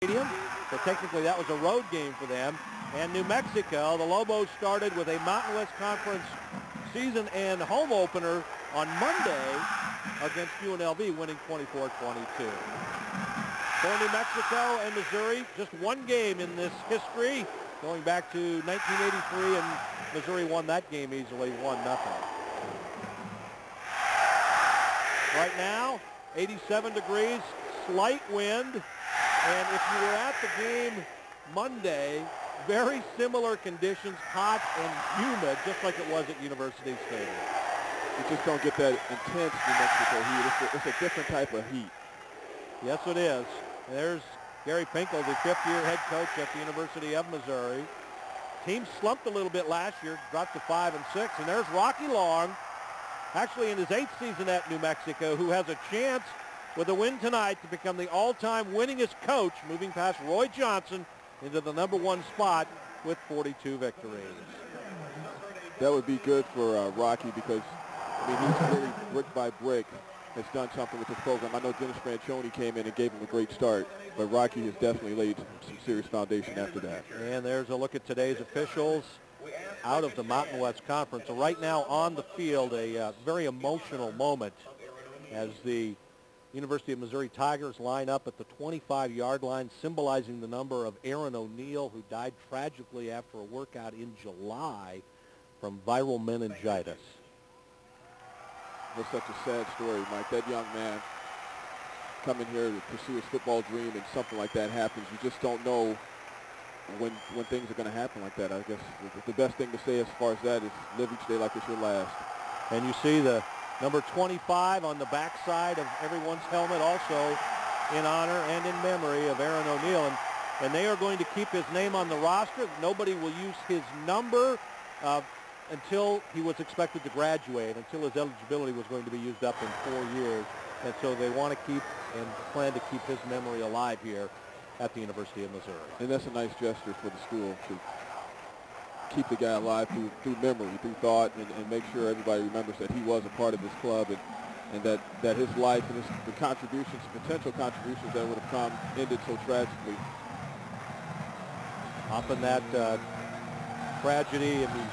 Stadium. So technically that was a road game for them. And New Mexico, the Lobos started with a Mountain West Conference season and home opener on Monday against UNLV, winning 24-22. For New Mexico and Missouri, just one game in this history, going back to 1983, and Missouri won that game easily, 1-0. Right now, 87 degrees, slight wind, and if you were at the game Monday, very similar conditions, hot and humid, just like it was at University Stadium. You just don't get that intense New Mexico heat. It's a different type of heat. Yes, it is. And there's Gary PINKEL, the fifth-year head coach at the University of Missouri. Team slumped a little bit last year, dropped to 5-6, and there's Rocky Long, actually in his 8th season at New Mexico, who has a chance with a win tonight to become the all-time winningest coach, moving past Roy Johnson into the #1 spot with 42 victories. That would be good for Rocky because, I mean, he's really brick by brick has done something with this program. I know Dennis Franchione came in and gave him a great start, but Rocky has definitely laid some serious foundation after that. And there's a look at today's officials out of the Mountain West Conference. So right now on the field, a very emotional moment as the University of Missouri Tigers line up at the 25-yard line, symbolizing the number of Aaron O'Neill, who died tragically after a workout in July from viral meningitis. It's such a sad story, Mike. That young man coming here to pursue his football dream, and something like that happens. You just don't know when things are going to happen like that. I guess the best thing to say as far as that is live each day like it's your last. And you see the number 25 on the backside of everyone's helmet, also in honor and in memory of Aaron O'Neill. And they are going to keep his name on the roster. Nobody will use his number until he was expected to graduate, until his eligibility was going to be used up in 4 years. And so they want to keep and plan to keep his memory alive here at the University of Missouri. And that's a nice gesture for the school to keep the guy alive through memory, through thought, and make sure everybody remembers that he was a part of this club, and that his life and the contributions, potential contributions that would have come ended so tragically. Often that tragedy, I mean,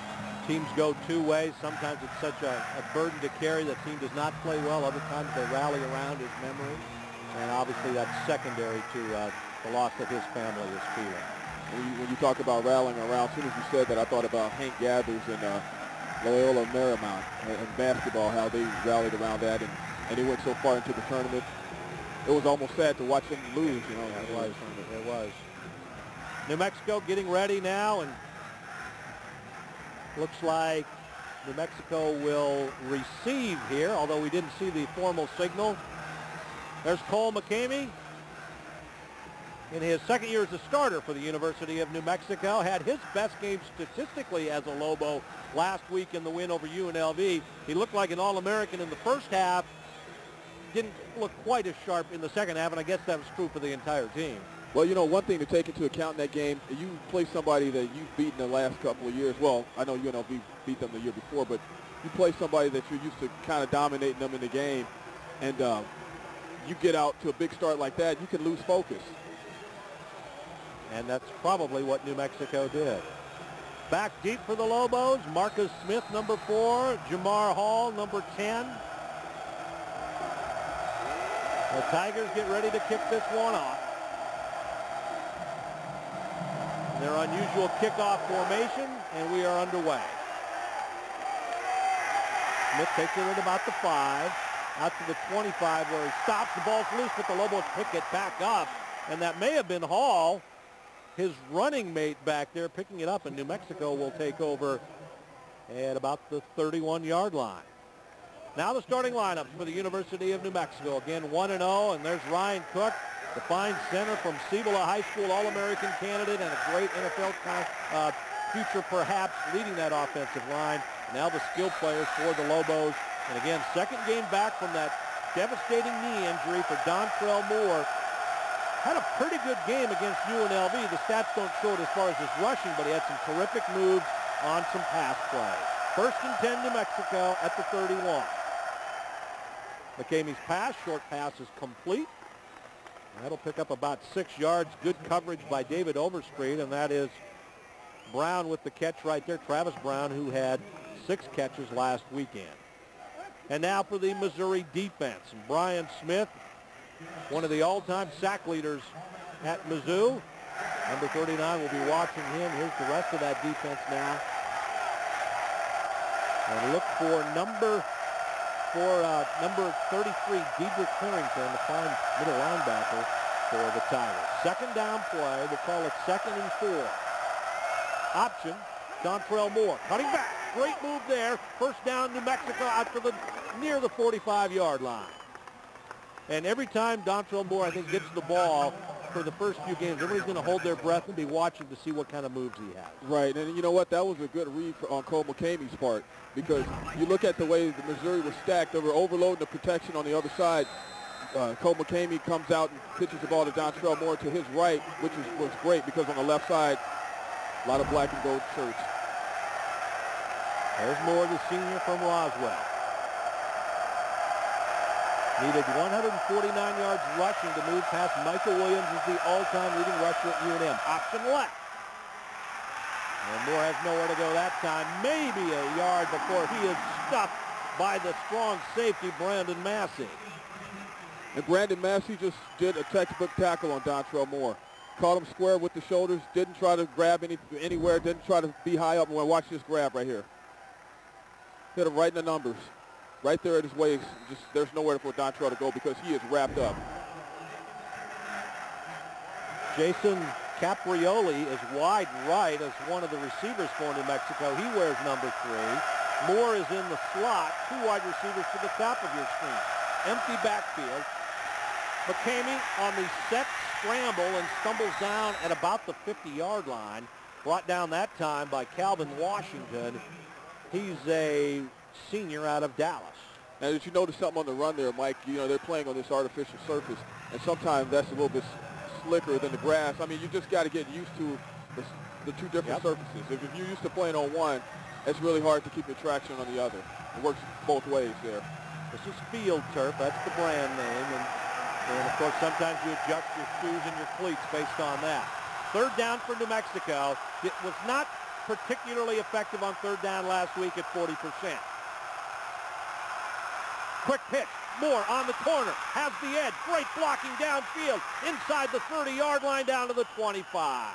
teams go two ways. Sometimes it's such a burden to carry that team does not play well. Other times they rally around his memory. And obviously that's secondary to the loss that his family is feeling. When you talk about rallying around, as soon as you said that, I thought about Hank Gathers and Loyola Marymount and basketball, how they rallied around that, and they went so far into the tournament. It was almost sad to watch them lose, you know. Yeah, it was. New Mexico getting ready now, and looks like New Mexico will receive here, although we didn't see the formal signal. There's Kole McKamey in his second year as a starter for the University of New Mexico. Had his best game statistically as a Lobo last week in the win over UNLV. He looked like an All-American in the first half. Didn't look quite as sharp in the second half, and I guess that was true for the entire team. Well, you know, one thing to take into account in that game, you play somebody that you've beaten the last couple of years. Well, I know UNLV beat them the year before, but you play somebody that you're used to kind of dominating them in the game, and you get out to a big start like that, you can lose focus. And that's probably what New Mexico did. Back deep for the Lobos, Marcus Smith, number 4, Jamar Hall, number 10. The Tigers get ready to kick this one off. Their unusual kickoff formation, and we are underway. Smith takes it at about the 5, out to the 25 where he stops. The ball's loose, but the Lobos pick it back up, and that may have been Hall, his running mate back there, picking it up, and New Mexico will take over at about the 31-yard line. Now the starting lineups for the University of New Mexico. Again, 1-0, and there's Ryan Cook, the fine center from Cibola High School, All-American candidate and a great NFL future perhaps, leading that offensive line. Now the skill players for the Lobos. And again, second game back from that devastating knee injury for DonTrell Moore. Had a pretty good game against UNLV. The stats don't show it as far as his rushing, but he had some terrific moves on some pass play. 1st and 10, New Mexico at the 31. McKamey's pass, short pass is complete. That'll pick up about 6 yards. Good coverage by David Overstreet, and that is Brown with the catch right there. Travis Brown, who had 6 catches last weekend. And now for the Missouri defense. Brian Smith, one of the all-time sack leaders at Mizzou. Number 39 will be watching him. Here's the rest of that defense now. And look for number 33, Dedrick Harrington, the fine middle linebacker for the Tigers. Second down play. We'll call it 2nd and 4. Option, DonTrell Moore cutting back. Great move there. First down, New Mexico out to near the 45-yard line. And every time DonTrell Moore, I think, gets the ball for the first few games, everybody's going to hold their breath and be watching to see what kind of moves he has. Right, and you know what? That was a good read on Kole McKamey's part, because you look at the way the Missouri was stacked. They were overloading the protection on the other side. Kole McKamey comes out and pitches the ball to DonTrell Moore to his right, which was great, because on the left side, a lot of black and gold shirts. There's Moore, the senior from Roswell. Needed 149 yards rushing to move past Michael Williams as the all-time leading rusher at UNM. Option left. And Moore has nowhere to go that time. Maybe a yard before he is stuffed by the strong safety, Brandon Massey. And Brandon Massey just did a textbook tackle on DonTrell Moore. Caught him square with the shoulders, didn't try to grab anywhere, didn't try to be high up. Watch this grab right here. Hit him right in the numbers. Right there at his waist. Just there's nowhere for DonTrell to go because he is wrapped up. Jason Caprioli is wide right as one of the receivers for New Mexico. He wears number 3. Moore is in the slot. 2 wide receivers to the top of your screen. Empty backfield. McKamey on the set scramble and stumbles down at about the 50-yard line. Brought down that time by Calvin Washington. He's a senior out of Dallas. Now, did you notice something on the run there, Mike? You know, they're playing on this artificial surface, and sometimes that's a little bit slicker than the grass. I mean, you just got to get used to the 2 different surfaces. If you're used to playing on one, it's really hard to keep your traction on the other. It works both ways there. This is field turf. That's the brand name. And of course, sometimes you adjust your shoes and your cleats based on that. 3rd down for New Mexico. It was not particularly effective on 3rd down last week at 40%. Quick pitch. Moore on the corner. Has the edge. Great blocking downfield. Inside the 30-yard line down to the 25.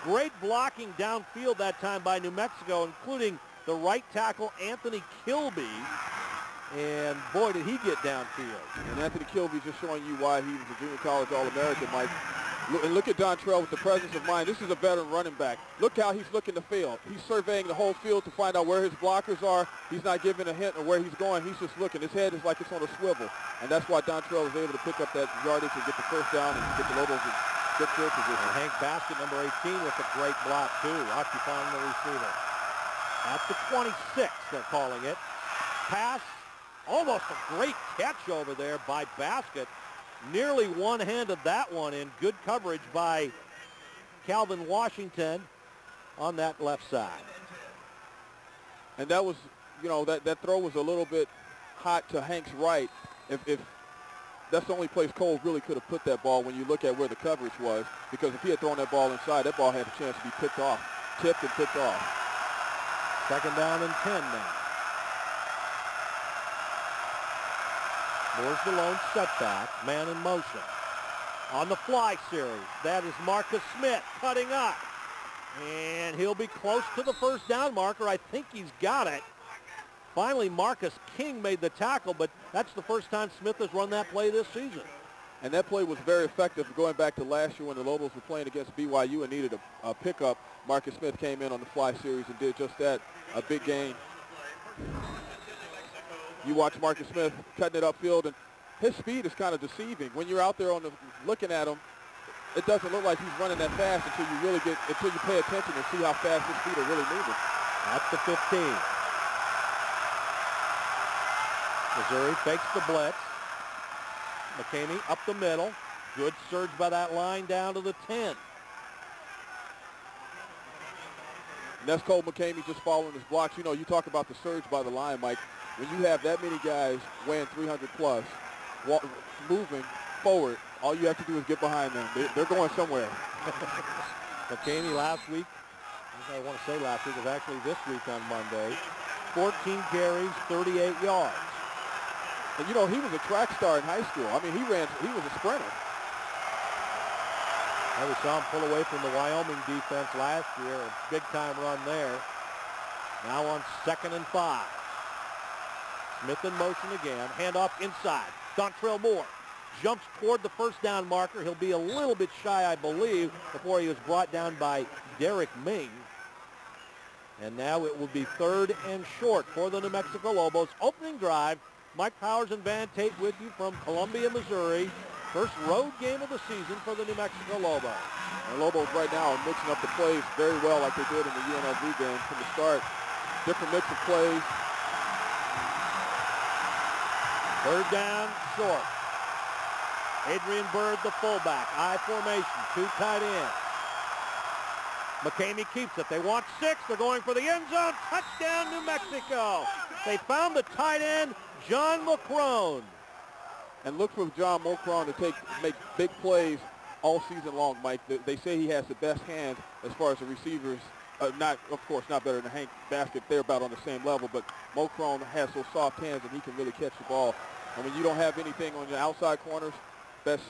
Great blocking downfield that time by New Mexico, including the right tackle, Anthony Kilby. And boy, did he get downfield. And Anthony Kilby just showing you why he was a junior college All-American, Mike. And look at DonTrell with the presence of mind. This is a veteran running back. Look how he's looking the field. He's surveying the whole field to find out where his blockers are. He's not giving a hint of where he's going. He's just looking. His head is like it's on a swivel. And that's why DonTrell was able to pick up that yardage and get the first down and get the Lobos in good field position. And Hank Baskett, number 18, with a great block, too, occupying the receiver. At the 26, they're calling it. Pass, almost a great catch over there by Baskett. Nearly one-handed that one in. Good coverage by Calvin Washington on that left side. And that was, you know, that throw was a little bit hot to Hank's right. If that's the only place Cole really could have put that ball when you look at where the coverage was, because if he had thrown that ball inside, that ball had a chance to be picked off, tipped and picked off. 2nd down and 10 now. Moore's the lone setback, man in motion. On the fly series, that is Marcus Smith cutting up. And he'll be close to the first down marker. I think he's got it. Finally, Marcus King made the tackle, but that's the first time Smith has run that play this season. And that play was very effective going back to last year when the Lobos were playing against BYU and needed a pickup. Marcus Smith came in on the fly series and did just that, a big gain. You watch Marcus Smith cutting it upfield, and his speed is kind of deceiving. When you're out there looking at him, it doesn't look like he's running that fast until you pay attention and see how fast his feet are really moving. That's the 15. Missouri fakes the blitz. McKamey up the middle. Good surge by that line down to the 10. And that's Kole McKamey just following his blocks. You know, you talk about the surge by the line, Mike. When you have that many guys weighing 300 plus, moving, forward. All you have to do is get behind them. They're going somewhere. McKamey last week, I want to say last week, was actually this week on Monday. 14 carries, 38 yards. And, you know, he was a track star in high school. I mean, he was a sprinter. And we saw him pull away from the Wyoming defense last year. A big-time run there. Now on 2nd and 5. Smith in motion again. Handoff inside. DonTrell Moore jumps toward the first down marker. He'll be a little bit shy, I believe, before he was brought down by Derek Ming. And now it will be 3rd and short for the New Mexico Lobos. Opening drive. Mike Powers and Van Tate with you from Columbia, Missouri. First road game of the season for the New Mexico Lobos. And Lobos right now are mixing up the plays very well like they did in the UNLV game from the start. Different mix of plays. 3rd down, short. Adrian Byrd, the fullback. I formation, 2 tight ends. McKamey keeps it. They want 6. They're going for the end zone. Touchdown, New Mexico. They found the tight end, John McCrone. And look for John Mulcron to make big plays all season long, Mike. They say he has the best hands as far as the receivers. Of course, not better than Hank Baskett. They're about on the same level, but Mulcron has those soft hands and he can really catch the ball. And when you don't have anything on your outside corners, best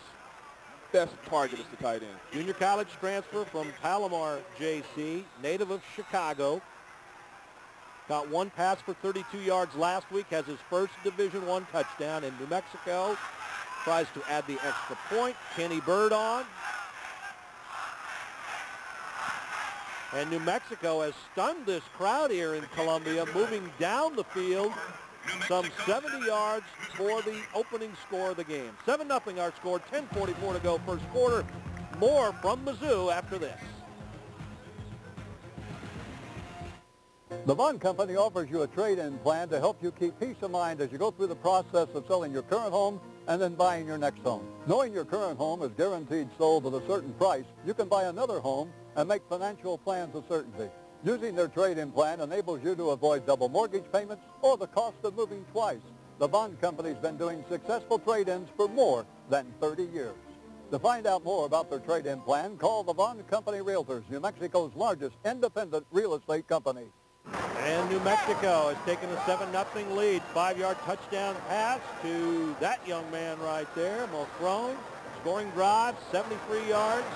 target is the tight end. Junior college transfer from Palomar JC, native of Chicago. Got 1 pass for 32 yards last week, has his first Division I touchdown in New Mexico. Tries to add the extra point. Kenny Byrd on. And New Mexico has stunned this crowd here in Columbia, moving down the field some 70 yards for the opening score of the game. 7-0 our score, 10:44 to go first quarter. More from Mizzou after this. The Bond Company offers you a trade-in plan to help you keep peace of mind as you go through the process of selling your current home and then buying your next home. Knowing your current home is guaranteed sold at a certain price, you can buy another home and make financial plans of certainty. Using their trade-in plan enables you to avoid double mortgage payments or the cost of moving twice. The Bond Company's been doing successful trade-ins for more than 30 years. To find out more about their trade-in plan, call the Bond Company Realtors, New Mexico's largest independent real estate company. And New Mexico has taken a 7-0 lead. 5-yard touchdown pass to that young man right there, Mulcrone. Scoring drive, 73 yards.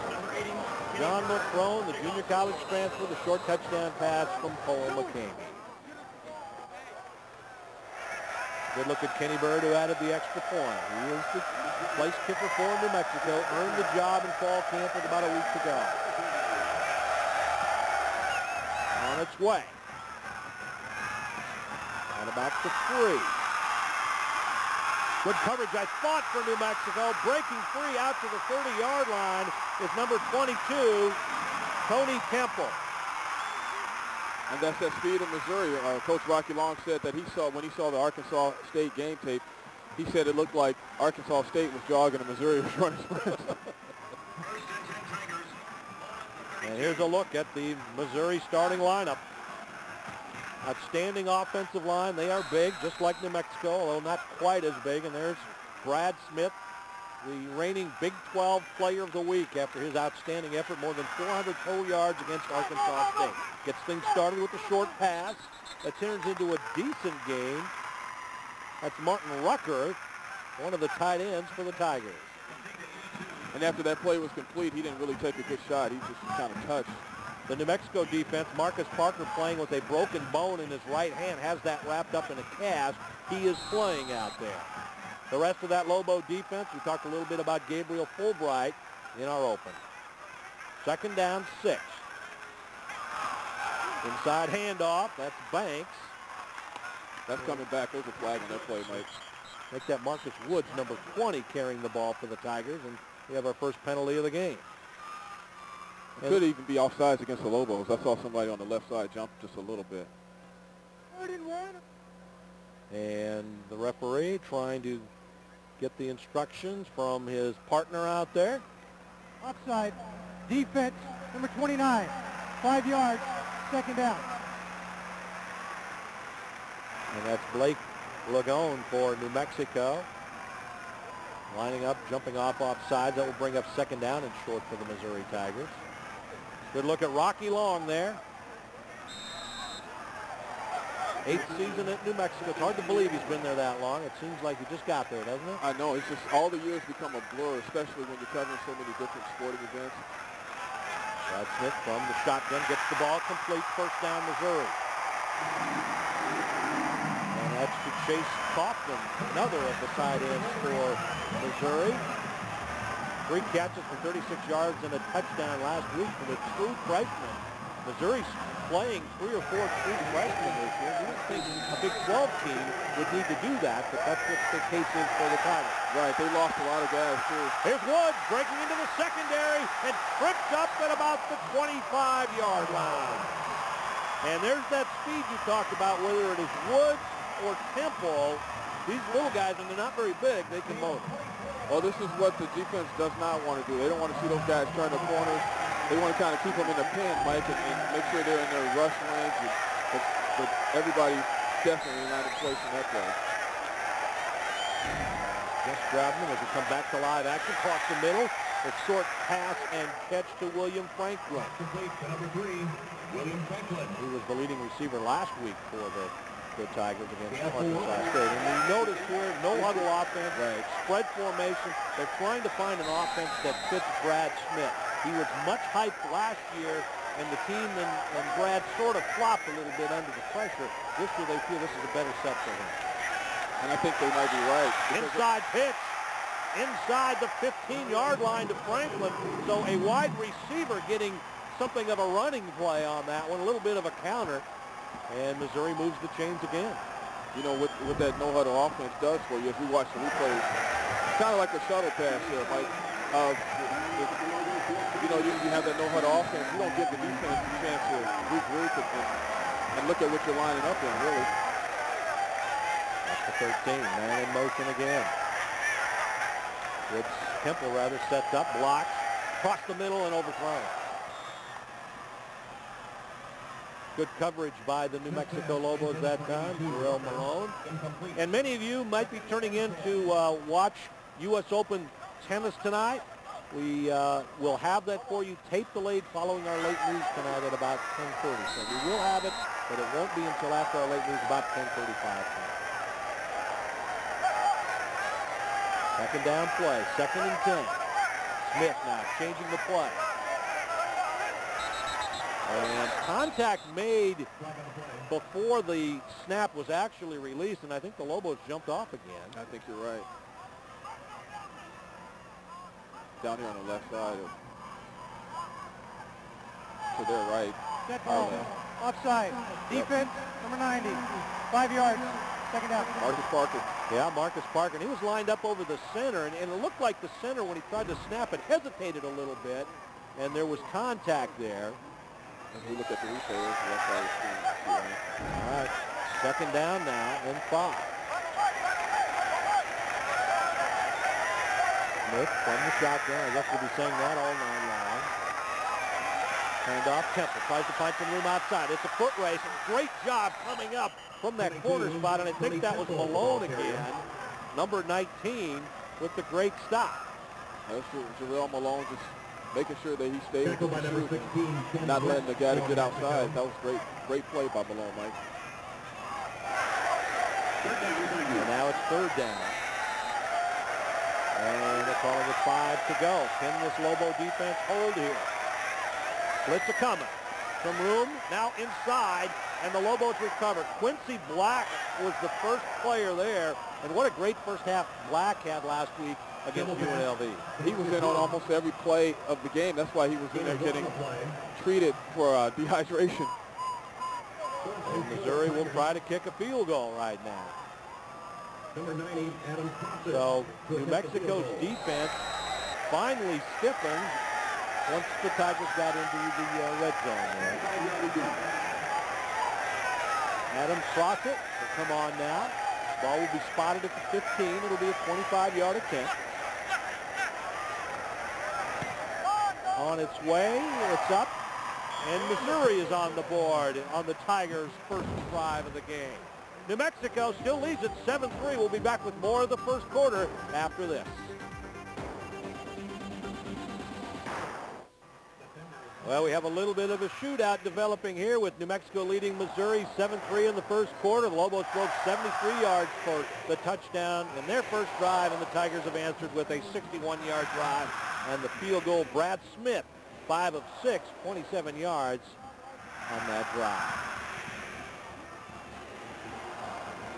John Mulcrone, the junior college transfer, the short touchdown pass from Kole McKamey. Good look at Kenny Byrd, who added the extra point. He is the place kicker for New Mexico. Earned the job in fall camp with about a week to go. On its way. And about to 3. Good coverage, I thought, for New Mexico. Breaking free out to the 30-yard line is number 22, Tony Temple. And that's that speed of Missouri. Coach Rocky Long said that when he saw the Arkansas State game tape, he said it looked like Arkansas State was jogging and Missouri was running sprints. And here's a look at the Missouri starting lineup. Outstanding offensive line. They are big, just like New Mexico, although not quite as big. And there's Brad Smith, the reigning Big 12 Player of the Week after his outstanding effort, more than 400 total yards against Arkansas State. Gets things started with a short pass. That turns into a decent game. That's Martin Rucker, one of the tight ends for the Tigers. And after that play was complete, he didn't really take a good shot. He just kind of touched. The New Mexico defense, Marcus Parker playing with a broken bone in his right hand, has that wrapped up in a cast. He is playing out there. The rest of that Lobo defense, we talked a little bit about Gabriel Fulbright in our open. 2nd down, 6. Inside handoff, that's Banks. That's coming back. There's a flag on that play, Mike. Make that Marcus Woods, number 20, carrying the ball for the Tigers, and we have our first penalty of the game. It could even be offsides against the Lobos. I saw somebody on the left side jump just a little bit. And the referee trying to get the instructions from his partner out there. Offside. Defense, number 29. 5 yards, 2nd down. And that's Blake Lagone for New Mexico. Lining up, jumping off sides. That will bring up second down and short for the Missouri Tigers. Good look at Rocky Long there. 8th season at New Mexico. It's hard to believe he's been there that long. It seems like he just got there, doesn't it? I know. It's just all the years become a blur, especially when you're covering so many different sporting events. Brad Smith from the shotgun gets the ball complete. First down, Missouri. And that's to Chase Kaufman, another of the tight ends for Missouri. 3 catches for 36 yards and a touchdown last week from a true freshman. Missouri's playing 3 or 4 true freshmen this year. You would think a Big 12 team would need to do that, but that's what the case is for the Tigers. Right, they lost a lot of guys, too. Here's Woods breaking into the secondary and tripped up at about the 25-yard line. And there's that speed you talked about, whether it is Woods or Temple. These little guys, and they're not very big, they can motor. Well, this is what the defense does not want to do. They don't want to see those guys turn the corners. They want to kind of keep them in the pen, Mike, and make sure they're in their rush lanes. But everybody definitely not in place in that play. Just Grabman as he come back to live action, across the middle. A short pass and catch to William Franklin. Number 3, William Franklin. He was the leading receiver last week for the Tigers against Arkansas State. And you notice here, no huddle offense, spread formation. They're trying to find an offense that fits Brad Smith. He was much hyped last year, and the team and Brad sort of flopped a little bit under the pressure. This year they feel this is a better set for him. And I think they might be right. Inside pitch. Inside the 15-yard line to Franklin. So a wide receiver getting something of a running play on that one, a little bit of a counter. And Missouri moves the chains again. You know, what that no-huddle offense does for you, as we watch the replays, it's kind of like a shuttle pass here, Mike. You know, you have that no-huddle offense. You don't give the defense a chance to regroup and look at what you're lining up in, really. That's the 13. Man in motion again. Woods, Temple rather, sets up, blocks, across the middle and overthrown. Good coverage by the New Mexico Lobos that time, Darrell Malone. And many of you might be turning in to watch U.S. Open tennis tonight. We will have that for you, tape delayed following our late news tonight at about 10:30. So we will have it, but it won't be until after our late news, about 10:35. Second down play, 2nd and 10. Smith now changing the play. And contact made before the snap was actually released, and I think the Lobos jumped off again. I think you're right. Down here on the left side. To their right. Set ball. Offside. Defense, number 90. 5 yards. Second down. Marcus Parker. Yeah, Marcus Parker. And he was lined up over the center, and it looked like the center, when he tried to snap it, hesitated a little bit, and there was contact there. As we look at the replay, there's the left side of the screen. All right, 2nd down now and 5. Smith from the shotgun. I guess we'll be saying that all night long. Hand off, Temple tries to find some room outside. It's a foot race. Great job coming up from that corner spot, and I think that was Malone again, number 19, with the great stop. That's Jarrell Malone just making sure that he stays with the shoot, not letting the guy to get outside. That was great play by Malone, Mike. And now it's 3rd down. And they're calling it 5 to go. Can this Lobo defense hold here? Blitz a coming. Some room now inside, and the Lobos recover. Quincy Black was the first player there, and what a great first half Black had last week against UNLV. He was in on almost every play of the game. That's why he was in there getting treated for dehydration. And Missouri will try to kick a field goal right now. So New Mexico's defense finally stiffened once the Tigers got into the red zone there. Adam Crossett will come on now. Ball will be spotted at the 15. It'll be a 25-yard attempt. On its way, it's up, and Missouri is on the board on the Tigers' first drive of the game. New Mexico still leads at 7-3. We'll be back with more of the first quarter after this. Well, we have a little bit of a shootout developing here with New Mexico leading Missouri 7-3 in the first quarter. The Lobos broke 73 yards for the touchdown in their first drive, and the Tigers have answered with a 61-yard drive and the field goal. Brad Smith, 5 of 6, 27 yards on that drive.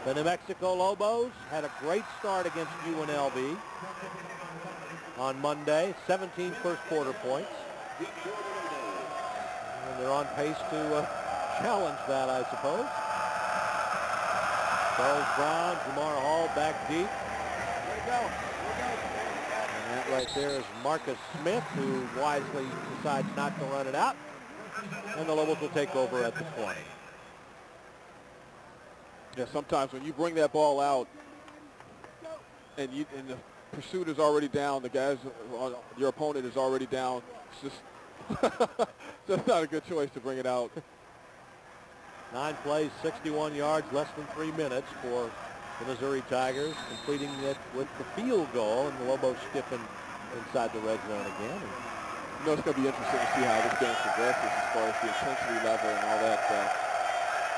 The New Mexico Lobos had a great start against UNLV on Monday, 17 first quarter points. And they're on pace to challenge that, I suppose. Charles Brown, Jamar Hall back deep. And that right there is Marcus Smith, who wisely decides not to run it out. And the Lobos will take over at the 20. Yeah, sometimes when you bring that ball out and the pursuit is already down, the guys, your opponent is already down, it's just that's not a good choice to bring it out. 9 plays, 61 yards, less than 3 minutes for the Missouri Tigers, completing it with the field goal, and the Lobos stiffen inside the red zone again. You know, it's going to be interesting to see how this game progresses as far as the intensity level and all that.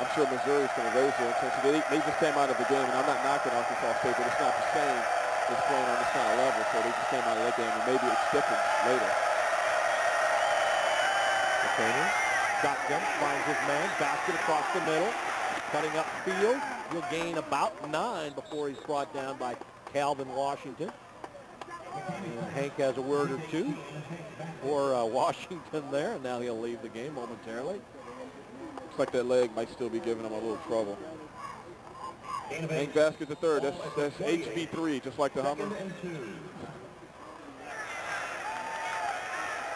I'm sure Missouri's going to raise their intensity. They just came out of the game, and I'm not knocking Arkansas State, but it's not the same as playing on this kind of level, so they just came out of that game, and maybe it stiffens later. McKamey, shotgun, finds his man, Baskett across the middle, cutting up field. He'll gain about 9 before he's brought down by Calvin Washington. And Hank has a word or two for Washington there, and now he'll leave the game momentarily. Looks like that leg might still be giving him a little trouble. Hank Baskett the third. That's HB3, just like the Hummer.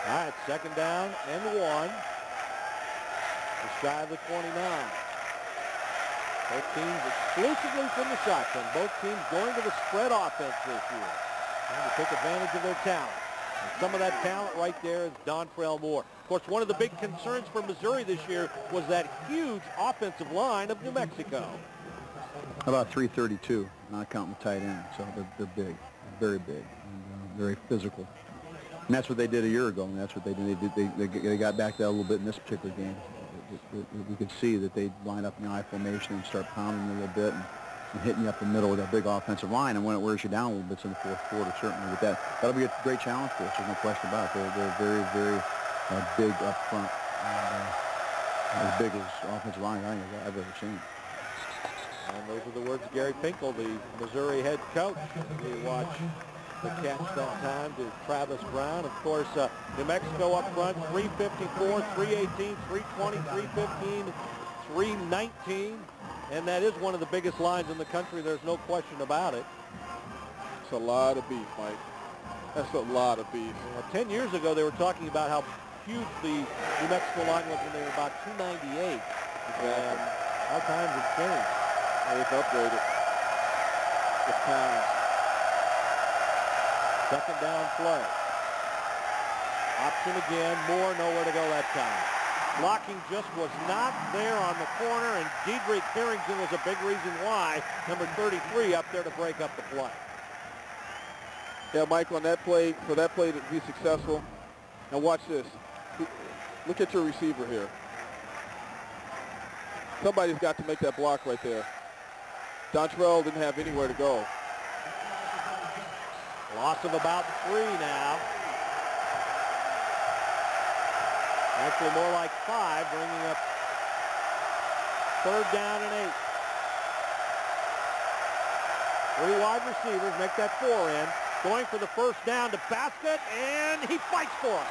All right, second down and 1. Just shy of the 29. Both teams exclusively from the shotgun. Both teams going to the spread offense this year, trying to take advantage of their talent. And some of that talent right there is DonTrell Moore. Of course, one of the big concerns for Missouri this year was that huge offensive line of New Mexico. About 332, not counting the tight end. So they're big, very big, and very physical. And that's what they did a year ago, and that's what they did. They got back that a little bit in this particular game. We could see that they'd line up in the I formation and start pounding a little bit and hitting you up the middle with that big offensive line. And when it wears you down a little bit in the fourth quarter, certainly with that'll be a great challenge for us. There's no question about it. They're very, very big up front, and as big as offensive line I think I've ever seen. And those are the words of Gary PINKEL, the Missouri head coach. We watch the catch that time to Travis Brown. Of course, New Mexico up front, 354, 318, 320, 315, 319. And that is one of the biggest lines in the country. There's no question about it. It's a lot of beef, Mike. That's a lot of beef. 10 years ago, they were talking about how huge the New Mexico line was when they were about 298. And our times have changed. They've upgraded the pounds. Second down play. Option again. Moore nowhere to go that time. Blocking just was not there on the corner, and Dedrick Carrington was a big reason why. Number 33 up there to break up the play. Yeah, Mike, on that play, for that play to be successful, now watch this. Look at your receiver here. Somebody's got to make that block right there. DonTrell didn't have anywhere to go. Loss of about 3 now. Actually more like 5, bringing up third down and 8. 3 wide receivers make that 4 in. Going for the first down to Baskett, and he fights for it.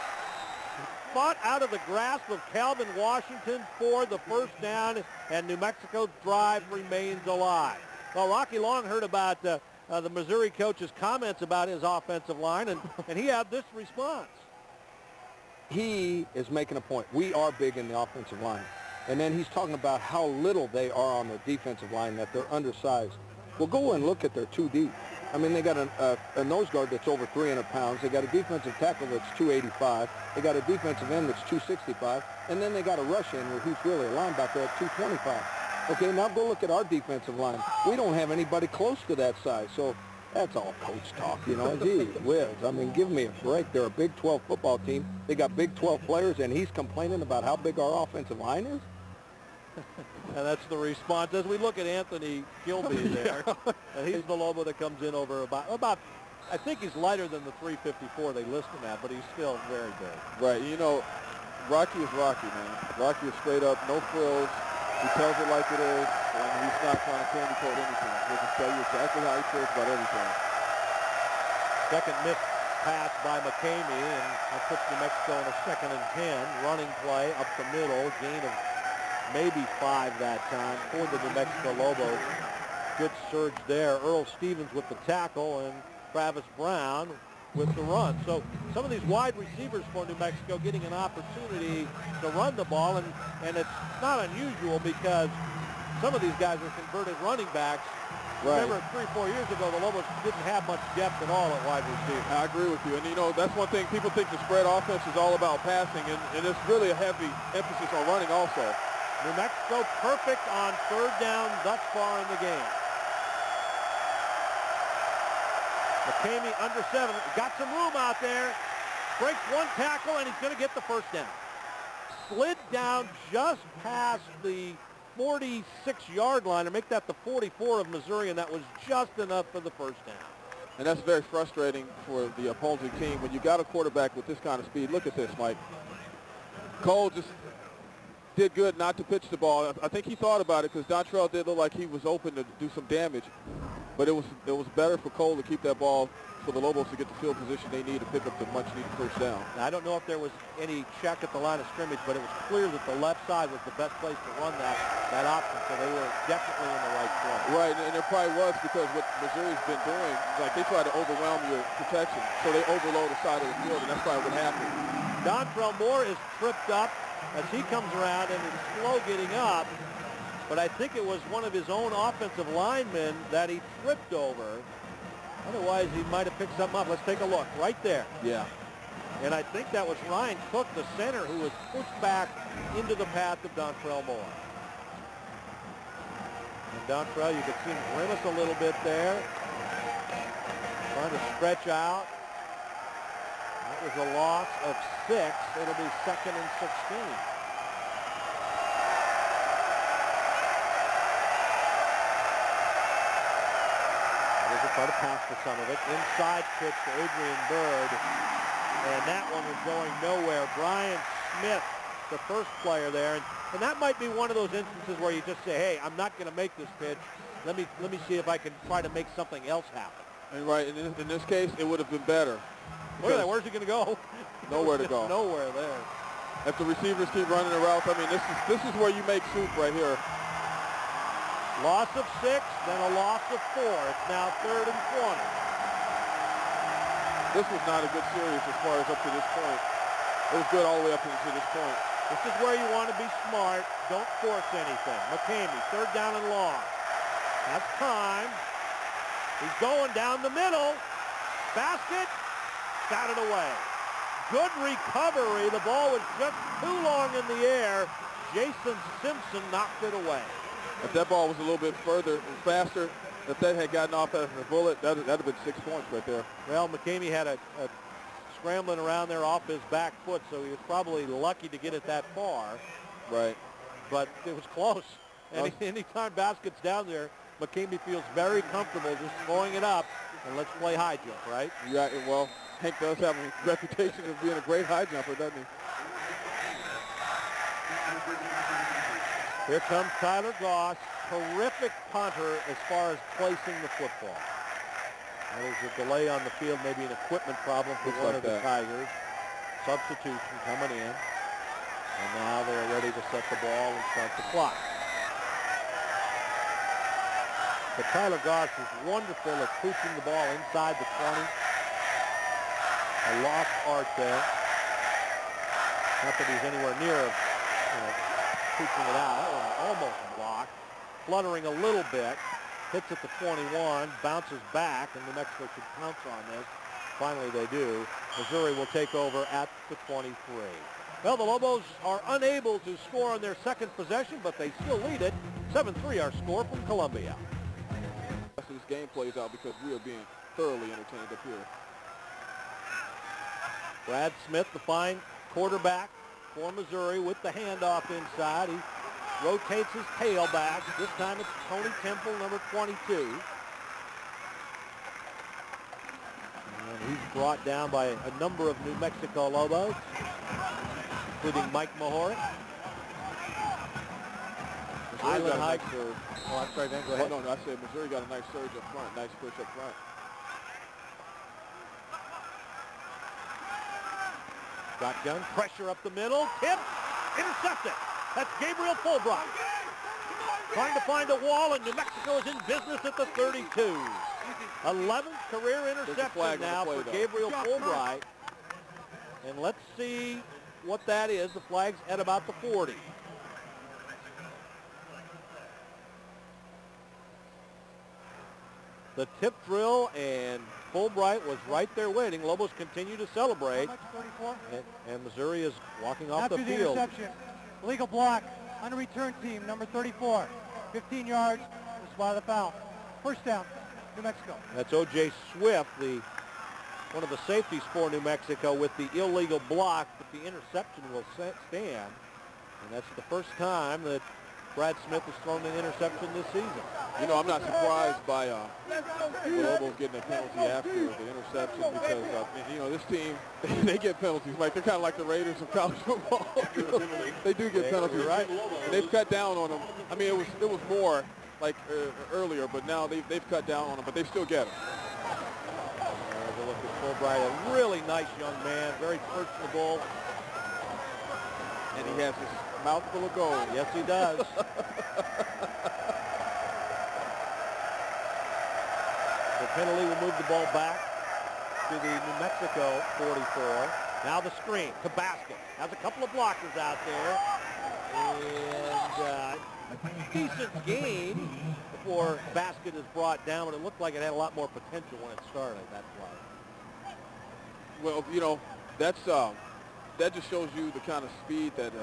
Fought out of the grasp of Calvin Washington for the first down, and New Mexico's drive remains alive. Well, Rocky Long heard about the Missouri coach's comments about his offensive line, and he had this response. He is making a point. We are big in the offensive line. And then he's talking about how little they are on the defensive line, that they're undersized. Well, go and look at their 2D. I mean, they got a nose guard that's over 300 pounds. They got a defensive tackle that's 285. They got a defensive end that's 265. And then they got a rush in where he's really a linebacker at 225. Okay, now go look at our defensive line. We don't have anybody close to that size, so that's all coach talk, you know. Gee whiz, I mean, give me a break. They're a Big 12 football team. They got Big 12 players, and he's complaining about how big our offensive line is? And that's the response as we look at Anthony Gilby there. And he's the Lobo that comes in over about, I think he's lighter than the 354 they list him at, but he's still very big. Right. You know, Rocky is Rocky, man. Rocky is straight up, no frills. He tells it like it is, and he's not trying to candy coat anything. He'll just tell you exactly how he feels about everything. Second missed pass by McKamey, and that puts New Mexico in a 2nd and 10. Running play up the middle, gain of maybe 5 that time for the New Mexico Lobos. Good surge there. Earl Stevens with the tackle, and Travis Brown with the run. So some of these wide receivers for New Mexico getting an opportunity to run the ball, and it's not unusual because some of these guys are converted running backs. Right. Remember, 3 or 4 years ago, the Lobos didn't have much depth at all at wide receiver. I agree with you. And, you know, that's one thing. People think the spread offense is all about passing, and it's really a heavy emphasis on running also. New Mexico perfect on 3rd down thus far in the game. McKamey under 7. Got some room out there. Breaks 1 tackle, and he's going to get the 1st down. Slid down just past the 46-yard line to make that the 44 of Missouri, and that was just enough for the 1st down. And that's very frustrating for the opposing team when you got a quarterback with this kind of speed. Look at this, Mike. Kole just did good not to pitch the ball. I think he thought about it because DonTrell did look like he was open to do some damage. But it was better for Kole to keep that ball for the Lobos to get the field position they need to pick up the much-needed 1st down. Now, I don't know if there was any check at the line of scrimmage, but it was clear that the left side was the best place to run that option, so they were definitely in the right place. Right, and it probably was because what Missouri's been doing, like they try to overwhelm your protection, so they overload the side of the field, and that's probably what happened. DonTrell Moore is tripped up as he comes around and is slow getting up. But I think it was one of his own offensive linemen that he tripped over. Otherwise, he might have picked something up. Let's take a look right there. Yeah. And I think that was Ryan Cook, the center, who was pushed back into the path of DonTrell Moore. And DonTrell, you can see him grimace a little bit there. Trying to stretch out. That was a loss of 6. It'll be 2nd and 16. Try to pass for some of it. Inside pitch to Adrian Byrd. And that one was going nowhere. Brian Smith, the first player there. And that might be one of those instances where you just say, hey, I'm not going to make this pitch. Let me see if I can try to make something else happen. And right, in this case, it would have been better. Look at that. Where's he going to go? Nowhere to go. Nowhere there. If the receivers keep running the routes, I mean, this is where you make soup right here. Loss of 6, then a loss of 4. It's now 3rd and 20. This was not a good series as far as up to this point. It was good all the way up to this point. This is where you want to be smart. Don't force anything. McKamey, 3rd down and long. That's time. He's going down the middle. Baskett got it away. Good recovery. The ball was just too long in the air. Jason Simpson knocked it away. If that ball was a little bit further and faster, if that had gotten off as a bullet, that would have been 6 points right there. Well, McKamey had a scrambling around there off his back foot, so he was probably lucky to get it that far. Right. But it was close. Anytime Baskett's down there, McKamey feels very comfortable just throwing it up, and let's play high jump, right? Yeah, well, Hank does have a reputation of being a great high jumper, doesn't he? Here comes Tyler Goss, terrific punter as far as placing the football. There's a delay on the field, maybe an equipment problem for one of the Tigers. Substitution coming in. And now they're ready to set the ball and start the clock. But Tyler Goss is wonderful at pushing the ball inside the 20. A lost art there. Not that he's anywhere near pushing it out. That one almost blocked. Fluttering a little bit. Hits at the 21. Bounces back, and New Mexico should pounce on this. Finally they do. Missouri will take over at the 23. Well, the Lobos are unable to score on their second possession, but they still lead it. 7-3 our score from Columbia. This game plays out because we are being thoroughly entertained up here. Brad Smith, the fine quarterback for Missouri, with the handoff inside. He rotates his tailback. This time it's Tony Temple, number 22. And he's brought down by a number of New Mexico Lobos, including Mike Mohoric. Island High. Oh, I'm sorry, Dan, go ahead. No, I said Missouri got a nice surge up front, nice push up front. Shotgun, pressure up the middle, tip, intercepted. That's Gabriel Fulbright. Trying to find a wall, and New Mexico is in business at the 32. 11th career interception now for Gabriel Fulbright. And let's see what that is. The flag's at about the 40. The tip drill, and Fulbright was right there waiting. Lobos continue to celebrate. And Missouri is walking off the field. Interception, illegal block on a return team, number 34. 15 yards, the spot of the foul. First down, New Mexico. That's O.J. Swift, one of the safeties for New Mexico, with the illegal block, but the interception will stand. And that's the first time that Brad Smith has thrown an interception this season. You know, I'm not surprised by the Lobos getting a penalty after the interception because, you know, this team, they get penalties. Like, they're kind of like the Raiders of college football. They do get penalties, right? And they've cut down on them. I mean, it was more like earlier, but now they've cut down on them, but they still get them. There's a look at Fulbright, a really nice young man, very personable. And he has his mouth full of gold. Yes, he does. The penalty will move the ball back to the New Mexico 44. Now the screen to Baskett. Has a couple of blockers out there. And decent gain before Baskett is brought down, but it looked like it had a lot more potential when it started, that play. Well, you know, that just shows you the kind of speed that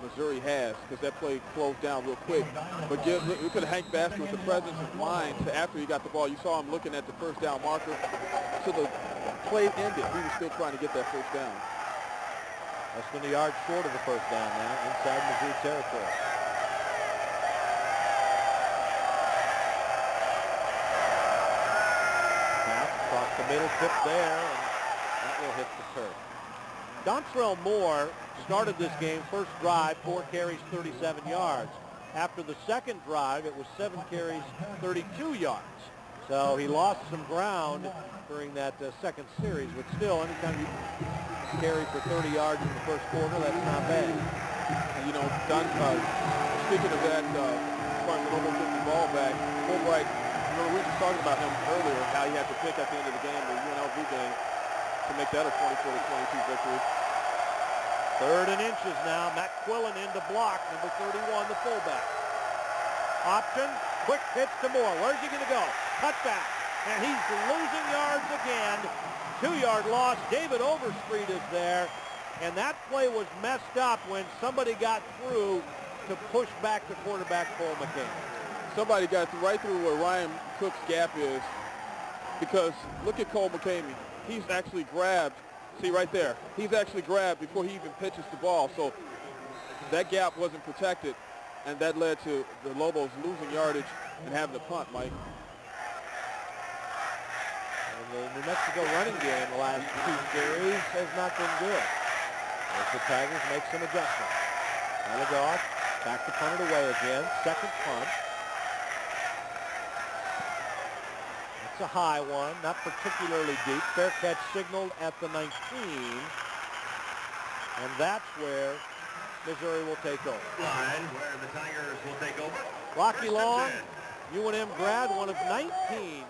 Missouri has, because that play closed down real quick. But look at Hank Baskett with the presence of mind after he got the ball. You saw him looking at the first down marker. So the play ended. He was still trying to get that first down. Less than a yard short of the first down now, inside Missouri territory. Pass across the middle, tip there, and that will hit the turf. DonTrell Moore started this game, first drive, 4 carries, 37 yards. After the second drive, it was 7 carries, 32 yards. So he lost some ground during that second series, but still, anytime you carry for 30 yards in the first quarter, that's not bad. And, you know, speaking of that, as far as the Lobos getting the ball back, Fulbright, remember we were just talking about him earlier, how he had to pick at the end of the game, the UNLV game, to make that a 24-22 victory. 3rd and inches now. Matt Quillen into block. Number 31, the fullback. Option. Quick pitch to Moore. Where's he going to go? Touchback. And he's losing yards again. 2-yard loss. David Overstreet is there. And that play was messed up when somebody got through to push back the quarterback, Kole McKamey. Somebody got right through where Ryan Cook's gap is, because look at Kole McKamey. He's actually grabbed. See right there. He's actually grabbed before he even pitches the ball. So that gap wasn't protected, and that led to the Lobos losing yardage and having to punt, Mike. And the New Mexico running game the last 2 series has not been good, as the Tigers make some adjustments. Allegoff back to punt it away again. Second punt. It's a high one, not particularly deep. Fair catch signaled at the 19. And that's where Missouri will take over. Line where the Tigers will take over. Rocky Long, UNM grad, one of 19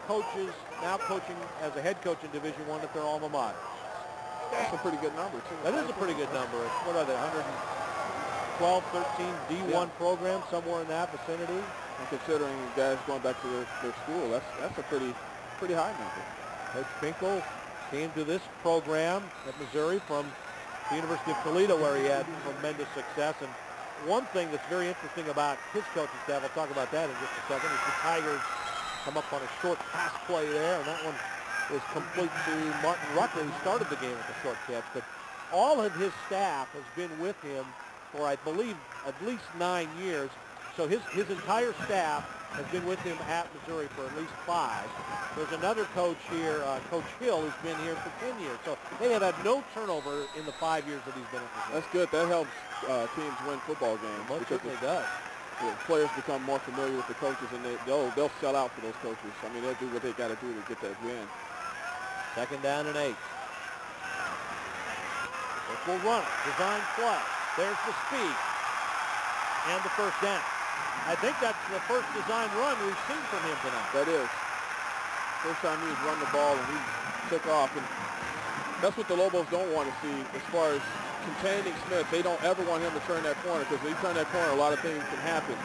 coaches now coaching as a head coach in Division I at their alma mater. That's a pretty good number, too. That is a pretty good number. What are they, 112, 13 D1 program, somewhere in that vicinity? And considering guys going back to their school, that's a pretty high number. Coach PINKEL came to this program at Missouri from the University of Toledo, where he had tremendous success. And one thing that's very interesting about his coaching staff, I'll talk about that in just a second, is the Tigers come up on a short pass play there, and that one was complete to Martin Rucker, who started the game with the short catch. But all of his staff has been with him for, I believe, at least 9 years. So his entire staff has been with him at Missouri for at least 5. There's another coach here, Coach Hill, who's been here for 10 years. So they have had no turnover in the 5 years that he's been at Missouri. That's good. That helps teams win football games. Most certainly does. The players become more familiar with the coaches, and they'll sell out for those coaches. I mean, they'll do what they got to do to get that win. 2nd down and 8. This will run it. Design play. There's the speed. And the first down. I think that's the first design run we've seen from him tonight. That is. First time he's run the ball and he took off. And that's what the Lobos don't want to see as far as containing Smith. They don't ever want him to turn that corner, because if he turns that corner, a lot of things can happen.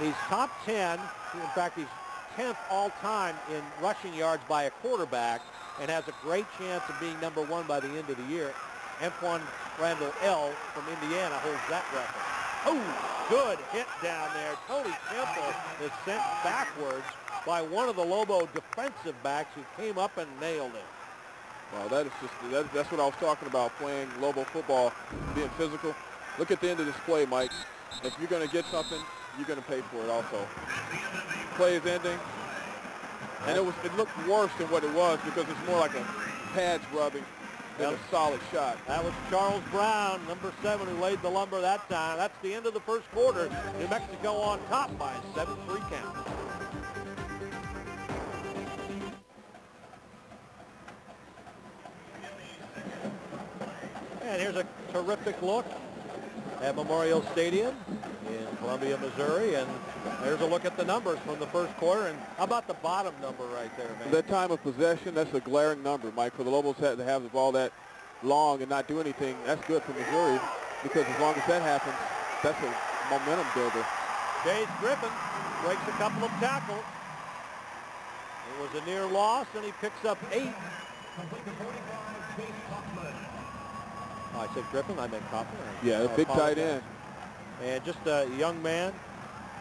He's top 10. In fact, he's 10th all-time in rushing yards by a quarterback, and has a great chance of being number 1 by the end of the year. Antoine Randall L. from Indiana holds that record. Oh, good hit down there. Tony Temple is sent backwards by one of the Lobo defensive backs, who came up and nailed it. Well, that's what I was talking about, playing Lobo football, being physical. Look at the end of this play, Mike. If you're going to get something, you're going to pay for it also. Play is ending. And it looked worse than what it was, because it's more like a pads rubbing than a solid shot. That was Charles Brown, number 7, who laid the lumber that time. That's the end of the first quarter. New Mexico on top by a 7-3 count. And here's a terrific look at Memorial Stadium in Columbia, Missouri. And there's a look at the numbers from the first quarter. And how about the bottom number right there, man? That time of possession, that's a glaring number, Mike. For the Lobos to have the ball that long and not do anything, that's good for Missouri, because as long as that happens, that's a momentum builder. Chase Griffin breaks a couple of tackles. It was a near loss, and he picks up 8. Oh, I said Griffin, I meant Kaufman. Yeah, a big tight end. And just a young man,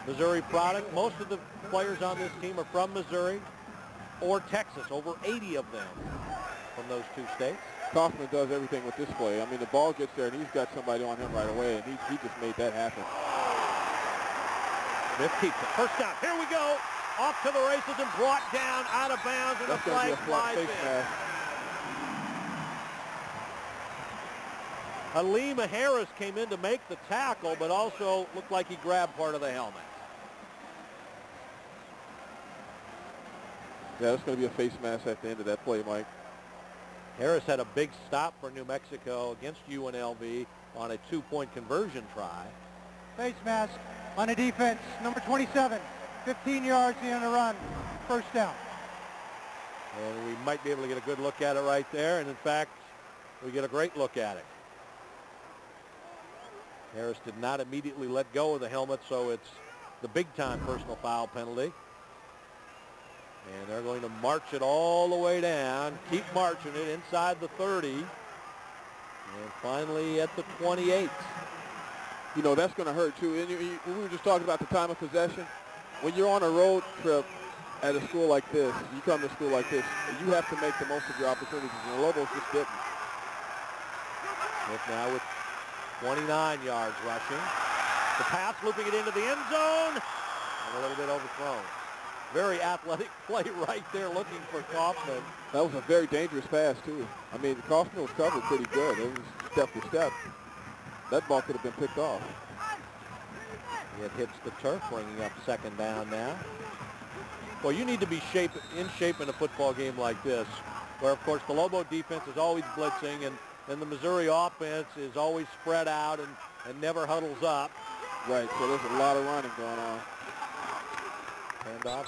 Missouri product. Most of the players on this team are from Missouri or Texas, over 80 of them from those 2 states. Kaufman does everything with this play. I mean, the ball gets there, and he's got somebody on him right away, and he just made that happen. Smith keeps it. First down. Here we go. Off to the races and brought down out of bounds, and that's a flag flies in. Mask. Alima Harris came in to make the tackle, but also looked like he grabbed part of the helmet. Yeah, that's going to be a face mask at the end of that play, Mike. Harris had a big stop for New Mexico against UNLV on a 2-point conversion try. Face mask on a defense, number 27. 15 yards the end of the run. First down. And we might be able to get a good look at it right there. And in fact, we get a great look at it. Harris did not immediately let go of the helmet, so it's the big-time personal foul penalty. And they're going to march it all the way down, keep marching it inside the 30, and finally at the 28. You know, that's going to hurt, too. And we were just talking about the time of possession. When you're on a road trip at a school like this, you come to a school like this, you have to make the most of your opportunities, and the Lobos just didn't. Smith now with 29 yards rushing. The pass looping it into the end zone, and a little bit overthrown. Very athletic play right there, looking for Kaufman. That was a very dangerous pass, too. I mean, Kaufman was covered pretty good. It was step to step. That ball could have been picked off. It hits the turf, bringing up 2nd down now. Well, you need to be in shape in a football game like this, where, of course, the Lobo defense is always blitzing, and the Missouri offense is always spread out and never huddles up. Right, so there's a lot of running going on. Handoff,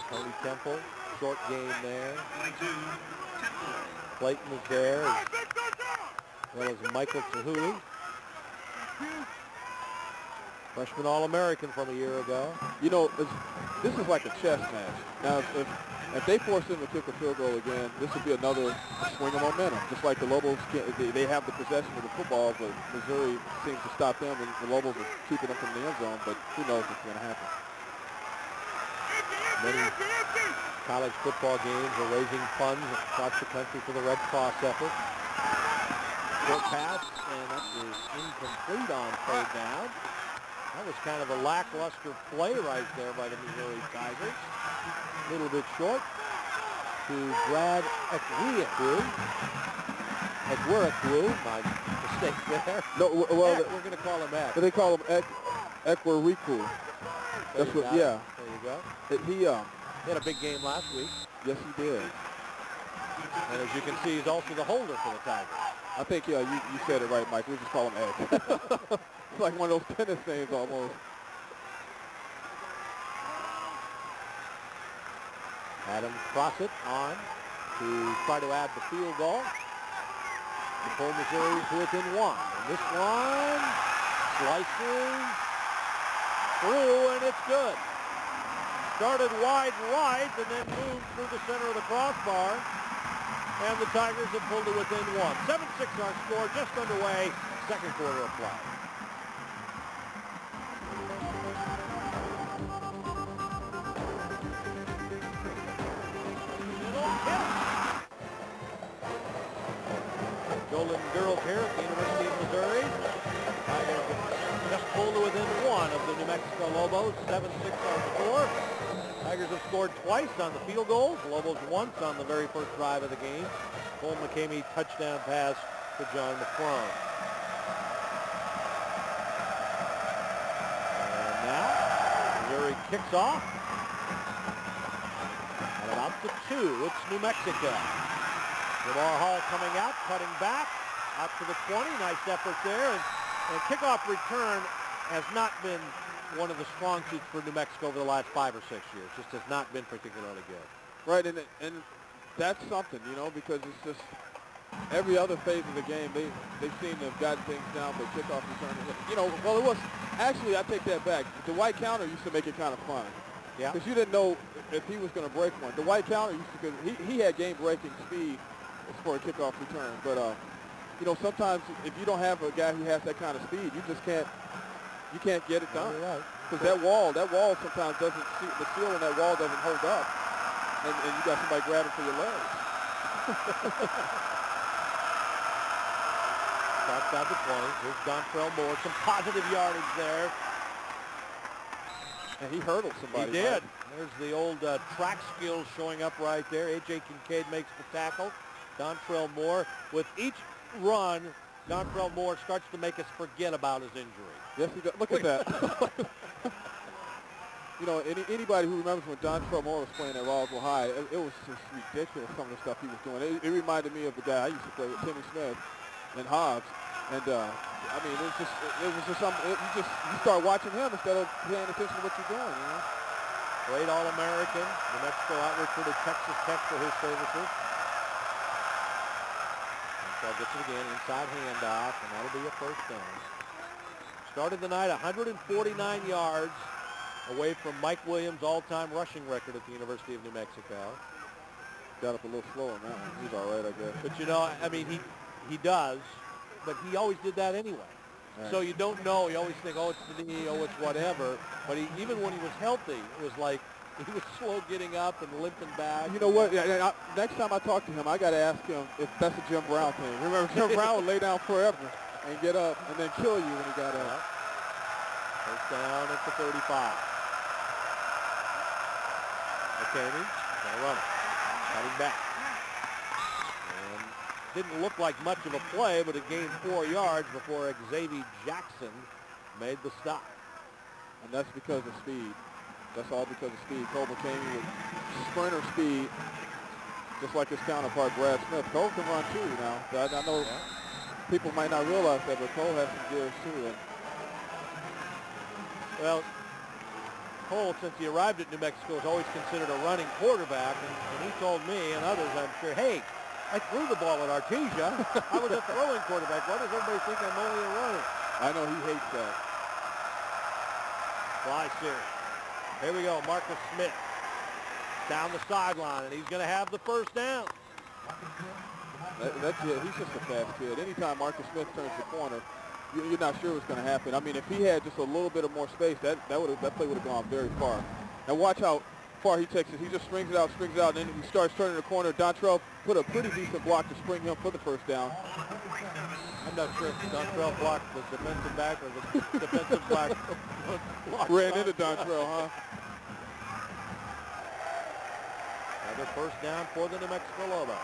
Tony Temple, short game there. Clayton is there, as well as Michael Tahuli. Freshman All-American from a year ago. You know, this is like a chess match. Now, if If they force him to kick a field goal again, this would be another swing of momentum. Just like the Lobos, they have the possession of the football, but Missouri seems to stop them, and the Lobos are keeping them from the end zone, but who knows what's going to happen. Many college football games are raising funds across the country for the Red Cross effort. Short pass, and that is incomplete on third down. That was kind of a lackluster play right there by the Missouri Tigers. A little bit short to Brad Ekweekwu. My mistake there. No, well, Eck, we're going to call him Eck. They call him Ekweekwu. That's what, yeah. There you go. He had a big game last week. Yes, he did. And as you can see, he's also the holder for the Tigers. I think, yeah, you said it right, Mike. We just call him Ed. It's like one of those tennis names almost. Adam Crossett on to try to add the field goal. Kole Missouri is within one. And this one slices through, and it's good. Started wide right and then moved through the center of the crossbar. And the Tigers have pulled it within one. 7-6 our score, just underway, second quarter of play. Golden Girls here at the University of Missouri. Tigers have just pulled it within one of the New Mexico Lobos. 7-6 our score. Tigers have scored twice on the field goals. Lobos once on the very first drive of the game. Kole McKamey touchdown pass to John McClone. And now Missouri kicks off. And about the 2, it's New Mexico. Lamar Hall coming out, cutting back, out to the 20. Nice effort there. And kickoff return has not been one of the strong suits for New Mexico over the last 5 or 6 years. Just has not been particularly good. Right, and that's something, you know, because it's just every other phase of the game, they seem to have gotten things down, but kickoff return, you know, well, it was, actually, I take that back. The white counter used to make it kind of fun. Yeah. Because you didn't know if he was going to break one. The white counter used to, because he had game-breaking speed for a kickoff return. But, you know, sometimes if you don't have a guy who has that kind of speed, you just can't get it done. Because that wall sometimes doesn't, the seal in that wall doesn't hold up. And you got somebody grabbing for your legs. Starts out the 20. Here's DonTrell Moore. Some positive yardage there. And he hurdled somebody. He did. There's the old track skills showing up right there. A.J. Kincaid makes the tackle. DonTrell Moore. With each run, DonTrell Moore starts to make us forget about his injury. Yes, he does. Look at that. You know, anybody who remembers when DonTrell Moore was playing at Roswell High, it was just ridiculous, some of the stuff he was doing. It reminded me of the guy I used to play with, Timmy Smith and Hobbs. And, I mean, it was just something, you start watching him instead of paying attention to what you're doing, you know. Great All-American. New Mexico out-recruited Texas Tech for his services. So gets it again, inside handoff, and that'll be a first down. Started the night 149 yards away from Mike Williams' all-time rushing record at the University of New Mexico. Got up a little slow on that one. He's all right, I guess. But, you know, I mean, he does, but he always did that anyway. Right. So you don't know. You always think, oh, it's the knee, oh, it's whatever. But even when he was healthy, it was like he was slow getting up and limping back. You know what? Next time I talk to him, I got to ask him if that's a Jim Brown thing. Remember, Jim Brown would lay down forever and get up and then kill you when he got up. First down at the 35. McKamey, gonna run it. Cutting back. And didn't look like much of a play, but it gained 4 yards before Xavier Jackson made the stop. And that's because of speed. That's all because of speed. Kole McKamey with sprinter speed, just like his counterpart, Brad Smith. Kole can run too now. I know people might not realize that, but Kole has some gears too. Well, Kole, since he arrived at New Mexico, is always considered a running quarterback, and he told me and others, I'm sure, hey, I threw the ball at Artesia. I was a throwing quarterback. Why does everybody think I'm only a runner? I know he hates that. Fly series. Here we go, Marcus Smith. down the sideline, and he's going to have the first down. That's it. He's just a fast kid. Anytime Marcus Smith turns the corner, you're not sure what's going to happen. I mean, if he had just a little bit of more space, that play would have gone very far. Now watch how far he takes it. He just strings it out, and then he starts turning the corner. DonTrell put a pretty decent block to spring him for the first down. I'm not sure if DonTrell blocked the defensive back or the defensive back ran into DonTrell, huh? Another first down for the New Mexico Lobos.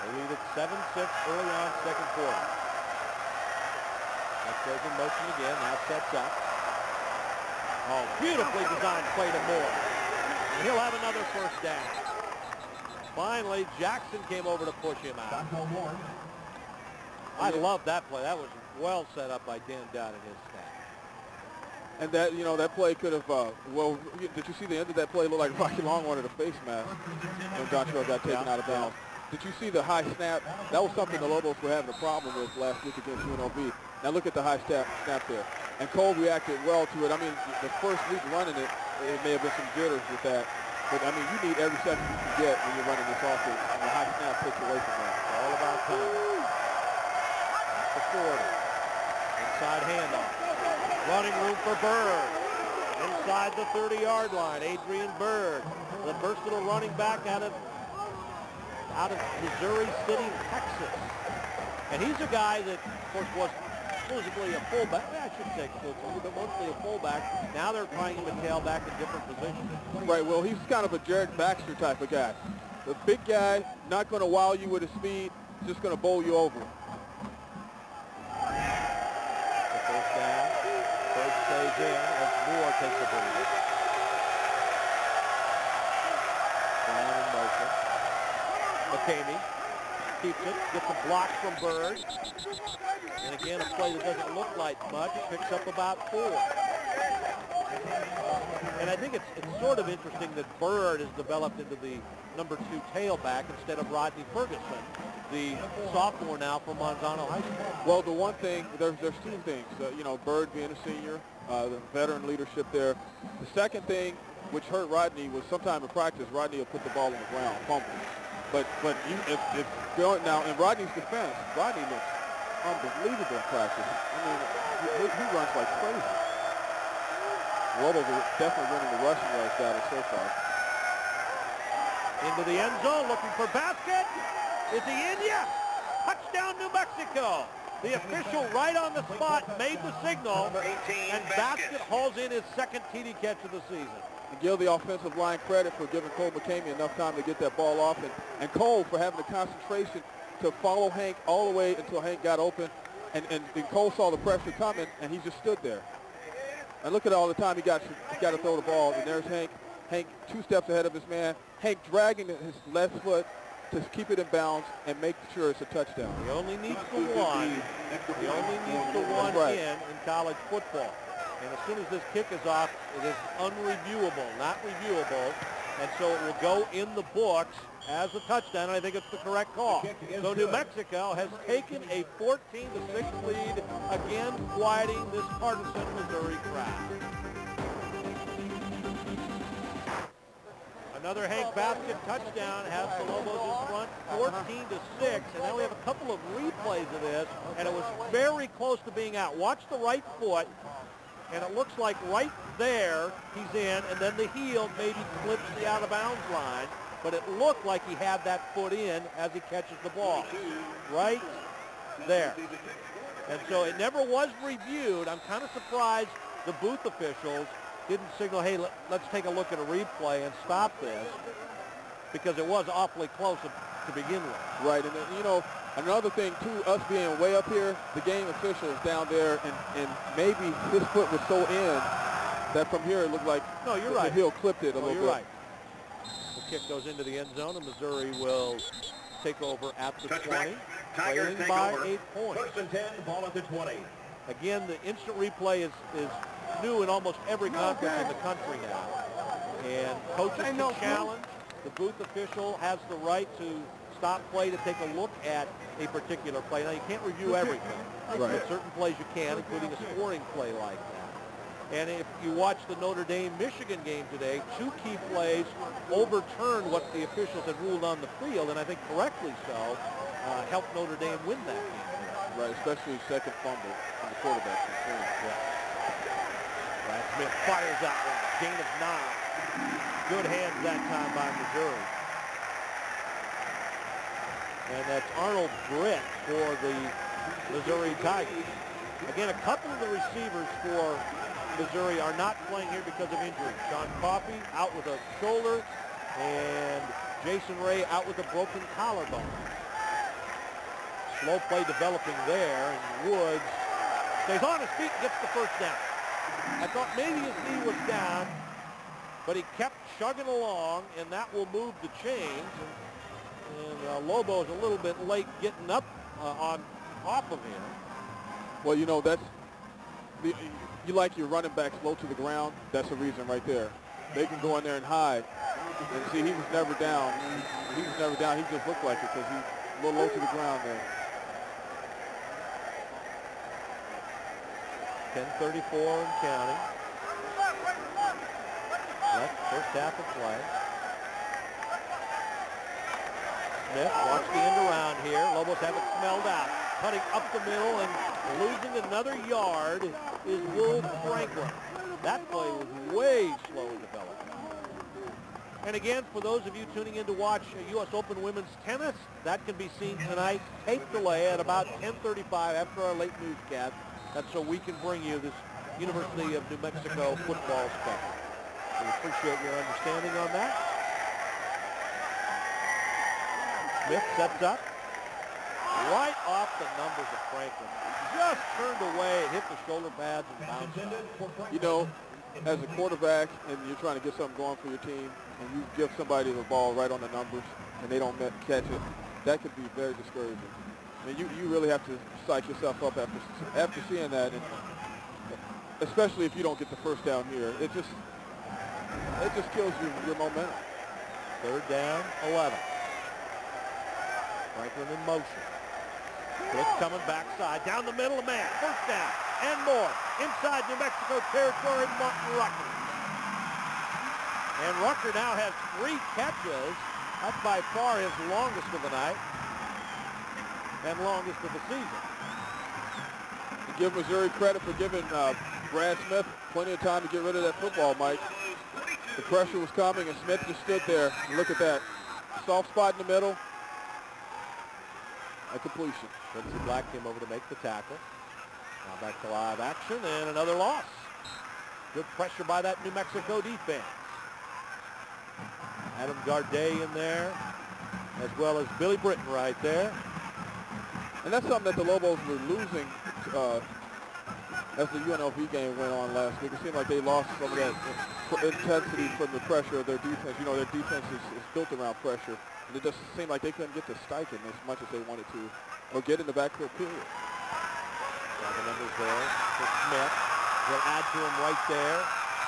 They lead at 7-6 early on second quarter. That goes in motion again. Now sets up. Oh, beautifully designed play to Moore. And he'll have another first down. Finally, Jackson came over to push him out. I love that play. That was well set up by Dan Dodd and his staff. And that, that play could have, did you see the end of that play? Looked like Rocky Long wanted a face mask when DonTrell got taken out of bounds. Did you see the high snap? That was something the Lobos were having a problem with last week against UNLV. Now look at the high snap there. And Kole reacted well to it. I mean, the first week running it, it may have been some jitters with that. But, I mean, you need every second you can get when you're running this offense. And the high snap takes away from that. It's all about time. That's the 40. Inside handoff. Running room for Bird. Inside the 30-yard line, Adrian Bird, the versatile running back out of Missouri City, Texas. And he's a guy that, of course, was exclusively a fullback. I shouldn't say exclusively, but mostly a fullback. Now they're trying him to tailback in different positions. Right, well, he's kind of a Jared Baxter type of guy. The big guy, not going to wow you with his speed, just going to bowl you over. The first down. Bird stays in as Moore takes the lead. Down in motion. McKamey keeps it, gets a block from Bird. And again, a play that doesn't look like much, picks up about 4. And I think it's sort of interesting that Bird has developed into the number 2 tailback instead of Rodney Ferguson, the sophomore now from Monzano High School. Well, the one thing, there's 2 things. Bird being a senior, the veteran leadership there. The second thing, which hurt Rodney, was sometime in practice, Rodney will put the ball on the ground, fumble. But if going now in Rodney's defense, Rodney looks unbelievable in practice. I mean, he runs like crazy. Lobos are definitely winning the rushing yards battle so far. Into the end zone, looking for Baskett. Is he in? Yes! Touchdown, New Mexico. The official right on the spot made the signal, and Baskett hauls in his second TD catch of the season. And give the offensive line credit for giving Kole McKamey enough time to get that ball off, and Kole for having the concentration to follow Hank all the way until Hank got open, and Kole saw the pressure coming, and he just stood there. And look at all the time he got to throw the ball, and there's Hank. Hank 2 steps ahead of his man. Hank dragging his left foot to keep it in bounds and make sure it's a touchdown. He only needs the one. He only needs the one in college football. And as soon as this kick is off, it is unreviewable, not reviewable. And so it will go in the books as a touchdown, and I think it's the correct call. So New Mexico has taken a 14-6 lead, again quieting this partisan Missouri crowd. Another Hank Baskett touchdown has the Lobos in front, 14-6, and now we have a couple of replays of this, and it was very close to being out. Watch the right foot, and it looks like right there he's in, and then the heel maybe clips the out-of-bounds line, but it looked like he had that foot in as he catches the ball. Right there. And so it never was reviewed. I'm kind of surprised the booth officials didn't signal, hey, let's take a look at a replay and stop this, because it was awfully close to begin with. Right, and another thing too, us being way up here, the game officials down there, and maybe his foot was so in that from here it looked like the heel clipped it a little bit. You're right. The kick goes into the end zone, and Missouri will take over at the 20, trailing by 8 points. First and 10, ball at the 20. Again, the instant replay is new in almost every conference in the country now. And coaches can challenge. The booth official has the right to stop play to take a look at a particular play. Now, you can't review everything. Right. But certain plays you can, including a scoring play like that. And if you watch the Notre Dame-Michigan game today, 2 key plays overturned what the officials had ruled on the field, and I think correctly so, helped Notre Dame win that game. Right, especially second fumble from the quarterback. Yeah. Brad Smith fires out one, gain of 9. Good hands that time by Missouri. And that's Arnold Britt for the Missouri Tigers. Again, a couple of the receivers for Missouri are not playing here because of injury. Sean Coffey out with a shoulder, and Jason Ray out with a broken collarbone. Slow play developing there, and Woods stays on his feet and gets the first down. I thought maybe his knee was down, but he kept chugging along, and that will move the chains. And Lobos a little bit late getting up off of him. Well, you know, that's you like your running backs low to the ground. That's a reason right there. They can go in there and hide. And see, he was never down. He was never down. He just looked like it because he's a little low to the ground there. 10:34 and counting. That's first half of play. Smith, watch the end around here. Lobos have it smelled out. Cutting up the middle and losing another yard is Wolf Franklin. That play was way slow in development. And again, for those of you tuning in to watch U.S. Open Women's Tennis, that can be seen tonight, tape delay at about 10:35 after our late newscast. That's so we can bring you this University of New Mexico football special. We appreciate your understanding on that. Smith sets up. Right off the numbers of Franklin. Just turned away, hit the shoulder pads and bounced out. You know, as a quarterback and you're trying to get something going for your team and you give somebody the ball right on the numbers and they don't catch it, that could be very discouraging. I mean, you really have to psych yourself up after seeing that, and especially if you don't get the first down here. It just kills your momentum. 3rd down, 11. Franklin in motion. Blitz coming backside, down the middle of man. First down and more. Inside New Mexico territory, Martin Rucker. And Rucker now has 3 catches. That's by far his longest of the night and longest of the season. To give Missouri credit for giving Brad Smith plenty of time to get rid of that football, Mike. The pressure was coming, and Smith just stood there. Look at that. Soft spot in the middle. A completion. Quincy Black came over to make the tackle. Now back to live action, and another loss. Good pressure by that New Mexico defense. Adam Garday in there, as well as Billy Britton right there. And that's something that the Lobos were losing as the UNLV game went on last week. It seemed like they lost some of that intensity from the pressure of their defense. You know, their defense is built around pressure. And it just seemed like they couldn't get to Steichen as much as they wanted to, or get in the backfield period. Now the numbers there for Smith. Will add to him right there.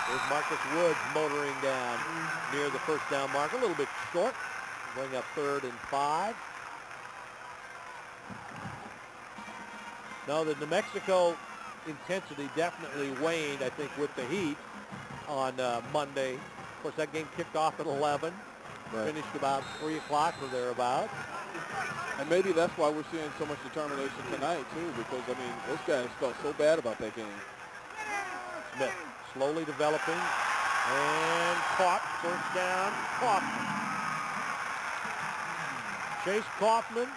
There's Marcus Woods motoring down near the first down mark. A little bit short. Going up 3rd and 5. No, the New Mexico intensity definitely waned, I think, with the heat on Monday. Of course, that game kicked off at 11. Right. Finished about 3 o'clock or thereabouts. And maybe that's why we're seeing so much determination tonight, too, because, I mean, those guys felt so bad about that game. Smith slowly developing and caught. First down, Kaufman. Chase Kaufman,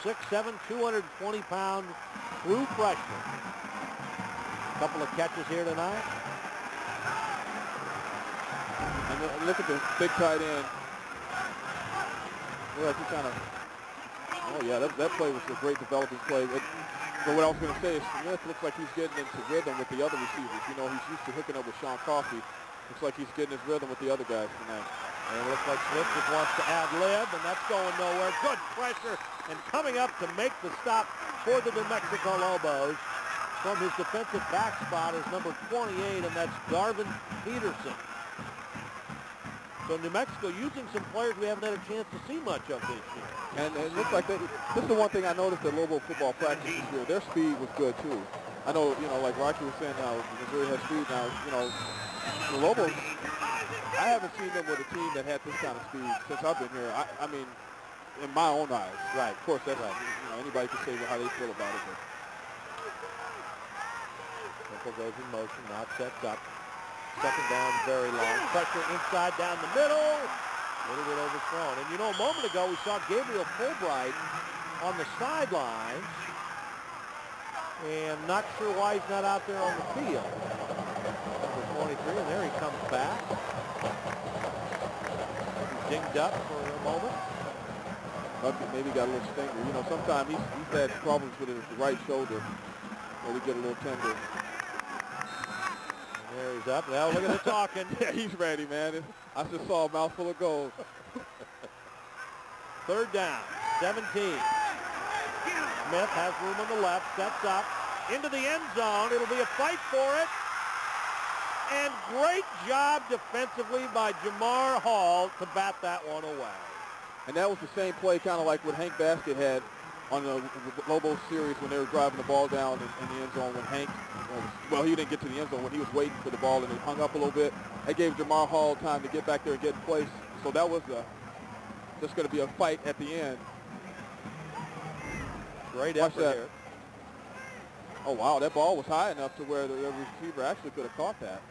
6'7", 220-pound true freshman. A couple of catches here tonight. And look at the big tight end. Look, he kind of, oh yeah, that play was a great developing play. But what I was going to say is Smith looks like he's getting into rhythm with the other receivers. You know, he's used to hooking up with Sean Coffey. Looks like he's getting his rhythm with the other guys tonight. And it looks like Smith just wants to ad-lib, and that's going nowhere. Good pressure, and coming up to make the stop for the New Mexico Lobos from his defensive back spot is number 28, and that's Garvin Peterson. So New Mexico using some players we haven't had a chance to see much of this year. And it looks like this is the one thing I noticed at Lobo football practice this year. Their speed was good, too. I know, like Rocky was saying now, Missouri has speed now. The Lobos, I haven't seen them with a team that had this kind of speed since I've been here. I mean, in my own eyes. Right. Of course, that's right. Anybody can say how they feel about it. But PINKEL goes in motion, now sets up. Second down, very long. Pressure inside down the middle. A little bit overthrown. And a moment ago we saw Gabriel Fulbright on the sidelines. And not sure why he's not out there on the field. Number 23, and there he comes back. He's dinged up for a moment. Maybe got a little stinger. Sometimes he's had problems with his right shoulder. Maybe get a little tender. And there he's up. Now look at the talking. Yeah, he's ready, man. I just saw a mouthful of gold. Third down, 17. Smith has room on the left, sets up into the end zone. It'll be a fight for it. And great job defensively by Jamar Hall to bat that one away. And that was the same play kind of like what Hank Baskett had on the Lobos series when they were driving the ball down in the end zone when Hank, he didn't get to the end zone when he was waiting for the ball and it hung up a little bit. That gave Jamar Hall time to get back there and get in place. So that was just going to be a fight at the end. Great effort here. Oh, wow, that ball was high enough to where the receiver actually could have caught that.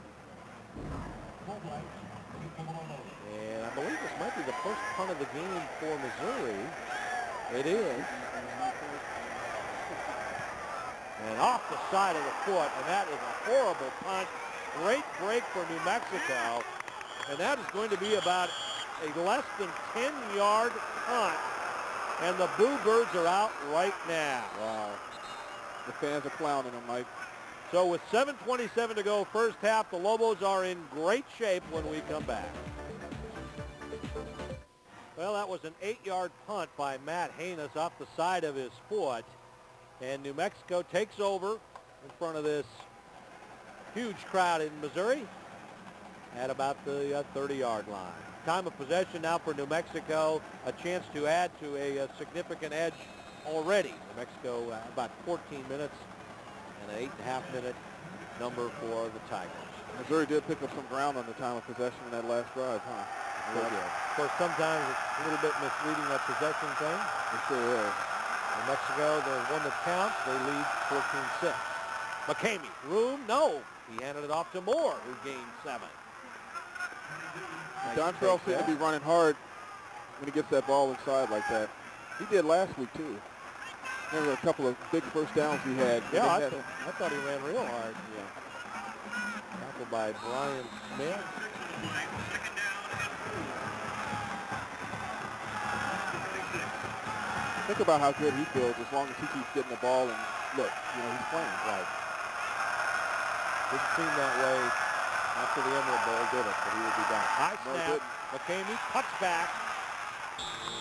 And I believe this might be the first punt of the game for Missouri. It is. And off the side of the foot, and that is a horrible punt. Great break for New Mexico. And that is going to be about a less than 10-yard punt. And the Boo Birds are out right now. Wow. The fans are clowning them, Mike. So with 7:27 to go first half, the Lobos are in great shape when we come back. Well, that was an 8-yard punt by Matt Haynes off the side of his foot. And New Mexico takes over in front of this huge crowd in Missouri at about the 30-yard line. Time of possession now for New Mexico, a chance to add to a significant edge already. New Mexico about 14 minutes and an 8.5-minute number for the Tigers. Missouri did pick up some ground on the time of possession in that last drive, huh? They did. Of course, sometimes it's a little bit misleading, that possession thing. It sure is. New Mexico, the one that counts, they lead 14-6. McKamey, room? No. He handed it off to Moore, who gained 7. DonTrell seems to be running hard when he gets that ball inside like that. He did last week, too. Remember a couple of big first downs he had. Yeah, I thought he ran real hard. Yeah. Tackled by Brian Smith. Think about how good he feels as long as he keeps getting the ball and look, he's playing. Right. Didn't seem that way after the Emerald Bowl, did it? But he would be back. High snap. McKamey cuts back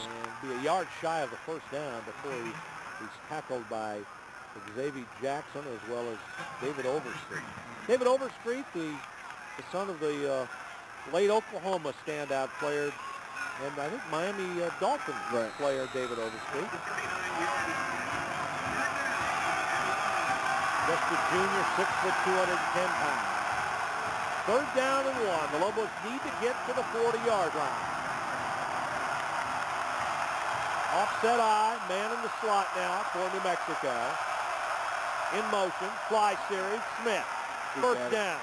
and be a yard shy of the first down before he's tackled by Xavier Jackson as well as David Overstreet. David Overstreet, the son of the late Oklahoma standout player, and I think Miami Dolphins player David Overstreet. Just a junior, 6', 210 pounds. Third down and 1. The Lobos need to get to the 40-yard line. Offset eye, man in the slot now for New Mexico. In motion, fly series, Smith. First down.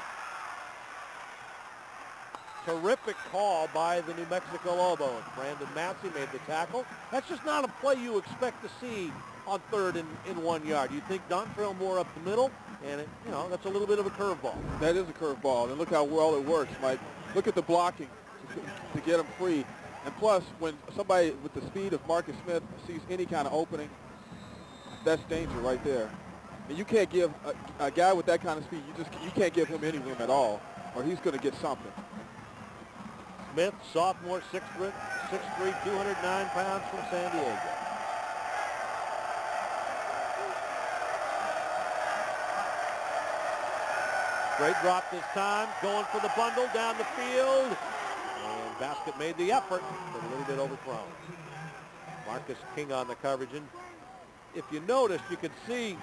Terrific call by the New Mexico Lobos. Brandon Massey made the tackle. That's just not a play you expect to see on third and 1 yard. You think DonTrell Moore up the middle, and that's a little bit of a curveball. That is a curveball, and look how well it works, Mike. Look at the blocking to get him free. And plus, when somebody with the speed of Marcus Smith sees any kind of opening, that's danger right there. And you can't give a guy with that kind of speed, you can't give him any room at all, or he's going to get something. Smith, sophomore, 6'3", 209 pounds from San Diego. Great drop this time, going for the bundle down the field. And Baskett made the effort, but a little bit overthrown. Marcus King on the coverage. And if you notice, you can see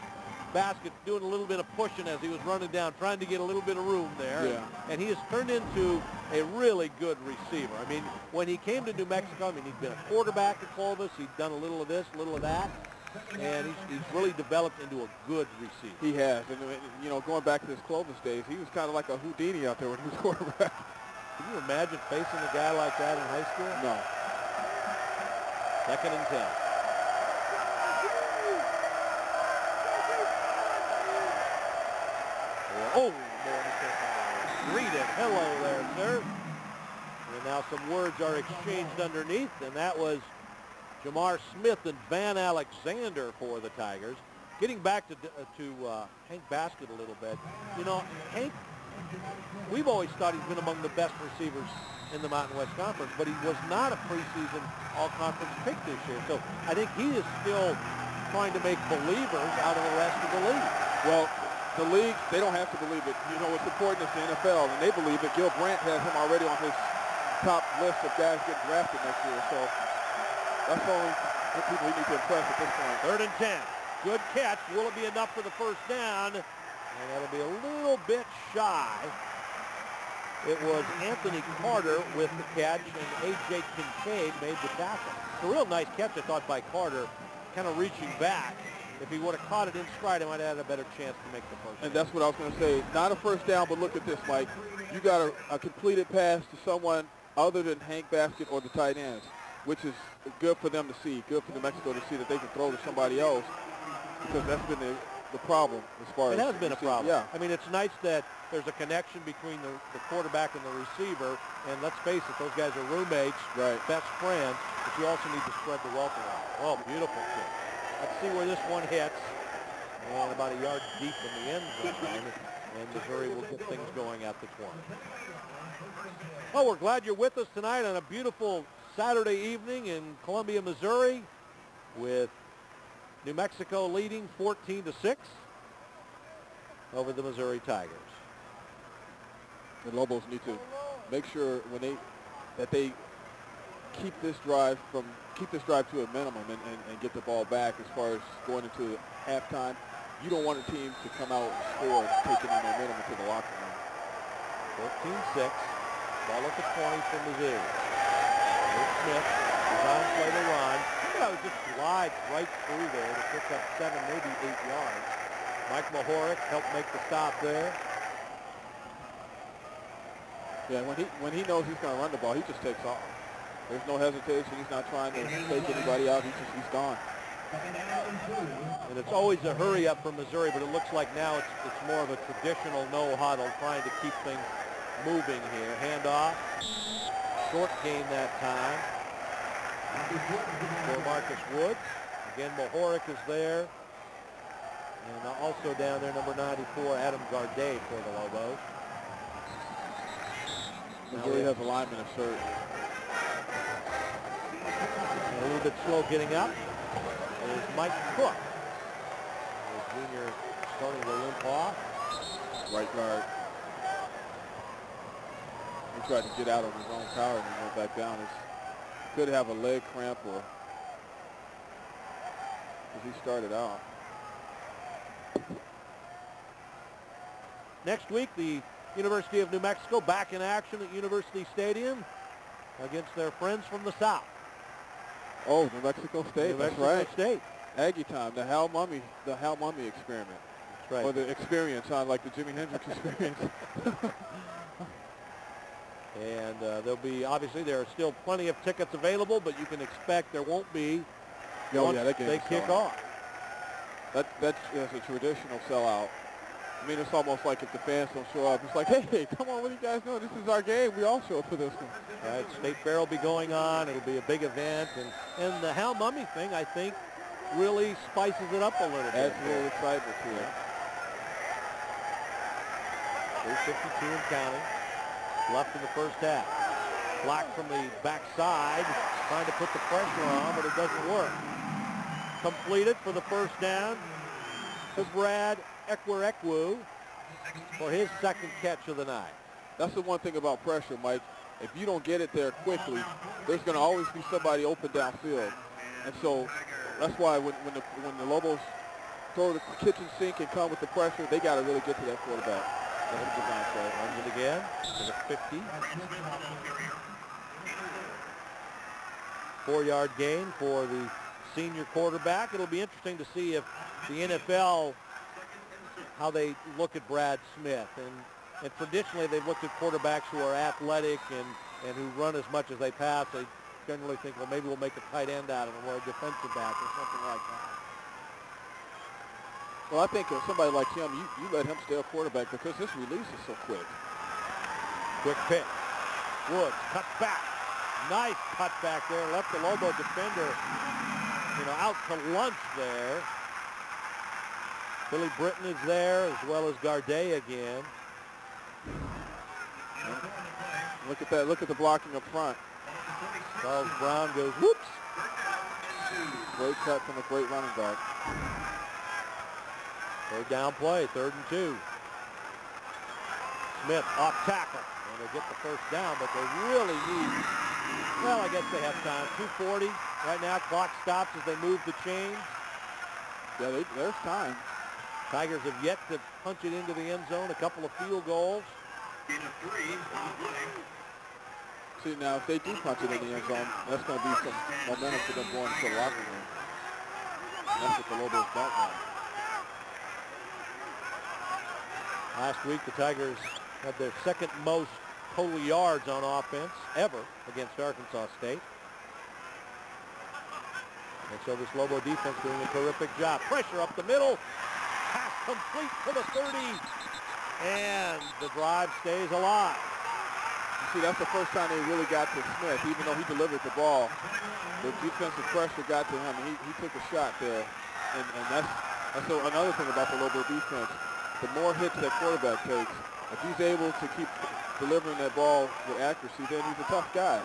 Baskett doing a little bit of pushing as he was running down, trying to get a little bit of room there. Yeah. And he has turned into a really good receiver. I mean, when he came to New Mexico, I mean, he'd been a quarterback at Clovis. He'd done a little of this, a little of that. And he's really developed into a good receiver. He has. And, you know, going back to his Clovis days, he was kind of like a Houdini out there when he was quarterback. Can you imagine facing a guy like that in high school? No. 2nd and 10. Oh, greeted. Hello there, sir. And now some words are exchanged underneath, and that was Jamar Smith and Van Alexander for the Tigers. Getting back to Hank Baskett a little bit. You know, Hank, we've always thought he's been among the best receivers in the Mountain West Conference, but he was not a preseason all-conference pick this year. So I think he is still trying to make believers out of the rest of the league. Well, the league, they don't have to believe it. You know, it's important is the NFL, and they believe it. Gil Brandt has him already on his top list of guys getting drafted next year. So that's the only people he needs to impress at this point. 3rd and 10. Good catch. Will it be enough for the first down? And that'll be a little bit shy. It was Anthony Carter with the catch, and A.J. Kincaid made the tackle. It's a real nice catch, I thought, by Carter, kind of reaching back. If he would have caught it in stride, he might have had a better chance to make the first. And that's what I was going to say. Not a first down, but look at this, Mike. You got a completed pass to someone other than Hank Baskett or the tight ends, which is good for them to see, good for New Mexico to see that they can throw to somebody else, because that's been the problem as far as. It has been a problem. Yeah. I mean, it's nice that there's a connection between the quarterback and the receiver, and let's face it, those guys are roommates, right, best friends, but you also need to spread the wealth around. Oh, beautiful kick. Let's see where this one hits. And about a yard deep in the end zone. And Missouri will get things going at the 20. Well, we're glad you're with us tonight on a beautiful Saturday evening in Columbia, Missouri, with New Mexico leading 14-6 over the Missouri Tigers. The Lobos need to make sure that they keep this drive to a minimum and get the ball back as far as going into halftime. You don't want a team to come out and score and take any momentum into the locker room. 14-6. Ball at the 20 for Mizzou. Smith is on play to run. It just glides right through there to pick up 7, maybe 8 yards. Mike Mohoric helped make the stop there. Yeah, when he knows he's going to run the ball, he just takes off. There's no hesitation. He's not trying to take anybody out. He's gone. And it's always a hurry up for Missouri, but it looks like now it's more of a traditional no huddle, trying to keep things moving here. Handoff. Short game that time for Marcus Woods. Again, Mohoric is there. And also down there, number 94, Adam Garday for the Lobos. Missouri has a lineman insert. A little bit slow getting up. And it's Mike Cook. The junior starting to limp off. Right guard. He tried to get out of his own power and he went back down. He could have a leg cramp or as he started out. Next week, the University of New Mexico back in action at University Stadium against their friends from the South. Oh, New Mexico State. New Mexico right. State. Aggie time, the Hal Mummy experiment. That's right. Or the experience, like the Jimi Hendrix experience. And there'll be, obviously, there are still plenty of tickets available, but you can expect there won't be once they kick off. That's a traditional sellout. I mean, it's almost like if the fans don't show up, it's like, hey, come on, what do you guys know? This is our game. We all show up for this one. All right, State Fair will be going on. It'll be a big event. And the Hal Mummy thing, I think, really spices it up a little bit. Adds a little excitement to it. 3:52 and counting. Left in the first half. Black from the backside, trying to put the pressure on, but it doesn't work. Completed for the first down to Brad Ekwerekwu for his second catch of the night. That's the one thing about pressure, Mike. If you don't get it there quickly, there's going to always be somebody open downfield. And so that's why when the Lobos throw the kitchen sink and come with the pressure, they got to really get to that quarterback. That's a design play. Runs it again to the 50. 4-yard gain for the senior quarterback. It'll be interesting to see if the NFL, how they look at Brad Smith. And traditionally they've looked at quarterbacks who are athletic and who run as much as they pass. They generally think, well, maybe we'll make a tight end out of him or a defensive back or something like that. Well, I think somebody like him, you let him stay a quarterback because his release is so quick. Quick pitch. Woods cuts back. Nice cut back there. Left the Lobo defender, out to lunch there. Billy Britton is there as well as Garday again. Look at that. Look at the blocking up front. Charles Brown goes, whoops. Great cut from a great running back. Third down play, 3rd and 2. Smith off tackle. And they get the first down, but they really need, well, I guess they have time. 2:40 right now. Clock stops as they move the chains. Yeah, there's time. Tigers have yet to punch it into the end zone. A couple of field goals. See, now, if they do punch it in the end zone, that's going to be some momentum for them going to the locker room. That's what the Lobos don't want. Last week, the Tigers had their second most total yards on offense ever against Arkansas State. And so this Lobo defense doing a terrific job. Pressure up the middle. Pass complete to the 30. And the drive stays alive. You see, that's the first time they really got to Smith, even though he delivered the ball. The defensive pressure got to him, and he took a shot there. And that's another thing about the Lobo defense. The more hits that quarterback takes, if he's able to keep delivering that ball with accuracy, then he's a tough guy.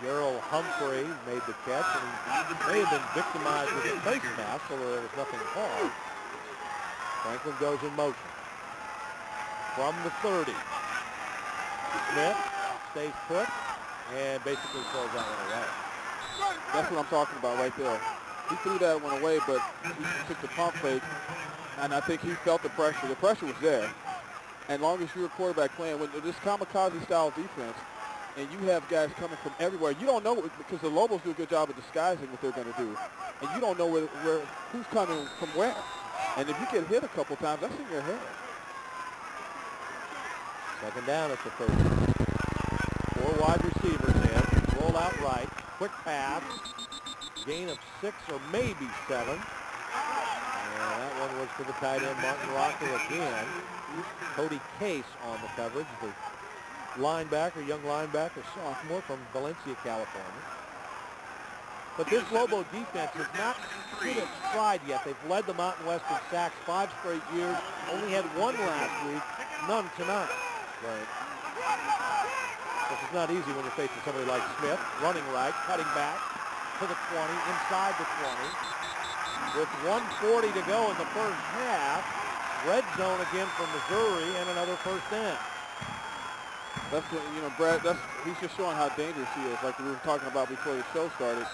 Gerald Humphrey made the catch, and he may have been victimized with a face mask, although there was nothing called. Franklin goes in motion from the 30. Smith stays put and basically throws that one away. That's what I'm talking about right there. He threw that one away, but he took the pump fake, and I think he felt the pressure. The pressure was there. And long as you're a quarterback playing with this kamikaze-style defense, and you have guys coming from everywhere, you don't know, because the Lobos do a good job of disguising what they're going to do, and you don't know who's coming from where. And if you get hit a couple times, that's in your head. Second down at the 30. 4 wide receivers in. Roll out right. Quick pass. Gain of 6 or maybe 7. And that one was to the tight end, Martin Rocker again. Cody Case on the coverage, the linebacker, young linebacker, sophomore from Valencia, California. But this Lobo defense has not hit its stride yet. They've led the Mountain West in sacks 5 straight years. Only had 1 last week, none tonight. Right. This is not easy when you're facing somebody like Smith, running right, cutting back to the 20, inside the 20. With 1:40 to go in the first half, red zone again for Missouri and another first down. That's what, Brad, he's just showing how dangerous he is, like we were talking about before the show started.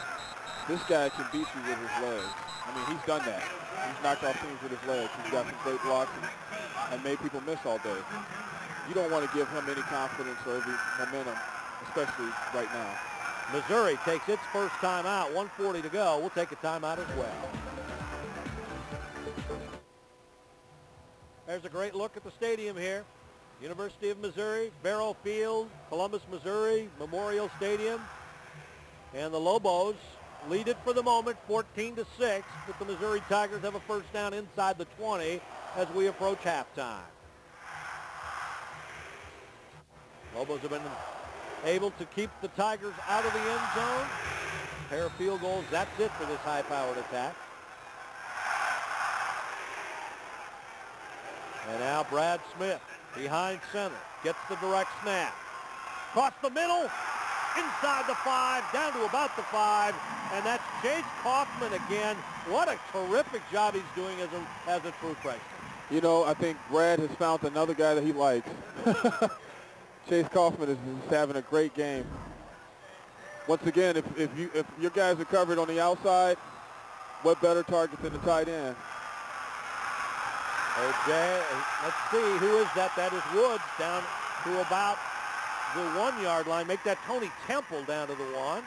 This guy can beat you with his legs. I mean, he's done that. He's knocked off teams with his legs. He's got some great blocks and made people miss all day. You don't want to give him any confidence or any momentum, especially right now. Missouri takes its first timeout. 1:40 to go. We'll take a timeout as well. There's a great look at the stadium here. University of Missouri, Barrow Field, Columbus, Missouri, Memorial Stadium. And the Lobos lead it for the moment, 14-6. But the Missouri Tigers have a first down inside the 20 as we approach halftime. Lobos have been able to keep the Tigers out of the end zone. A pair of field goals, that's it for this high-powered attack. And now Brad Smith behind center, gets the direct snap. Across the middle, inside the 5, down to about the 5, and that's Chase Kaufman again. What a terrific job he's doing as a true freshman. I think Brad has found another guy that he likes. Chase Kaufman is having a great game. Once again, if your guys are covered on the outside, what better target than the tight end? Okay, let's see, who is that? That is Woods down to about the 1-yard line. Make that Tony Temple down to the 1.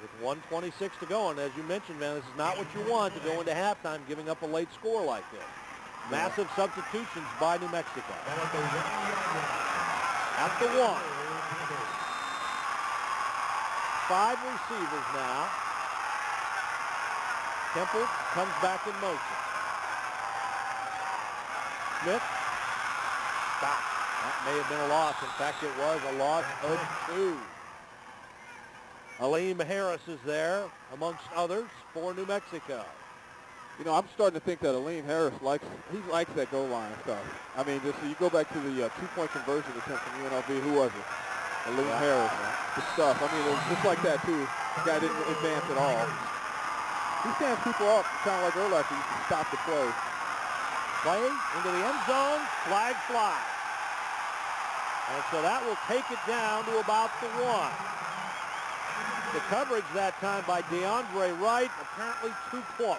With 1:26 to go, and as you mentioned, man, this is not what you want to go into halftime giving up a late score like this. Massive substitutions by New Mexico. At the 1. 5 receivers now. Temple comes back in motion. Smith. Stop. That may have been a loss. In fact, it was a loss of 2. Aleem Harris is there, amongst others, for New Mexico. You know, I'm starting to think that Aleem Harris likes that goal line stuff. I mean, just you go back to the 2-point conversion attempt from UNLV. Who was it? Aleem Harris. Good stuff. I mean, it was just like that, too. The guy didn't advance at all. He stands people up, kind of like Urlacher used to stop the play. Play into the end zone, flag fly. And so that will take it down to about the 1. The coverage that time by DeAndre Wright, apparently too close.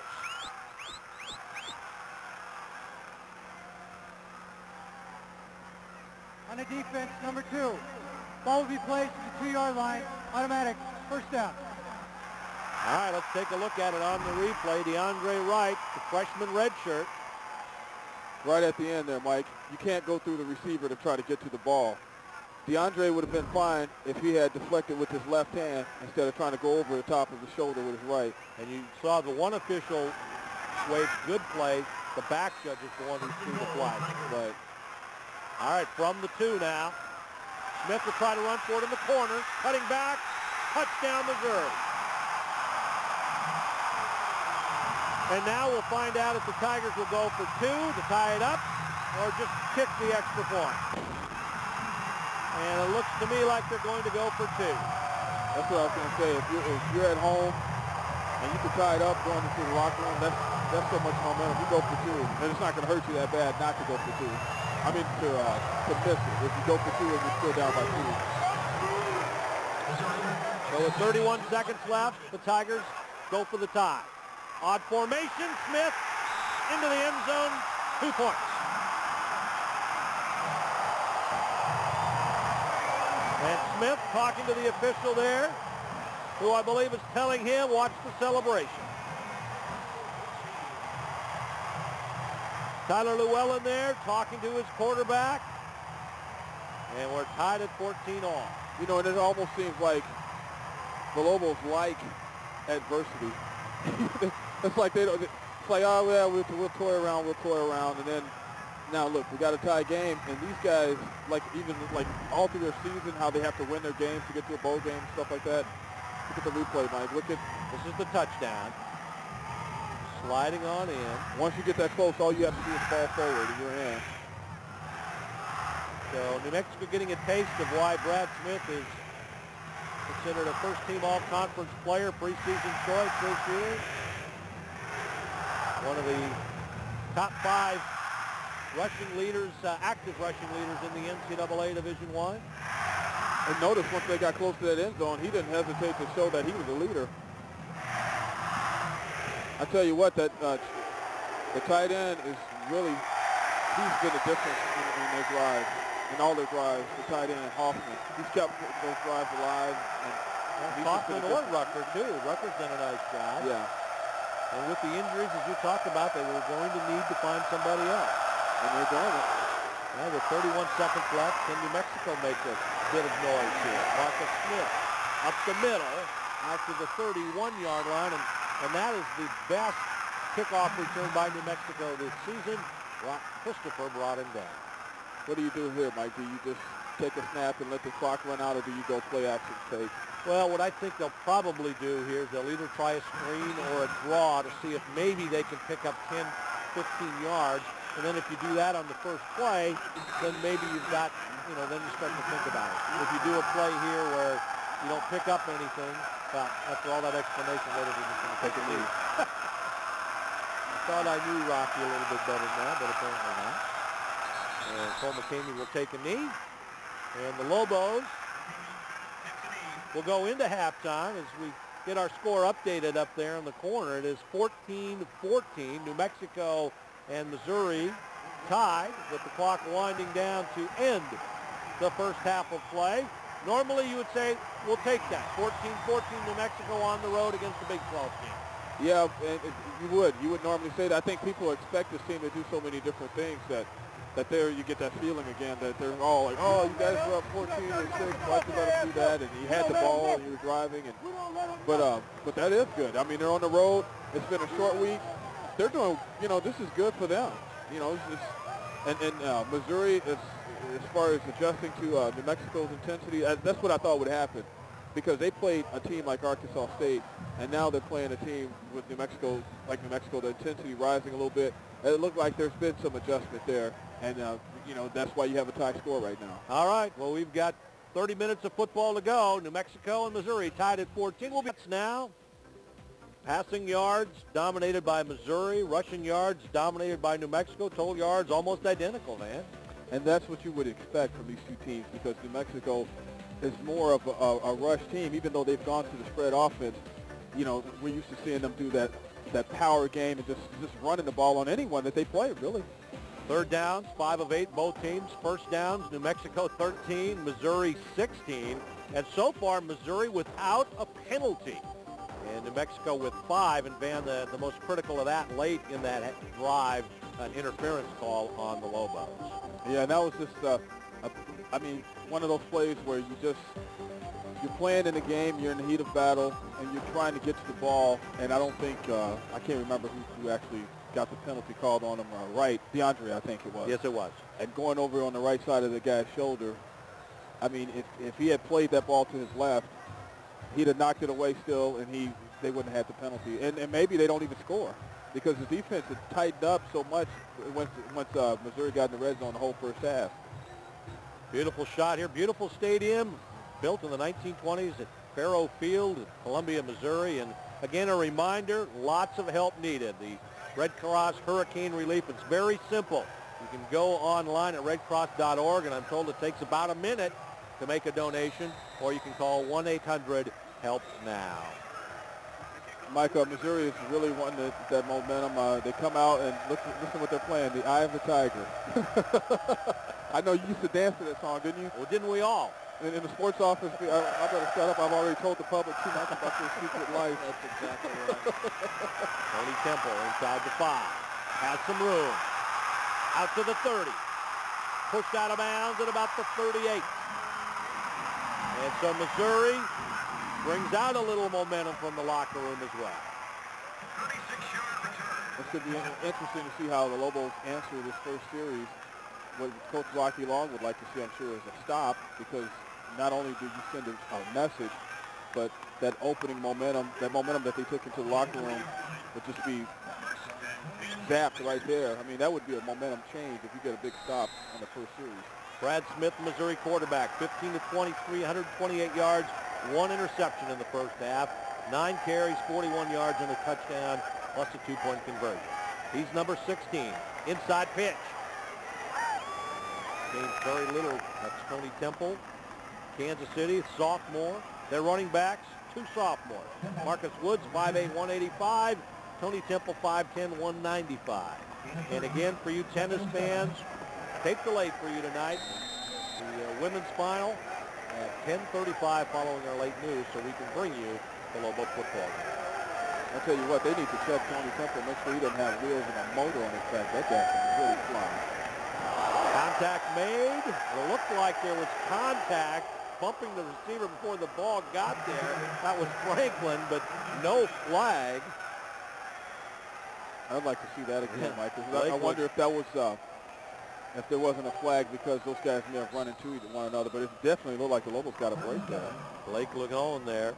On the defense, number 2. Ball will be placed at the 2-yard line. Automatic. First down. All right, let's take a look at it on the replay. DeAndre Wright, the freshman redshirt. Right at the end there, Mike. You can't go through the receiver to try to get to the ball. DeAndre would have been fine if he had deflected with his left hand instead of trying to go over the top of the shoulder with his right. And you saw the one official wave good play. The back judge is the one who threw the flag. Right. All right, from the 2 now. Smith will try to run for it in the corner. Cutting back. Touchdown, Missouri. And now we'll find out if the Tigers will go for 2 to tie it up or just kick the extra point. And it looks to me like they're going to go for 2. That's what I was going to say. If you're at home and you can tie it up going into the locker room, that's so much momentum. You go for 2, and it's not going to hurt you that bad not to go for 2. I mean, to miss it. If you go for 2 and you're still down by 2. So with 31 seconds left, the Tigers go for the tie. Odd formation, Smith into the end zone, 2 points. And Smith talking to the official there, who I believe is telling him, watch the celebration. Tyler Llewellyn there talking to his quarterback. And we're tied at 14 all. You know, and it almost seems like the Lobos like adversity. It's like they don't. It's like, oh yeah, we'll toy around, and then now look, we got a tie game, and these guys, like even like all through their season, how they have to win their games to get to a bowl game and stuff like that. Look at the replay, Mike. Look at this is the touchdown. Sliding on in. Once you get that close, all you have to do is fall forward, and you're in. So New Mexico getting a taste of why Brad Smith is considered a first-team all-conference player, preseason choice this year. One of the top 5 rushing leaders, active rushing leaders in the NCAA Division I. And notice once they got close to that end zone, he didn't hesitate to show that he was a leader. I tell you what, that the tight end is really, he's been a difference in their drives, in all their drives. The tight end, Hoffman, he's kept those drives alive. And Hoffman or Rucker too. Rucker's done a nice job. Yeah. And with the injuries, as you talked about, they were going to need to find somebody else. And they're doing it. Now with 31 seconds left, can New Mexico make a bit of noise here? Marcus Smith up the middle after the 31-yard line, and that is the best kickoff return by New Mexico this season. Christopher brought him down. What do you do here, Mike? Do you just take a snap and let the clock run out, or do you go play action take? Well, what I think they'll probably do here is they'll either try a screen or a draw to see if maybe they can pick up 10, 15 yards. And then if you do that on the first play, then maybe you've got, then you start to think about it. If you do a play here where you don't pick up anything, well, after all that explanation, later they're just going to take a lead. I thought I knew Rocky a little bit better than that, but apparently not. And Kole McKamey will take a knee. And the Lobos will go into halftime as we get our score updated up there in the corner. It is 14-14. New Mexico and Missouri tied with the clock winding down to end the first half of play. Normally you would say, we'll take that. 14-14 New Mexico on the road against the Big 12 team. Yeah, and you would normally say that. I think people expect this team to do so many different things that there you get that feeling again that they're all like, oh, you guys were up 14-6, why'd you let them do that? And you had the ball and you were driving. But that is good. I mean, they're on the road. It's been a short week. They're doing, this is good for them. And Missouri, as far as adjusting to New Mexico's intensity, that's what I thought would happen, because they played a team like Arkansas State, and now they're playing a team with New Mexico, the intensity rising a little bit. And it looked like there's been some adjustment there, and that's why you have a tie score right now. All right, well, we've got 30 minutes of football to go. New Mexico and Missouri tied at 14. We'll be now. Passing yards dominated by Missouri. Rushing yards dominated by New Mexico. Total yards almost identical, man. And that's what you would expect from these two teams, because New Mexico is more of a rush team, even though they've gone to the spread offense. We're used to seeing them do that power game and just running the ball on anyone that they play, really. Third downs, 5 of 8, both teams. First downs, New Mexico 13, Missouri 16. And so far, Missouri without a penalty. And New Mexico with 5, and Van, the most critical of that late in that drive, an interference call on the Lobos. Yeah, and that was just, one of those plays where you're playing in the game, you're in the heat of battle, and you're trying to get to the ball, and I don't think, I can't remember who actually got the penalty called on him, right, DeAndre, I think it was. Yes, it was. And going over on the right side of the guy's shoulder, if he had played that ball to his left, he'd have knocked it away still, and they wouldn't have had the penalty. And maybe they don't even score, because the defense had tightened up so much once Missouri got in the red zone the whole first half. Beautiful shot here. Beautiful stadium, built in the 1920s at Faro Field in Columbia, Missouri. And again, a reminder, lots of help needed. The Red Cross Hurricane Relief, it's very simple. You can go online at redcross.org, and I'm told it takes about a minute to make a donation, or you can call 1-800-HELP-NOW. Mike, Missouri is really wanting that momentum. They come out and listen what they're playing, the Eye of the Tiger. I know you used to dance to that song, didn't you? Well, didn't we all? In the sports office, I better shut up. I've already told the public too much about their secret life. That's exactly right. Tony Temple inside the 5. Has some room. Out to the 30. Pushed out of bounds at about the 38. And so Missouri brings out a little momentum from the locker room as well. It's going to be interesting to see how the Lobos answer this first series. What Coach Rocky Long would like to see, I'm sure, is a stop, because not only did you send a message, but that opening momentum, that they took into the locker room would just be zapped right there. That would be a momentum change if you get a big stop on the first series. Brad Smith, Missouri quarterback, 15-23, 128 yards, 1 interception in the first half, 9 carries, 41 yards, and a touchdown, plus a 2-point conversion. He's number 16. Inside pitch. Gains very little. That's Tony Temple. Kansas City, sophomore. Their running backs, 2 sophomores. Marcus Woods, 5'8", 185. Tony Temple, 5'10", 195. And again, for you tennis fans, tape delayed for you tonight. The women's final at 10:35 following our late news, so we can bring you the Lobo football game. I'll tell you what, they need to check Tony Temple, make sure he doesn't have wheels and a motor on his back. That guy can really fly. Contact made. It looked like there was contact bumping the receiver before the ball got there. That was Franklin, but no flag. I'd like to see that again, Mike. I wonder if that was if there wasn't a flag, because those guys may have run into one another, but it definitely looked like the Lobos got a break there. Blake Lagone there,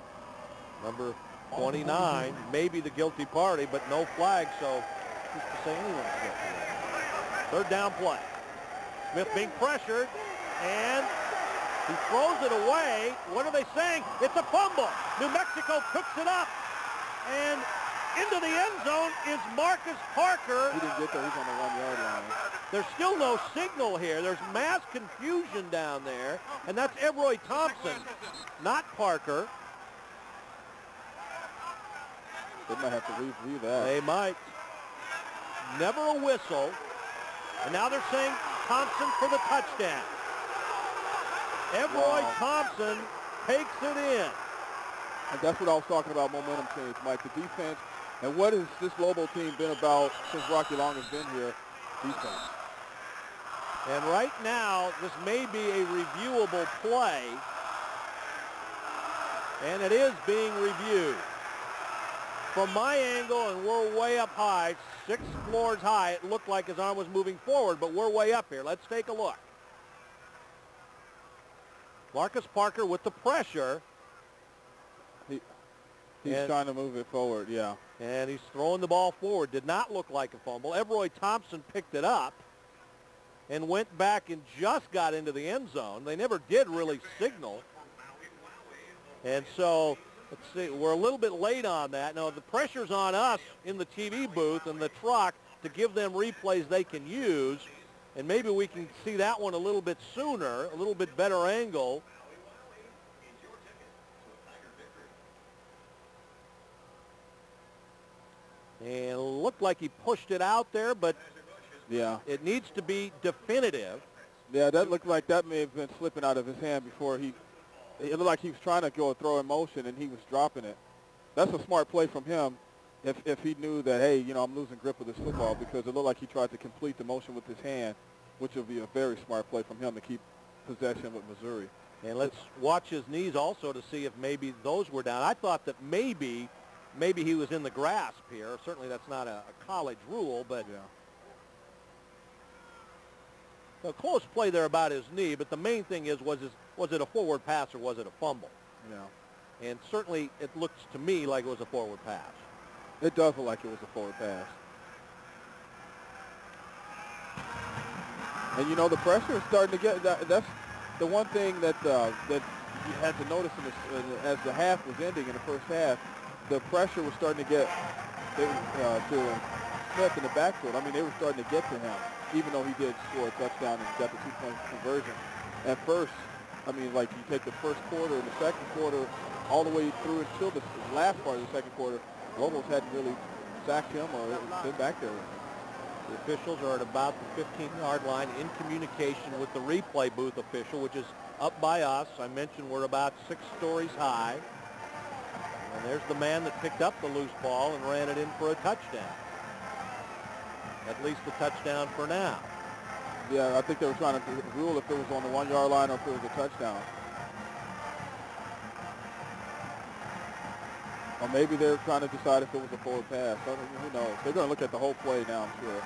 number 29, maybe the guilty party, but no flag, so who's to say anyone's guilty? Third down play. Smith being pressured, and he throws it away. What are they saying? It's a fumble. New Mexico picks it up, and into the end zone is Marcus Parker. He didn't get there. He's on the 1-yard line. There's still no signal here. There's mass confusion down there, and that's Ebroy Thompson, not Parker. They might have to review that. They might. Never a whistle. And now they're saying Thompson for the touchdown. Everroy Thompson takes it in. And that's what I was talking about, momentum change, Mike. The defense, and what has this Lobo team been about since Rocky Long has been here? Defense. And right now, this may be a reviewable play. And it is being reviewed. From my angle, and we're way up high, 6 floors high, it looked like his arm was moving forward, but we're way up here. Let's take a look. Marcus Parker with the pressure. He's trying to move it forward, yeah. And he's throwing the ball forward. Did not look like a fumble. Everroy Thompson picked it up and went back and just got into the end zone. They never did really signal. And so, let's see, we're a little bit late on that. Now, the pressure's on us in the TV booth and the truck to give them replays they can use. And maybe we can see that one a little bit sooner, a little bit better angle. And it looked like he pushed it out there, but yeah, it needs to be definitive. Yeah, that looked like that may have been slipping out of his hand before it looked like he was trying to go throw in motion and he was dropping it. That's a smart play from him if he knew that, hey, you know, I'm losing grip of this football, because it looked like he tried to complete the motion with his hand, which would be a very smart play from him to keep possession with Missouri. And let's watch his knees also to see if maybe those were down. I thought that maybe he was in the grasp here. Certainly that's not a college rule, but yeah. A close play there about his knee, but the main thing is, was it a forward pass or was it a fumble? Yeah. And certainly it looks to me like it was a forward pass. It does look like it was a forward pass. And, you know, the pressure is starting to get, that's the one thing that you had to notice as the half was ending in the first half. The pressure was starting to get to Smith in the backfield. I mean, they were starting to get to him, even though he did score a touchdown and got the 2-point conversion. At first, I mean, like, you take the first quarter and the second quarter all the way through until the last part of the second quarter, Lobos hadn't really sacked him or been back there. The officials are at about the 15-yard line in communication with the replay booth official, which is up by us. I mentioned we're about 6 stories high. And there's the man that picked up the loose ball and ran it in for a touchdown. At least a touchdown for now. Yeah, I think they were trying to rule if it was on the 1-yard line or if it was a touchdown. Or maybe they're trying to decide if it was a forward pass. Who knows? They're going to look at the whole play now, I'm sure.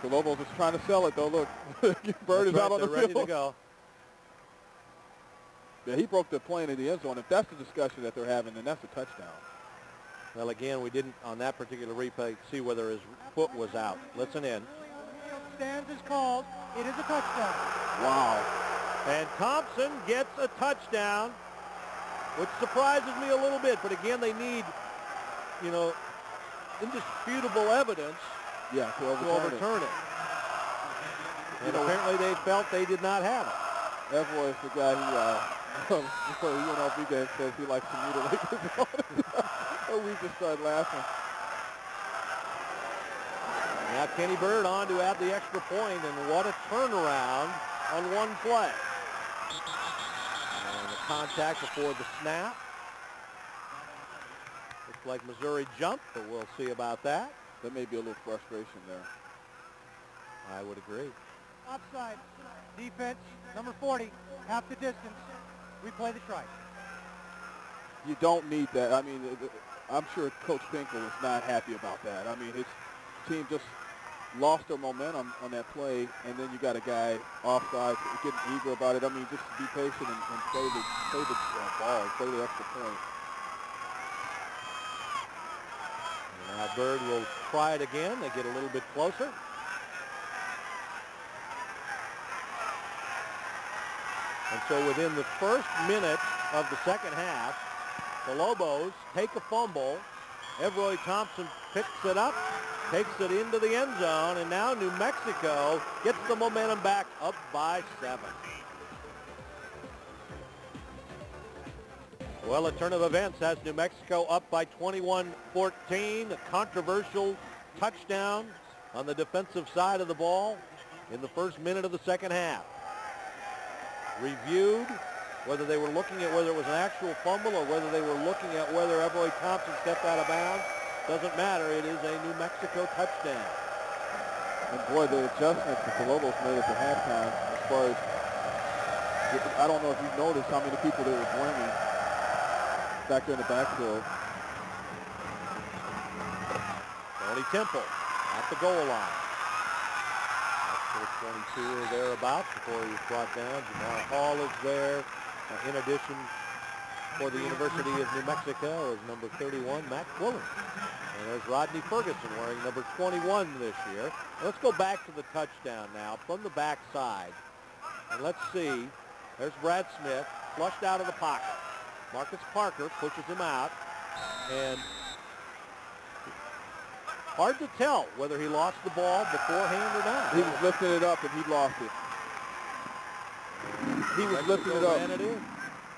The Lobos is trying to sell it, though. Look, Bird is out on the field. Ready to go. Yeah, he broke the play in the end zone. If that's the discussion that they're having, then that's a touchdown. Well, again, we didn't, on that particular replay, see whether his foot was out. Listen in. Stands is called. It is a touchdown. Wow. And Thompson gets a touchdown, which surprises me a little bit. But again, they need, you know, indisputable evidence to overturn it. And apparently they felt they did not have it. Everroy is the guy who, UNLV says he likes to mutilate his opponent. We just started laughing. Now Kenny Bird on to add the extra point, and what a turnaround on one play. And the contact before the snap. Looks like Missouri jumped, but we'll see about that. There may be a little frustration there. I would agree. Offside. Defense, number 40, half the distance. Replay the try. You don't need that. I mean, I'm sure Coach PINKEL is not happy about that. I mean, his team just lost their momentum on that play, and then you got a guy offside getting eager about it. I mean, just be patient and play the ball, play the extra point. And now Bird will try it again. They get a little bit closer. And so within the first minute of the second half, the Lobos take a fumble. Everroy Thompson picks it up, takes it into the end zone, and now New Mexico gets the momentum back, up by 7. Well, a turn of events has New Mexico up by 21-14. A controversial touchdown on the defensive side of the ball in the first minute of the second half. Reviewed whether they were looking at whether it was an actual fumble or whether they were looking at whether Everett Thompson stepped out of bounds. Doesn't matter. It is a New Mexico touchdown. And boy, the adjustments that the Lobos made at the halftime, as far as, I don't know if you've noticed how many people they were bringing back there in the backfield. Tony Temple at the goal line. That's 22 or thereabouts before he was brought down. Jamar Hall is there. In addition, for the University of New Mexico is number 31, Matt Quillen. And there's Rodney Ferguson wearing number 21 this year. Let's go back to the touchdown now from the backside. And let's see. There's Brad Smith flushed out of the pocket. Marcus Parker pushes him out. And hard to tell whether he lost the ball beforehand or not. He was lifting it up and he lost it. He was lifting it up.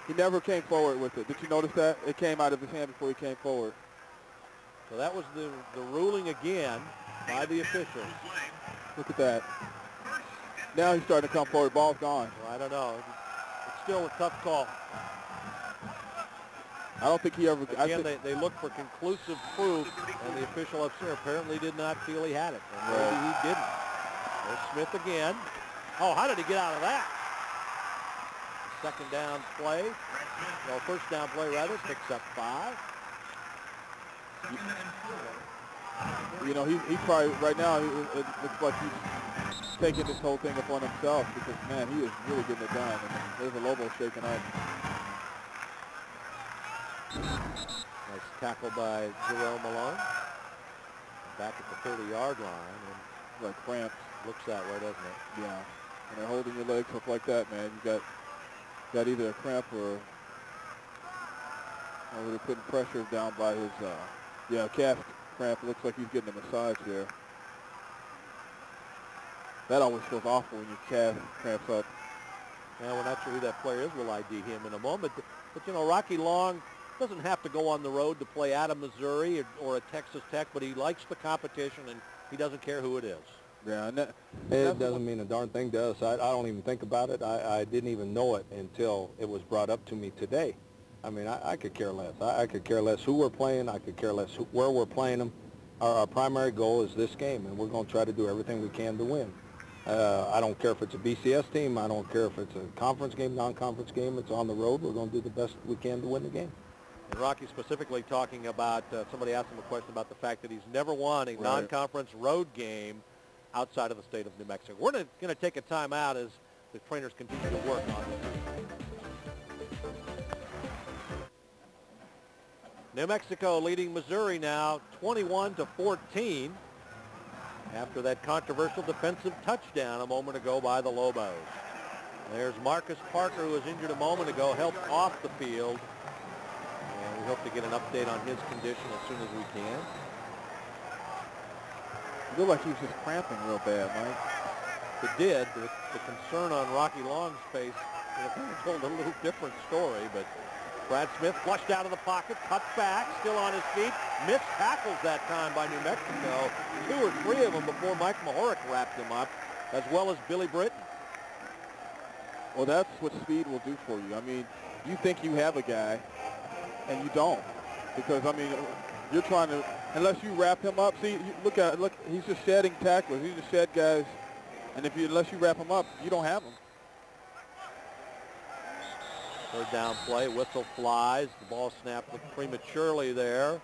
He never came forward with it. Did you notice that? It came out of his hand before he came forward. So that was the ruling again by the officials. Look at that. Now he's starting to come forward. Ball's gone. Well, I don't know. It's still a tough call. I don't think he ever... Again, they looked for conclusive proof, and the official up there apparently did not feel he had it. And maybe he didn't. There's Smith again. Oh, how did he get out of that? Second down play. No, first down play, rather. Picks up 5. You know, he probably, right now, it looks like he's taking this whole thing upon himself because, man, he is really getting it done. And there's a Lobo shaking up. Nice tackle by Jerome Malone. Back at the 30-yard line. And like cramps. Looks that way, doesn't it? Yeah. When they're holding your legs up like that, man, you got either a cramp or they're putting pressure down by his, calf cramp. It looks like he's getting a massage there. That always feels awful when your calf cramps up. Now, we're not sure who that player is. We'll ID him in a moment. But you know, Rocky Long doesn't have to go on the road to play out of Missouri or at Texas Tech, but he likes the competition, and he doesn't care who it is. Yeah, and it doesn't mean a darn thing to us. I don't even think about it. I didn't even know it until it was brought up to me today. I mean, I could care less. I could care less who we're playing. I could care less where we're playing them. Our primary goal is this game, and we're going to try to do everything we can to win. I don't care if it's a BCS team. I don't care if it's a conference game, non-conference game. It's on the road. We're going to do the best we can to win the game. And Rocky specifically talking about, somebody asked him a question about the fact that he's never won a non-conference road game outside of the state of New Mexico. We're going to take a time out as the trainers continue to work on it. New Mexico leading Missouri now 21-14 after that controversial defensive touchdown a moment ago by the Lobos. There's Marcus Parker, who was injured a moment ago, helped off the field. And we hope to get an update on his condition as soon as we can. It looked like he was just cramping real bad, Mike. It did. The concern on Rocky Long's face told a little different story, but Brad Smith flushed out of the pocket, cut back, still on his feet, missed tackles that time by New Mexico. 2 or 3 of them before Mike Mohoric wrapped him up, as well as Billy Britton. Well, that's what speed will do for you. I mean, you think you have a guy, and you don't. Because, I mean, you're trying to, unless you wrap him up. See, look, he's just shedding tacklers. He just shed guys. And unless you wrap him up, you don't have him. Third down play, whistle flies. The ball snapped prematurely there.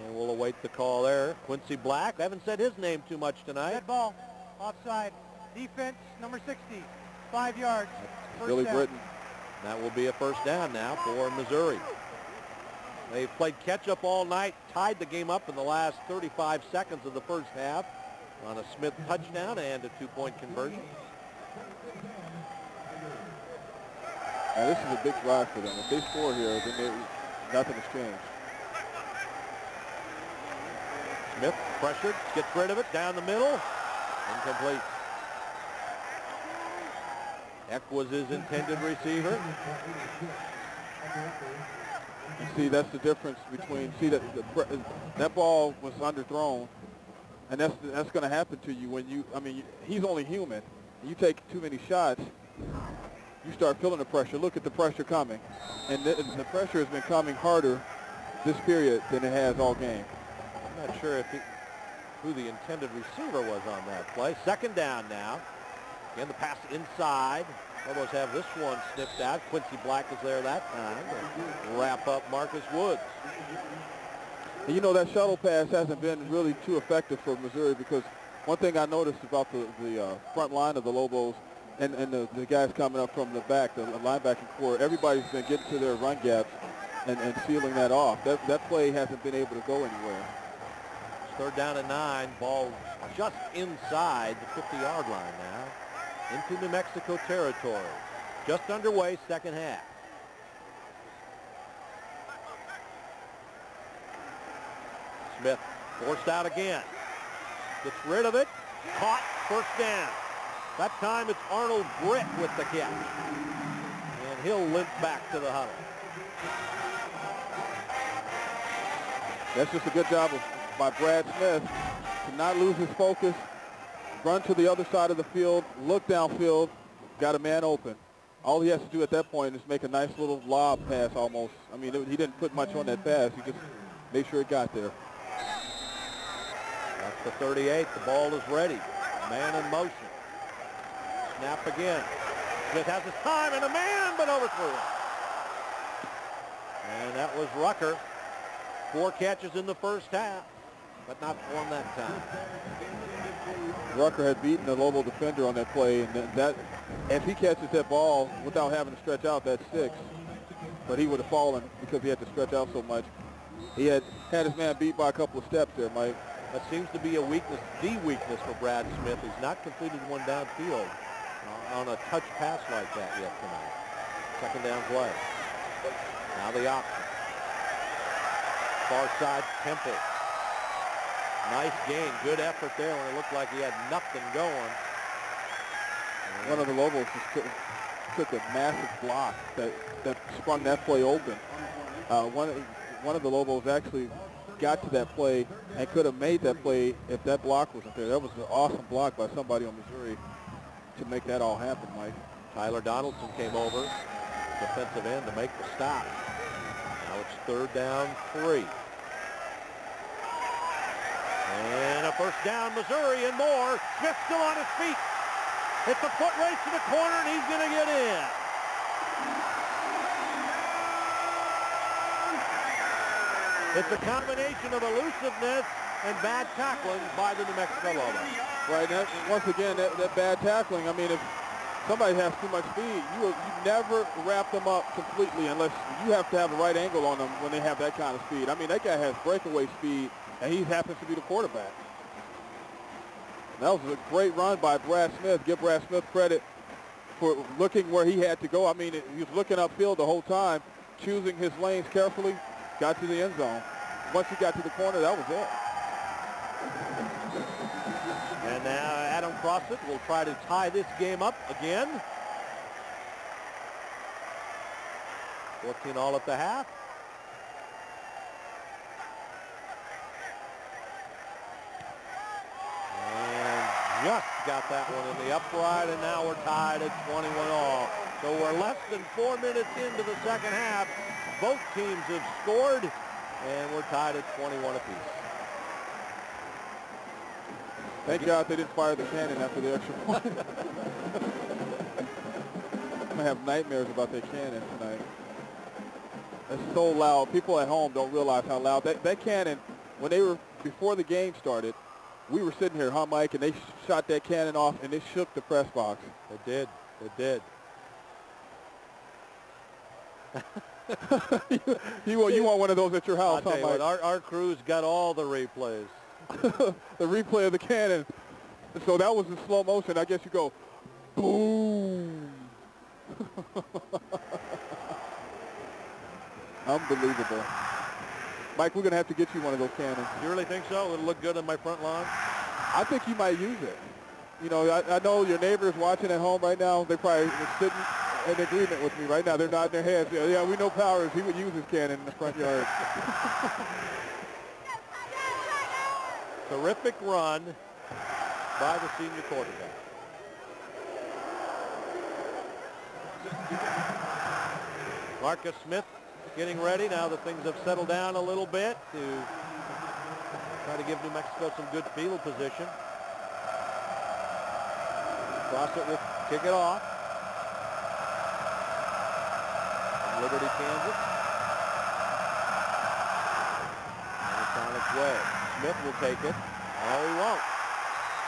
And we'll await the call there. Quincy Black, I haven't said his name too much tonight. Dead ball, offside. Defense, number 60, 5 yards. Billy Britton. That will be a first down now for Missouri. They've played catch-up all night, tied the game up in the last 35 seconds of the first half on a Smith touchdown and a 2-point conversion. Now, this is a big drive for them. If they score here, then nothing has changed. Smith pressured, gets rid of it, down the middle, incomplete. Eck was his intended receiver. You see, that's the difference between, see, that ball was underthrown, and that's going to happen to you when you, I mean, he's only human. You take too many shots, you start feeling the pressure. Look at the pressure coming. And the pressure has been coming harder this period than it has all game. I'm not sure who the intended receiver was on that play. Second down now. Again, the pass inside. Lobos have this one snipped out. Quincy Black is there that time to wrap up Marcus Woods. And you know, that shuttle pass hasn't been really too effective for Missouri, because one thing I noticed about the front line of the Lobos and the guys coming up from the back, the linebacking core, everybody's been getting to their run gaps and sealing that off. That play hasn't been able to go anywhere. Third down and 9. Ball just inside the 50-yard line now. Into New Mexico territory. Just underway, second half. Smith forced out again. Gets rid of it. Caught. First down. That time it's Arnold Britt with the catch. And he'll limp back to the huddle. That's just a good job by Brad Smith to not lose his focus, run to the other side of the field, look downfield, got a man open. All he has to do at that point is make a nice little lob pass almost. I mean, he didn't put much on that pass. He just made sure it got there. That's the 38. The ball is ready. Man in motion. Snap again. Smith has his time and a man, but overthrew it. And that was Rucker. 4 catches in the first half, but not one that time. Rucker had beaten the Lobo defender on that play, and that if he catches that ball without having to stretch out, that's 6. But he would have fallen because he had to stretch out so much. He had his man beat by a couple of steps there, Mike. That seems to be a weakness, the weakness for Brad Smith. He's not completed one downfield on a touch pass like that yet tonight. Second down play. Now the option. Far side, Temple. Nice gain. Good effort there when it looked like he had nothing going. One of the Lobos just took a massive block that sprung that play open. One of the Lobos actually got to that play and could have made that play if that block wasn't there. That was an awesome block by somebody on Missouri to make that all happen, Mike. Tyler Donaldson came over, defensive end, to make the stop. Now it's third down, 3. And a first down, Missouri, and more. Smith still on his feet. It's a foot race to the corner, and he's going to get in. It's a combination of elusiveness and bad tackling by the New Mexico Lobos. Right, and once again, that bad tackling, I mean, if somebody has too much speed, you never wrap them up completely unless you have to have the right angle on them when they have that kind of speed. I mean, that guy has breakaway speed, and he happens to be the quarterback. That was a great run by Brad Smith. Give Brad Smith credit for looking where he had to go. I mean, he was looking upfield the whole time, choosing his lanes carefully, got to the end zone. Once he got to the corner, that was it. And now Adam Crossett will try to tie this game up again. 14 all at the half. And just got that one in the upright, and now we're tied at 21 all. So we're less than 4 minutes into the second half. Both teams have scored, and we're tied at 21 apiece. Thank God they didn't fire the cannon after the extra point. I'm going to have nightmares about that cannon tonight. It's so loud. People at home don't realize how loud. That cannon, when they were, before the game started, we were sitting here, huh, Mike, and they shot that cannon off, and it shook the press box. It did. It did. you want one of those at your house, I'll tell you Mike? what, our crew's got all the replays. The replay of the cannon. So that was in slow motion. I guess you go, boom. Unbelievable. Mike, we're going to have to get you one of those cannons. You really think so? It'll look good on my front lawn? I think you might use it. You know, I know your neighbors watching at home right now. They probably are sitting in agreement with me right now. They're nodding their heads. Yeah, we know Powers. He would use his cannon in the front yard. Terrific run by the senior quarterback. Marcus Smith getting ready now that things have settled down a little bit to try to give New Mexico some good field position. Baskett will kick it off. From Liberty, Kansas. And it's on its way. Smith will take it. Oh, he won't.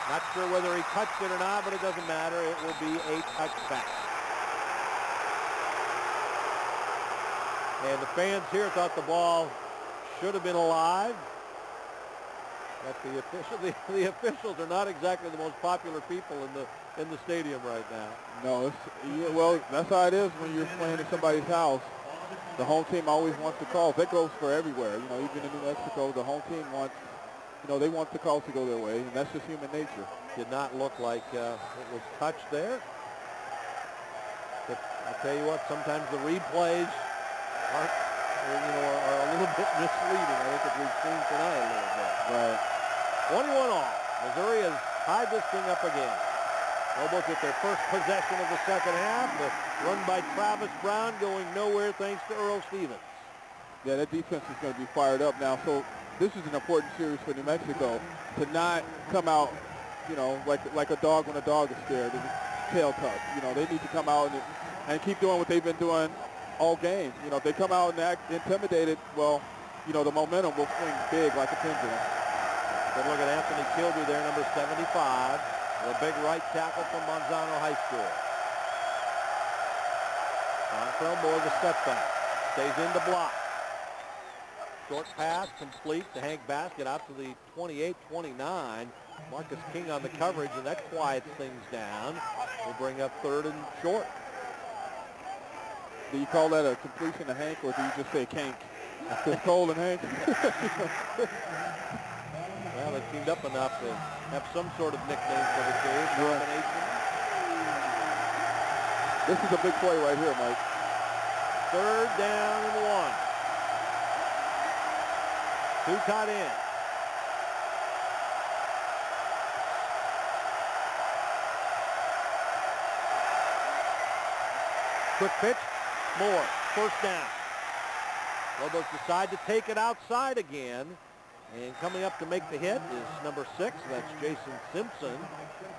Not sure whether he touched it or not, but it doesn't matter. It will be a touchback. And the fans here thought the ball should have been alive. But the officials are not exactly the most popular people in the stadium right now. No, well, that's how it is when you're playing at somebody's house. The home team always wants the calls. That goes for everywhere. You know, even in New Mexico, the home team wants, you know, they want the calls to go their way, and that's just human nature. Did not look like it was touched there. But I'll tell you what, sometimes the replays are a little bit misleading. I think as we've seen tonight a little bit. Right. 21 all. Missouri has tied this thing up again. Lobos with their first possession of the second half. The run by Travis Brown going nowhere thanks to Earl Stevens. Yeah, that defense is going to be fired up now. So this is an important series for New Mexico to not come out, you know, like a dog when a dog is scared. Tail tuck. You know, they need to come out and keep doing what they've been doing all game. You know, if they come out and act intimidated, well, you know, the momentum will swing big like a pendulum. Good look at Anthony Kilby there, number 75. The big right tackle from Monzano High School. DonTrell Moore, the setback. Stays in to block. Short pass complete to Hank Baskett out to the 28-29. Marcus King on the coverage, and that quiets things down. We'll bring up third and short. Do you call that a completion to Hank, or do you just say Kank? It's Kole and Hank. Well, they teamed up enough to have some sort of nickname for the team. Combination. This is a big play right here, Mike. Third down and 1. 2 tight ends. Quick pitch. Moore. First down. Lobos decide to take it outside again. And coming up to make the hit is number 6. That's Jason Simpson.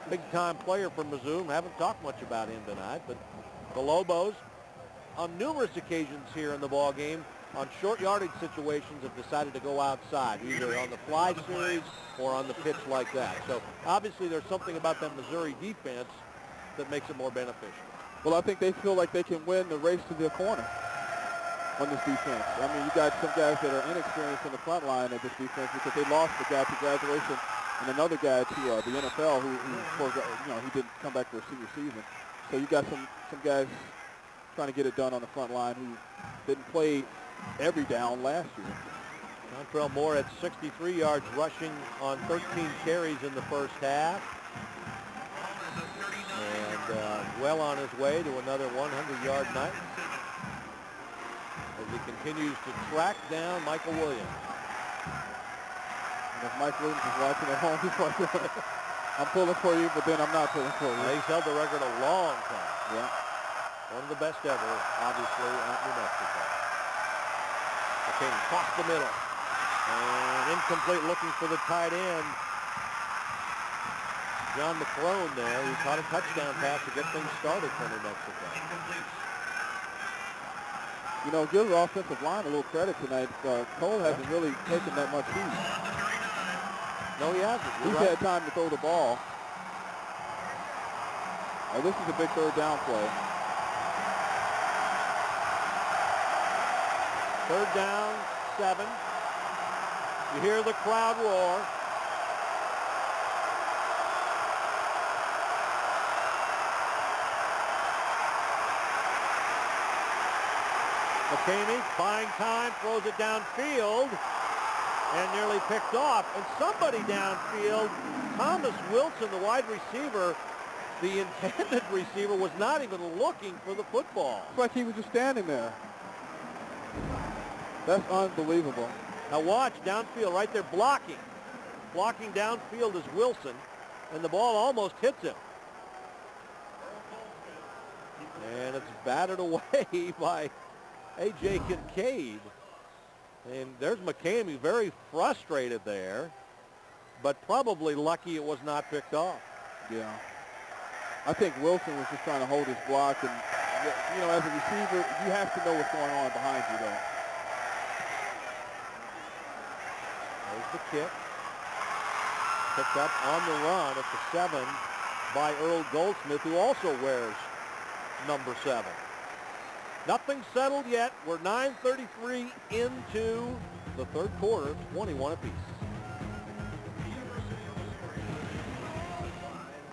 Big-time player from Mizzou. Haven't talked much about him tonight, but the Lobos, on numerous occasions here in the ball game, on short yardage situations, have decided to go outside, either on the fly series or on the pitch like that. So obviously there's something about that Missouri defense that makes it more beneficial. Well, I think they feel like they can win the race to the corner on this defense. I mean, you got some guys that are inexperienced in the front line of this defense because they lost the guy to graduation and another guy to the NFL who he didn't come back for a senior season. So you got some guys trying to get it done on the front line who didn't play every down last year. DonTrell Moore at 63 yards rushing on 13 carries in the first half. And well on his way to another 100-yard night as he continues to track down Michael Williams. And if Mike Williams is watching at home, he's like, I'm pulling for you, but then I'm not pulling for you. He's held the record a long time. Yeah. One of the best ever, obviously, at New Mexico. McKamey across the middle. And incomplete, looking for the tight end. John McClone there, who caught a touchdown pass to get things started for New Mexico. You know, give the offensive line a little credit tonight. Kole hasn't really taken that much heat. No, he hasn't. He's had time to throw the ball. Oh, this is a big third down play. Third down, 7. You hear the crowd roar. McKamey buying time, throws it downfield. and nearly picked off. And somebody downfield, Thomas Wilson, the wide receiver, the intended receiver, was not even looking for the football. It's like he was just standing there. That's unbelievable. Now watch, downfield right there, blocking. Blocking downfield is Wilson, and the ball almost hits him. And it's batted away by A.J. Kincaid. And there's McKamey, very frustrated there, but probably lucky it was not picked off. Yeah. I think Wilson was just trying to hold his block, and, you know, as a receiver, you have to know what's going on behind you, though. There's the kick. Picked up on the run at the 7 by Earl Goldsmith, who also wears number 7. Nothing settled yet. We're 9:33 into the third quarter, 21 apiece.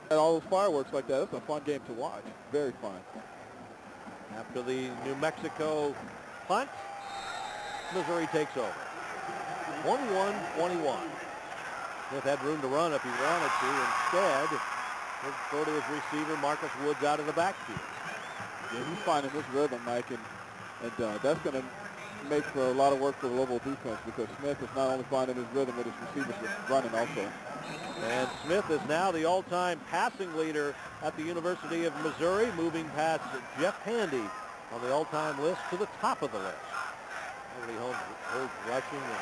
And all those fireworks like that, that's a fun game to watch. Very fun. After the New Mexico punt, Missouri takes over. 21-21. Smith had room to run if he wanted to. Instead, he'll throw to his receiver, Marcus Woods, out of the backfield. Yeah, he's finding his rhythm, Mike, and that's going to make for a lot of work for the Lobo defense, because Smith is not only finding his rhythm, but his receivers are running also. And Smith is now the all-time passing leader at the University of Missouri, moving past Jeff Handy on the all-time list to the top of the list. Nobody holds rushing, and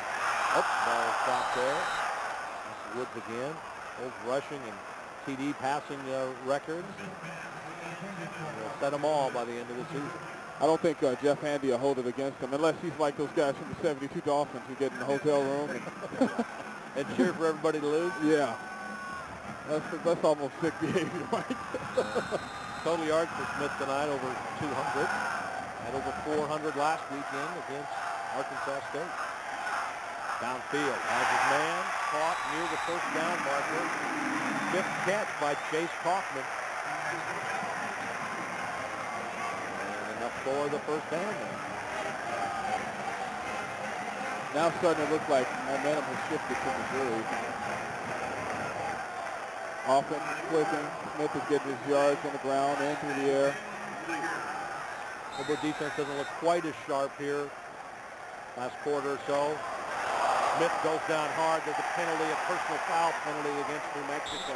ball stopped there. That's Woods again. Holds rushing and TD passing records. We'll set them all by the end of the season. I don't think Jeff Handy will hold it against him, unless he's like those guys from the 72 Dolphins who get in the hotel room and cheer for everybody to lose. Yeah. That's almost sick behavior, Mike. Total yards for Smith tonight over 200. Had over 400 last weekend against Arkansas State. Downfield has his man caught near the first down marker. 5th catch by Chase Kaufman. And enough for the first down there. Now it's starting to look like momentum has shifted to Missouri. Offense is clicking. Smith is getting his yards on the ground and through the air. Lobo defense doesn't look quite as sharp here. Last quarter or so. Smith goes down hard. There's a penalty, a personal foul penalty against New Mexico.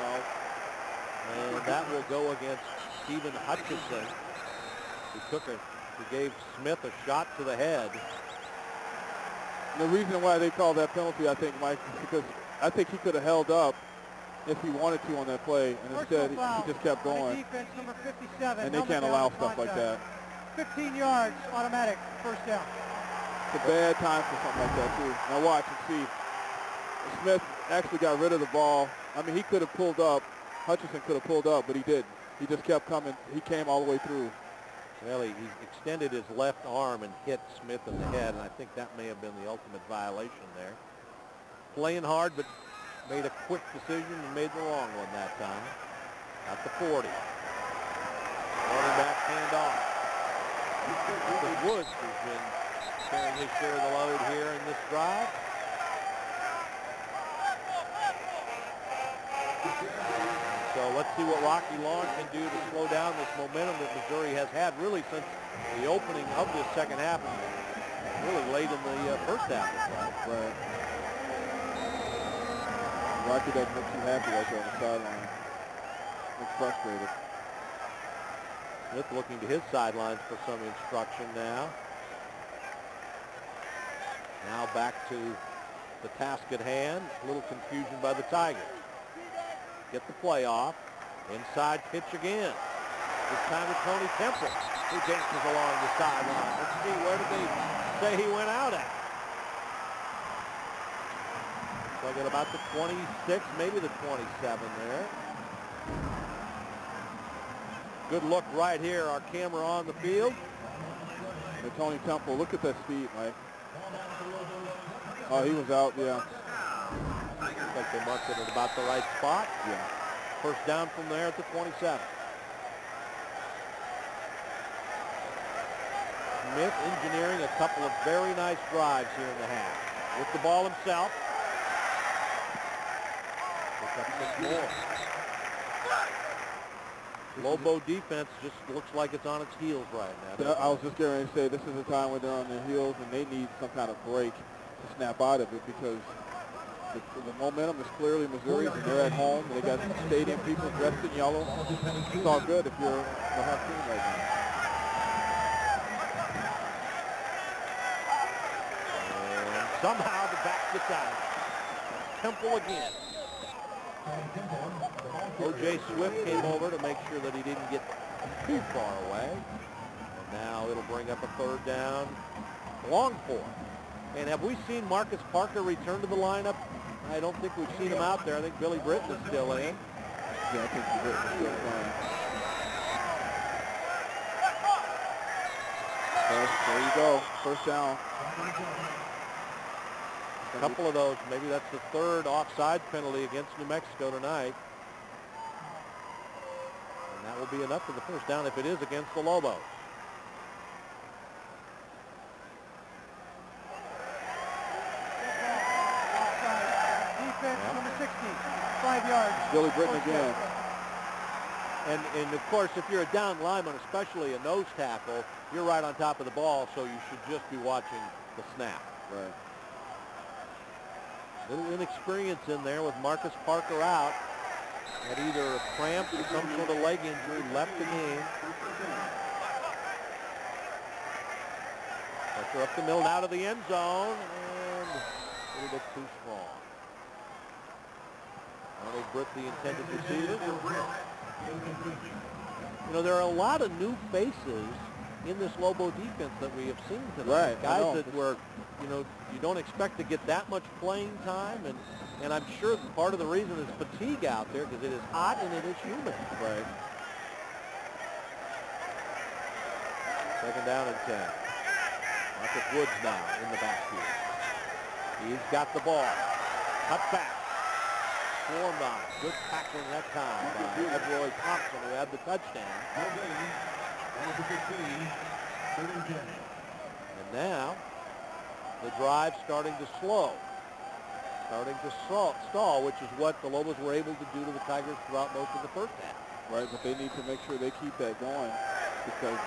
And that will go against Stephen Hutchinson. He gave Smith a shot to the head. And the reason why they called that penalty, I think, Mike, is because I think he could have held up if he wanted to on that play, and instead he just kept going. Defense, number 57, and they can't allow stuff like that. 15 yards, automatic, first down. It's a bad time for something like that, too. Now watch and see. Smith actually got rid of the ball. I mean, he could have pulled up. Hutchinson could have pulled up, but he didn't. He just kept coming. He came all the way through. Well, he extended his left arm and hit Smith in the head, and I think that may have been the ultimate violation there. Playing hard, but made a quick decision and made the wrong one that time. At the 40. Running back handoff. Woods has been carrying his share of the load here in this drive. So let's see what Rocky Long can do to slow down this momentum that Missouri has had really since the opening of this second half and really late in the first half. Right. Rocky doesn't look too happy right there on the sideline. Looks frustrated. Smith looking to his sidelines for some instruction now. Now back to the task at hand. A little confusion by the Tigers. Get the play off. Inside pitch again. This time to Tony Temple, who dances along the sideline. Let's see, where did they say he went out at? So I got about the 26, maybe the 27 there. Good look right here. Our camera on the field. And Tony Temple, look at that speed, Mike. Oh, he was out, yeah. Looks like they marked it at about the right spot. Yeah. First down from there at the 27. Smith engineering a couple of very nice drives here in the half. With the ball himself, More. Lobo defense just looks like it's on its heels right now. I was just getting ready to say this is a time when they're on their heels and they need some kind of break to snap out of it because the momentum is clearly Missouri's and they're at home. They got stadium people dressed in yellow. It's all good if you're a hot team right now. And somehow the back gets out. Temple again. O.J. Swift came over to make sure that he didn't get too far away. And now it'll bring up a third down. Long for. And have we seen Marcus Parker return to the lineup? I don't think we've seen him out there. I think Billy Britton is still in. Yeah, I think Britton is still playing. There you go. First down. A couple of those. Maybe that's the third offside penalty against New Mexico tonight. And that will be enough for the first down if it is against the Lobos. Defense, number 60, 5 yards. Billy Britton again. And of course, if you're a down lineman, especially a nose tackle, you're right on top of the ball, so you should just be watching the snap. Right. Little inexperience in there with Marcus Parker out. Had either a cramp or some sort of leg injury, left the game. Parker up the middle, now to the end zone, and a little bit too strong. Arnold Britt, the intended receiver. You know, there are a lot of new faces in this Lobo defense that we have seen tonight. Right, guys that were, you know, you don't expect to get that much playing time, and I'm sure part of the reason is fatigue out there because it is hot and it is humid. Right. Second down and 10. Marcus Woods now in the backfield. He's got the ball. Cut back. Swarmed on it. Good tackling that time by Edroy Thompson, who had the touchdown. And now the drive starting to slow. Starting to stall, which is what the Lobos were able to do to the Tigers throughout most of the first half. Right, but they need to make sure they keep that going because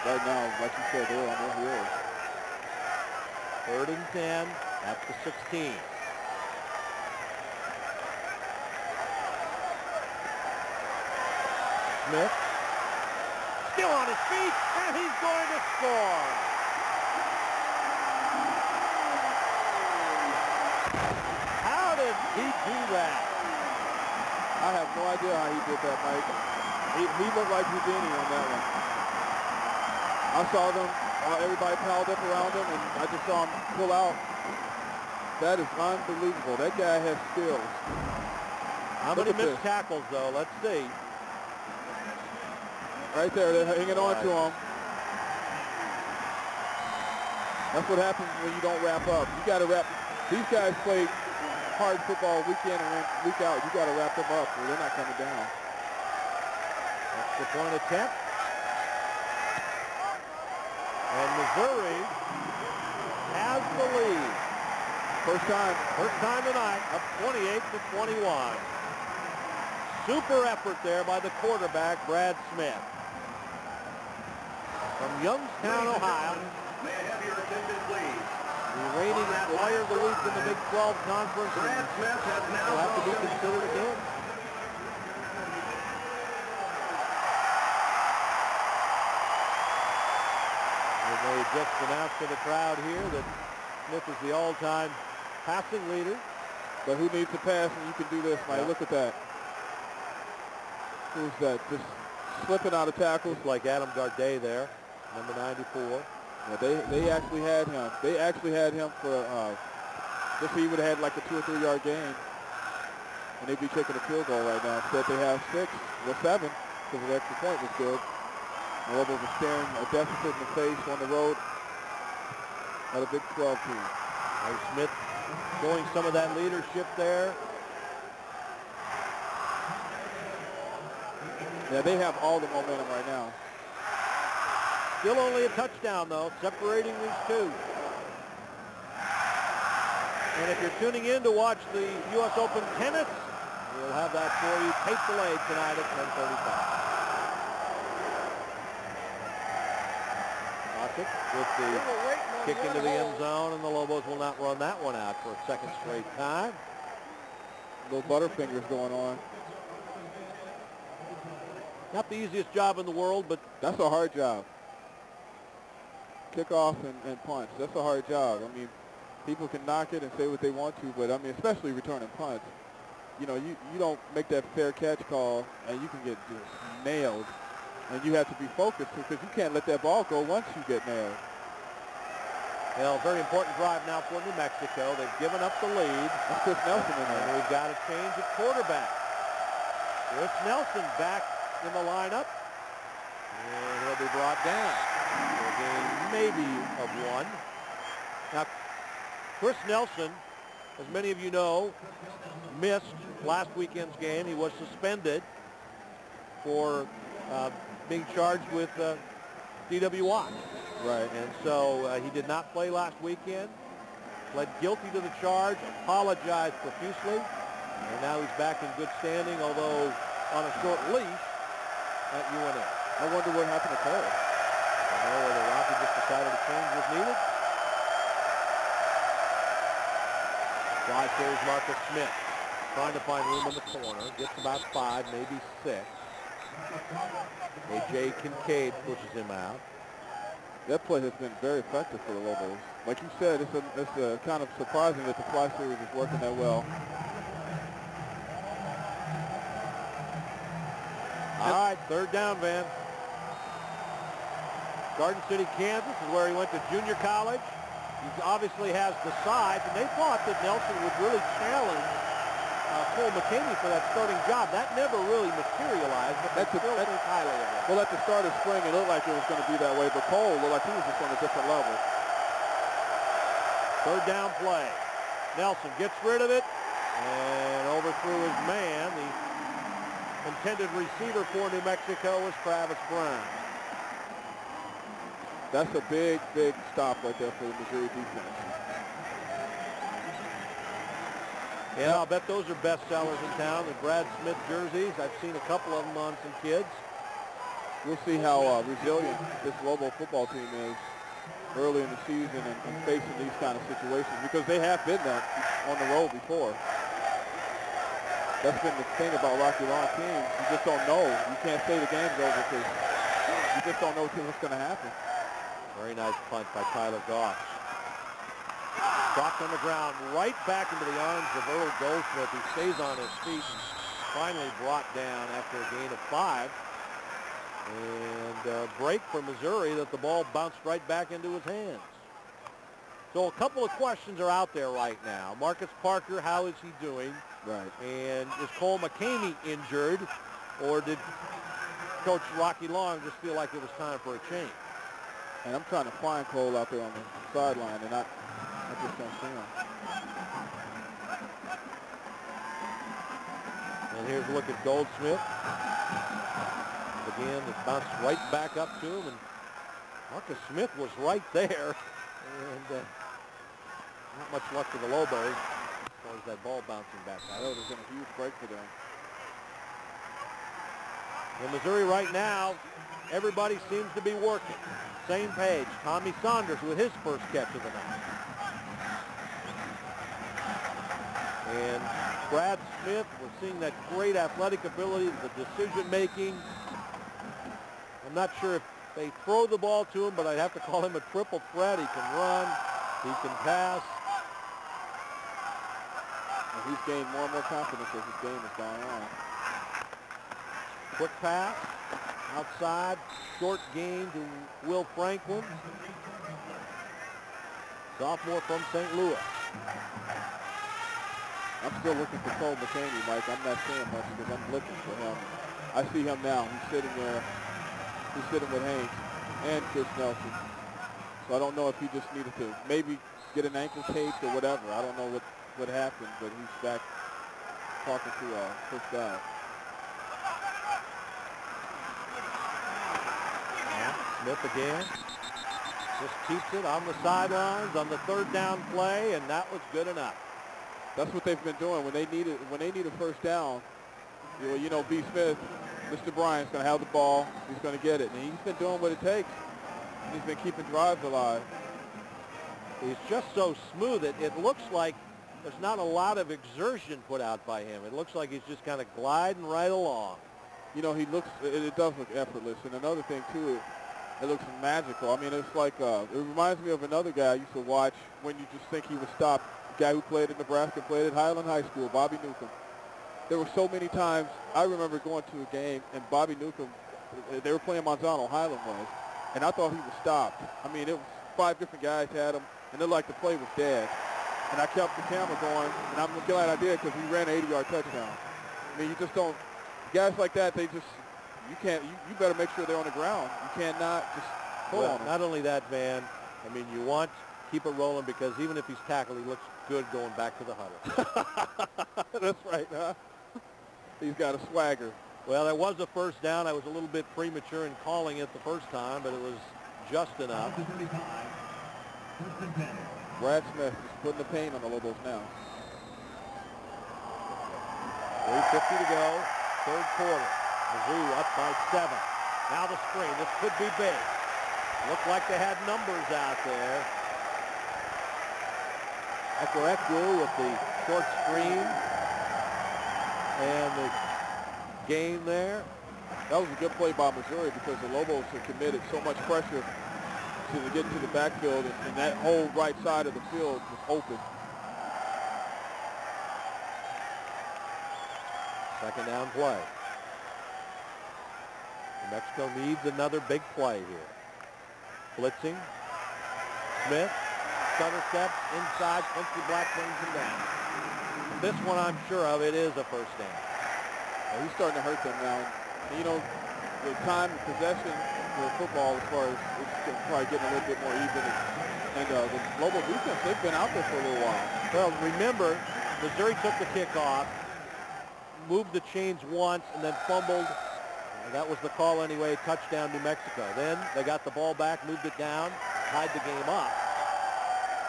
right now, like you said, they're on their heels. 3rd and 10 at the 16. Smith still on his feet, and he's going to score. How did he do that? I have no idea how he did that, Mike. He looked like Houdini on that one. I saw them, everybody piled up around him, and I just saw him pull out. That is unbelievable. That guy has skills. How many missed tackles, though? Let's see. Right there, they're hanging on to him. That's what happens when you don't wrap up. You got to wrap. These guys play hard football week in and week out. You got to wrap them up, or they're not coming down. That's the point attempt. And Missouri has the lead. First time tonight, up 28-21. Super effort there by the quarterback, Brad Smith. From Youngstown, Ohio. May I have your attention, please? The reigning player of the week in the Big 12 Conference. Brad Smith has now Will have to be considered again. And they just announced to the crowd here that Smith is the all-time passing leader. But who needs to pass when you can do this, Mike? Yeah. Look at that. Who's that? Just slipping out of tackles. Looks like Adam Garday there, number 94. Yeah, they actually had him. They actually had him for just so he would have had like a 2 or 3 yard game, and they'd be kicking a field goal right now. Instead they have 6, well 7, because the extra point was good. The Lobos are staring a deficit in the face on the road at a Big 12 team. Smith showing some of that leadership there. Yeah, they have all the momentum right now. Still only a touchdown, though, separating these two. And if you're tuning in to watch the U.S. Open tennis, we'll have that for you tape delayed tonight at 10:35. With the kick into the end zone, and the Lobos will not run that one out for a second straight time. Little butterfingers going on. Not the easiest job in the world, but that's a hard job. Kickoff and punch. That's a hard job. I mean, people can knock it and say what they want to, but I mean, especially returning punts. You know, you don't make that fair catch call, and you can get just nailed. And you have to be focused because you can't let that ball go once you get nailed. Well, very important drive now for New Mexico. They've given up the lead. That's Chris Nelson in there. And we've got a change at quarterback. Chris Nelson back in the lineup. And he'll be brought down for a gain maybe of one. Now, Chris Nelson, as many of you know, missed last weekend's game. He was suspended for being charged with DWI. Right. And so he did not play last weekend, pled guilty to the charge, apologized profusely, and now he's back in good standing, although on a short leash at UNM. I wonder what happened to Cole. I don't know whether Rocky just decided a change was needed. Wide goes Marcus Smith, trying to find room in the corner, gets about 5, maybe 6. A.J. Kincaid pushes him out. That play has been very effective for the Lobos. Like you said, it's kind of surprising that the fly series is working that well. All right, third down, Van. Garden City, Kansas is where he went to junior college. He obviously has the size, and they thought that Nelson would really challenge Kole McKamey for that starting job. That never really materialized, but they still think highly of it. Well, at the start of spring, it looked like it was going to be that way, but Cole looked like he was just on a different level. Third down play. Nelson gets rid of it and overthrew his man. The intended receiver for New Mexico was Travis Brown. That's a big, big stop right there for the Missouri defense. Yeah, I'll bet those are best sellers in town, the Brad Smith jerseys. I've seen a couple of them on some kids. We'll see how resilient this Lobo football team is early in the season and facing these kind of situations, because they have been that on the road before. That's been the thing about Rocky Lawn teams. You just don't know. You can't say the game's over because you just don't know what's going to happen. Very nice punt by Tyler Goss. Dropped on the ground, right back into the arms of Earl Goldsmith, who stays on his feet and finally brought down after a gain of 5. And a break for Missouri that the ball bounced right back into his hands. So a couple of questions are out there right now. Marcus Parker, how is he doing? Right. And is Kole McKamey injured, or did Coach Rocky Long just feel like it was time for a change? And I'm trying to find Cole out there on the sideline, and I just don't see him. And here's a look at Goldsmith. Again, it bounced right back up to him, and Marcus Smith was right there. And not much luck for the Lobos as far as that ball bouncing back. I know there's been a huge break for them. In Missouri right now, everybody seems to be working. Same page. Tommy Saunders with his first catch of the night. And Brad Smith, we're seeing that great athletic ability, the decision making. I'm not sure if they throw the ball to him, but I'd have to call him a triple threat. He can run, he can pass. And he's gained more and more confidence as this game has gone on. Quick pass, outside, short gain to Will Franklin. Sophomore from St. Louis. I'm still looking for Kole McKamey, Mike. I'm not saying much because I'm looking for him. I see him now. He's sitting there. He's sitting with Haynes and Chris Nelson. So I don't know if he just needed to maybe get an ankle taped or whatever. I don't know what happened, but he's back talking to Chris Dowd. Smith again. Just keeps it on the sidelines on the third down play, and that was good enough. That's what they've been doing when they need a first down. You know, B. Smith, Mr. Bryant's going to have the ball. He's going to get it, and he's been doing what it takes. He's been keeping drives alive. He's just so smooth. It looks like there's not a lot of exertion put out by him. It looks like he's just kind of gliding right along. You know, it does look effortless. And another thing, too, it looks magical. I mean, it's like, it reminds me of another guy I used to watch when you just think he was stopped. A guy who played in Nebraska, played at Highland High School, Bobby Newcomb. There were so many times I remember going to a game, and Bobby Newcomb, they were playing Monsanto, Highland was, and I thought he was stopped. I mean, it was 5 different guys had him, and it looked like the play was dead. And I kept the camera going, and I'm glad I did because he ran an 80-yard touchdown. I mean, you just don't, guys like that, they just, you better make sure they're on the ground. You cannot just pull on them. Not only that, Van, I mean, you want to keep it rolling because even if he's tackled, he looks good going back to the huddle. That's right, huh? He's got a swagger. Well, there was a first down. I was a little bit premature in calling it the first time, but it was just enough. Brad Smith is putting the pain on the Lobos now. 3:50 to go, third quarter. Mizzou up by 7. Now the screen. This could be big. Looked like they had numbers out there. Ekereku with the short screen and the gain there. That was a good play by Missouri because the Lobos had committed so much pressure to get into the backfield, and that whole right side of the field was open. Second down play. New Mexico needs another big play here. Blitzing. Smith. Stutter steps inside. Quincy Black brings him down. This one I'm sure of, it is a first down. Well, he's starting to hurt them now. And, you know, the time of possession for football as far as it's probably getting a little bit more even. And the Lobo defense, they've been out there for a little while. Well, remember, Missouri took the kickoff, moved the chains once, and then fumbled. That was the call anyway, touchdown New Mexico. Then they got the ball back, moved it down, tied the game up.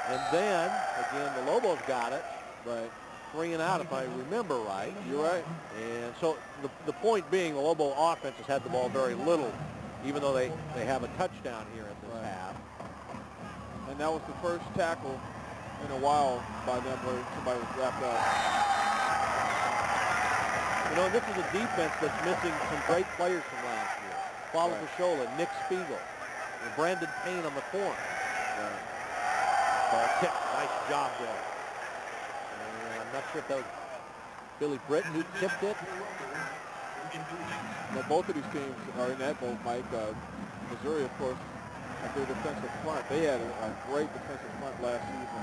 And then, again, the Lobos got it, but 3 and out if I remember right. You're right. And so the point being the Lobo offense has had the ball very little, even though they have a touchdown here in this half. And that was the first tackle in a while by them where somebody was wrapped up. You know, this is a defense that's missing some great players from last year. Paulo Fashola, Nick Spiegel, and Brandon Payne on the corner. Ball tipped. Nice job there. And I'm not sure if that was Billy Britton who tipped it. Well, both of these teams are in that boat, Mike. Missouri, of course, at their defensive front. They had a great defensive front last season.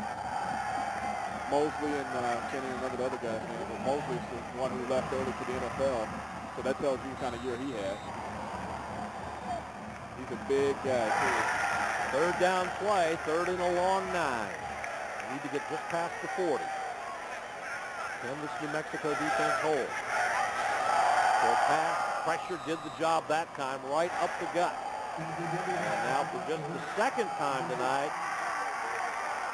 Mosley and can't even remember the other guy's name, but Mosley's the one who left early to the NFL. So that tells you what kind of year he has. He's a big guy, too. Third down play, third and a long 9. They need to get just past the 40. Can this New Mexico defense hold? Short pass, pressure did the job that time, right up the gut. And now for just the second time tonight,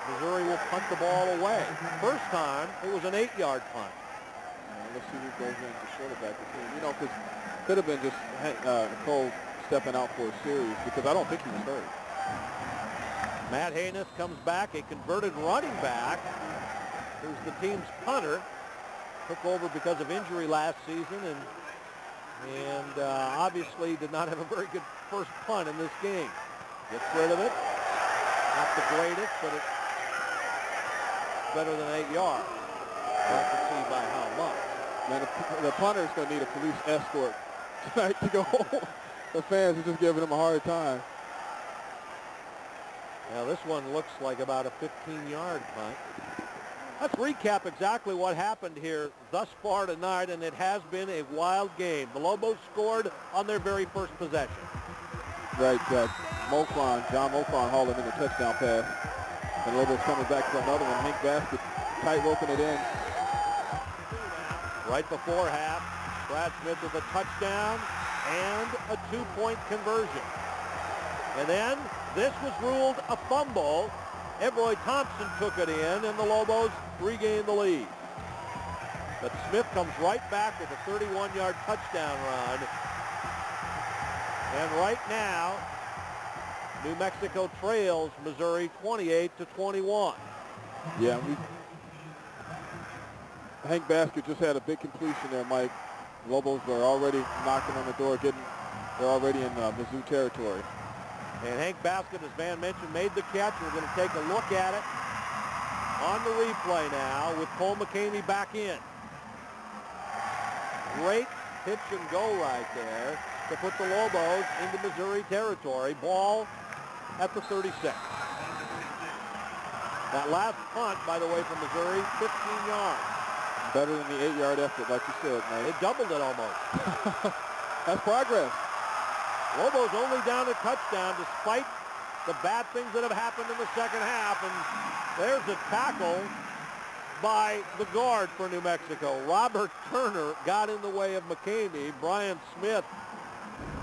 Missouri will punt the ball away. First time, it was an 8-yard punt. Let's see who goes in to quarterback the team. You know, because could have been just Kole stepping out for a series because I don't think he was hurt. Matt Haynes comes back, a converted running back, who's the team's punter. Took over because of injury last season and obviously did not have a very good first punt in this game. Gets rid of it. Not the greatest, but it's better than 8 yards. Hard to see by how much. Man, the punter's going to need a police escort tonight to go home. The fans are just giving him a hard time. Now this one looks like about a 15-yard punt. Let's recap exactly what happened here thus far tonight, and it has been a wild game. The Lobos scored on their very first possession. Right, John Mofon hauling in a touchdown pass. And Lobos coming back for another one. Hank Baskett tight roping it in. Right before half, Brad Smith with a touchdown and a 2-point conversion. And then this was ruled a fumble. Everoy Thompson took it in, and the Lobos regained the lead. But Smith comes right back with a 31-yard touchdown run. And right now, New Mexico trails Missouri 28-21. Yeah, Hank Baskett just had a big completion there, Mike. Lobos are already knocking on the door, they're already in Mizzou territory. And Hank Baskett, as Van mentioned, made the catch. We're going to take a look at it on the replay now with Kole McKamey back in. Great pitch and go right there to put the Lobos into Missouri territory. Ball at the 36. That last punt, by the way, from Missouri, 15 yards. Better than the 8-yard effort, like you said, Mike. It doubled it almost. That's progress. Lobos only down a touchdown despite the bad things that have happened in the second half. And there's a tackle by the guard for New Mexico. Robert Turner got in the way of McKamey. Brian Smith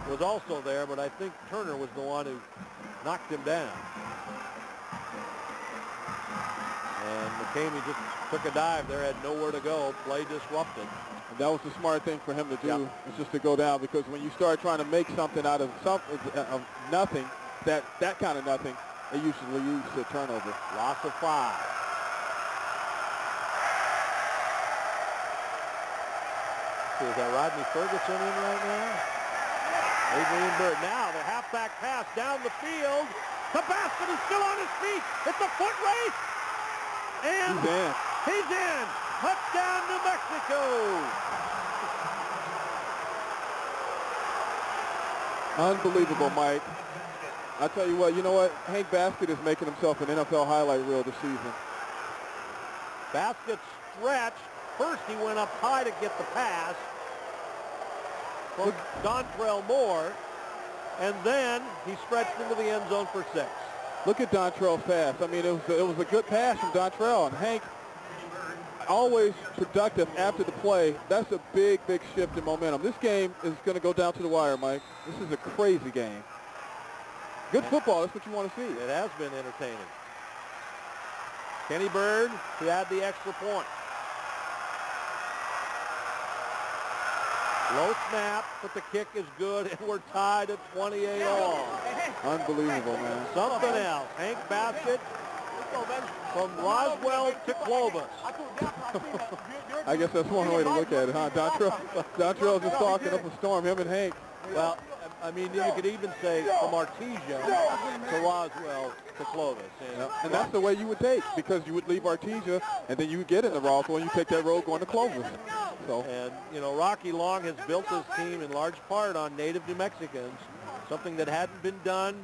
was also there, but I think Turner was the one who knocked him down. And McKamey just took a dive there, had nowhere to go, play disrupted. And that was the smart thing for him to do, Yep. is just to go down, because when you start trying to make something out of nothing, that kind of nothing, it usually leads to a turnover. Loss of 5. See, is that Rodney Ferguson in right now? Adrian Bird. Now the halfback pass down the field. The Baskett is still on his feet. It's a foot race. And He's in. he's in. Touchdown, New Mexico. Unbelievable, Mike. I tell you what, Hank Baskett is making himself an NFL highlight reel this season. Baskett stretched. First he went up high to get the pass from DonTrell Moore, and then he stretched into the end zone for 6. Look at DonTrell's pass. I mean, it was a good pass from DonTrell, and Hank always productive after the play. That's a big, big shift in momentum. This game is going to go down to the wire, Mike. This is a crazy game. Good football. That's what you want to see. It has been entertaining. Kenny Bird to add the extra point. Low snap, but the kick is good, and we're tied at 28 all. Unbelievable, man. Something else. Hank Baskett from Roswell to Clovis. I guess that's one way to look at it, huh? DonTrell's just talking up a storm, him and Hank. Well, I mean, you could even say from Artesia to Roswell to Clovis. And that's the way you would take, because you would leave Artesia, and then you would get into Roswell, and you take that road going to Clovis. So. And, Rocky Long has built his team in large part on native New Mexicans, something that hadn't been done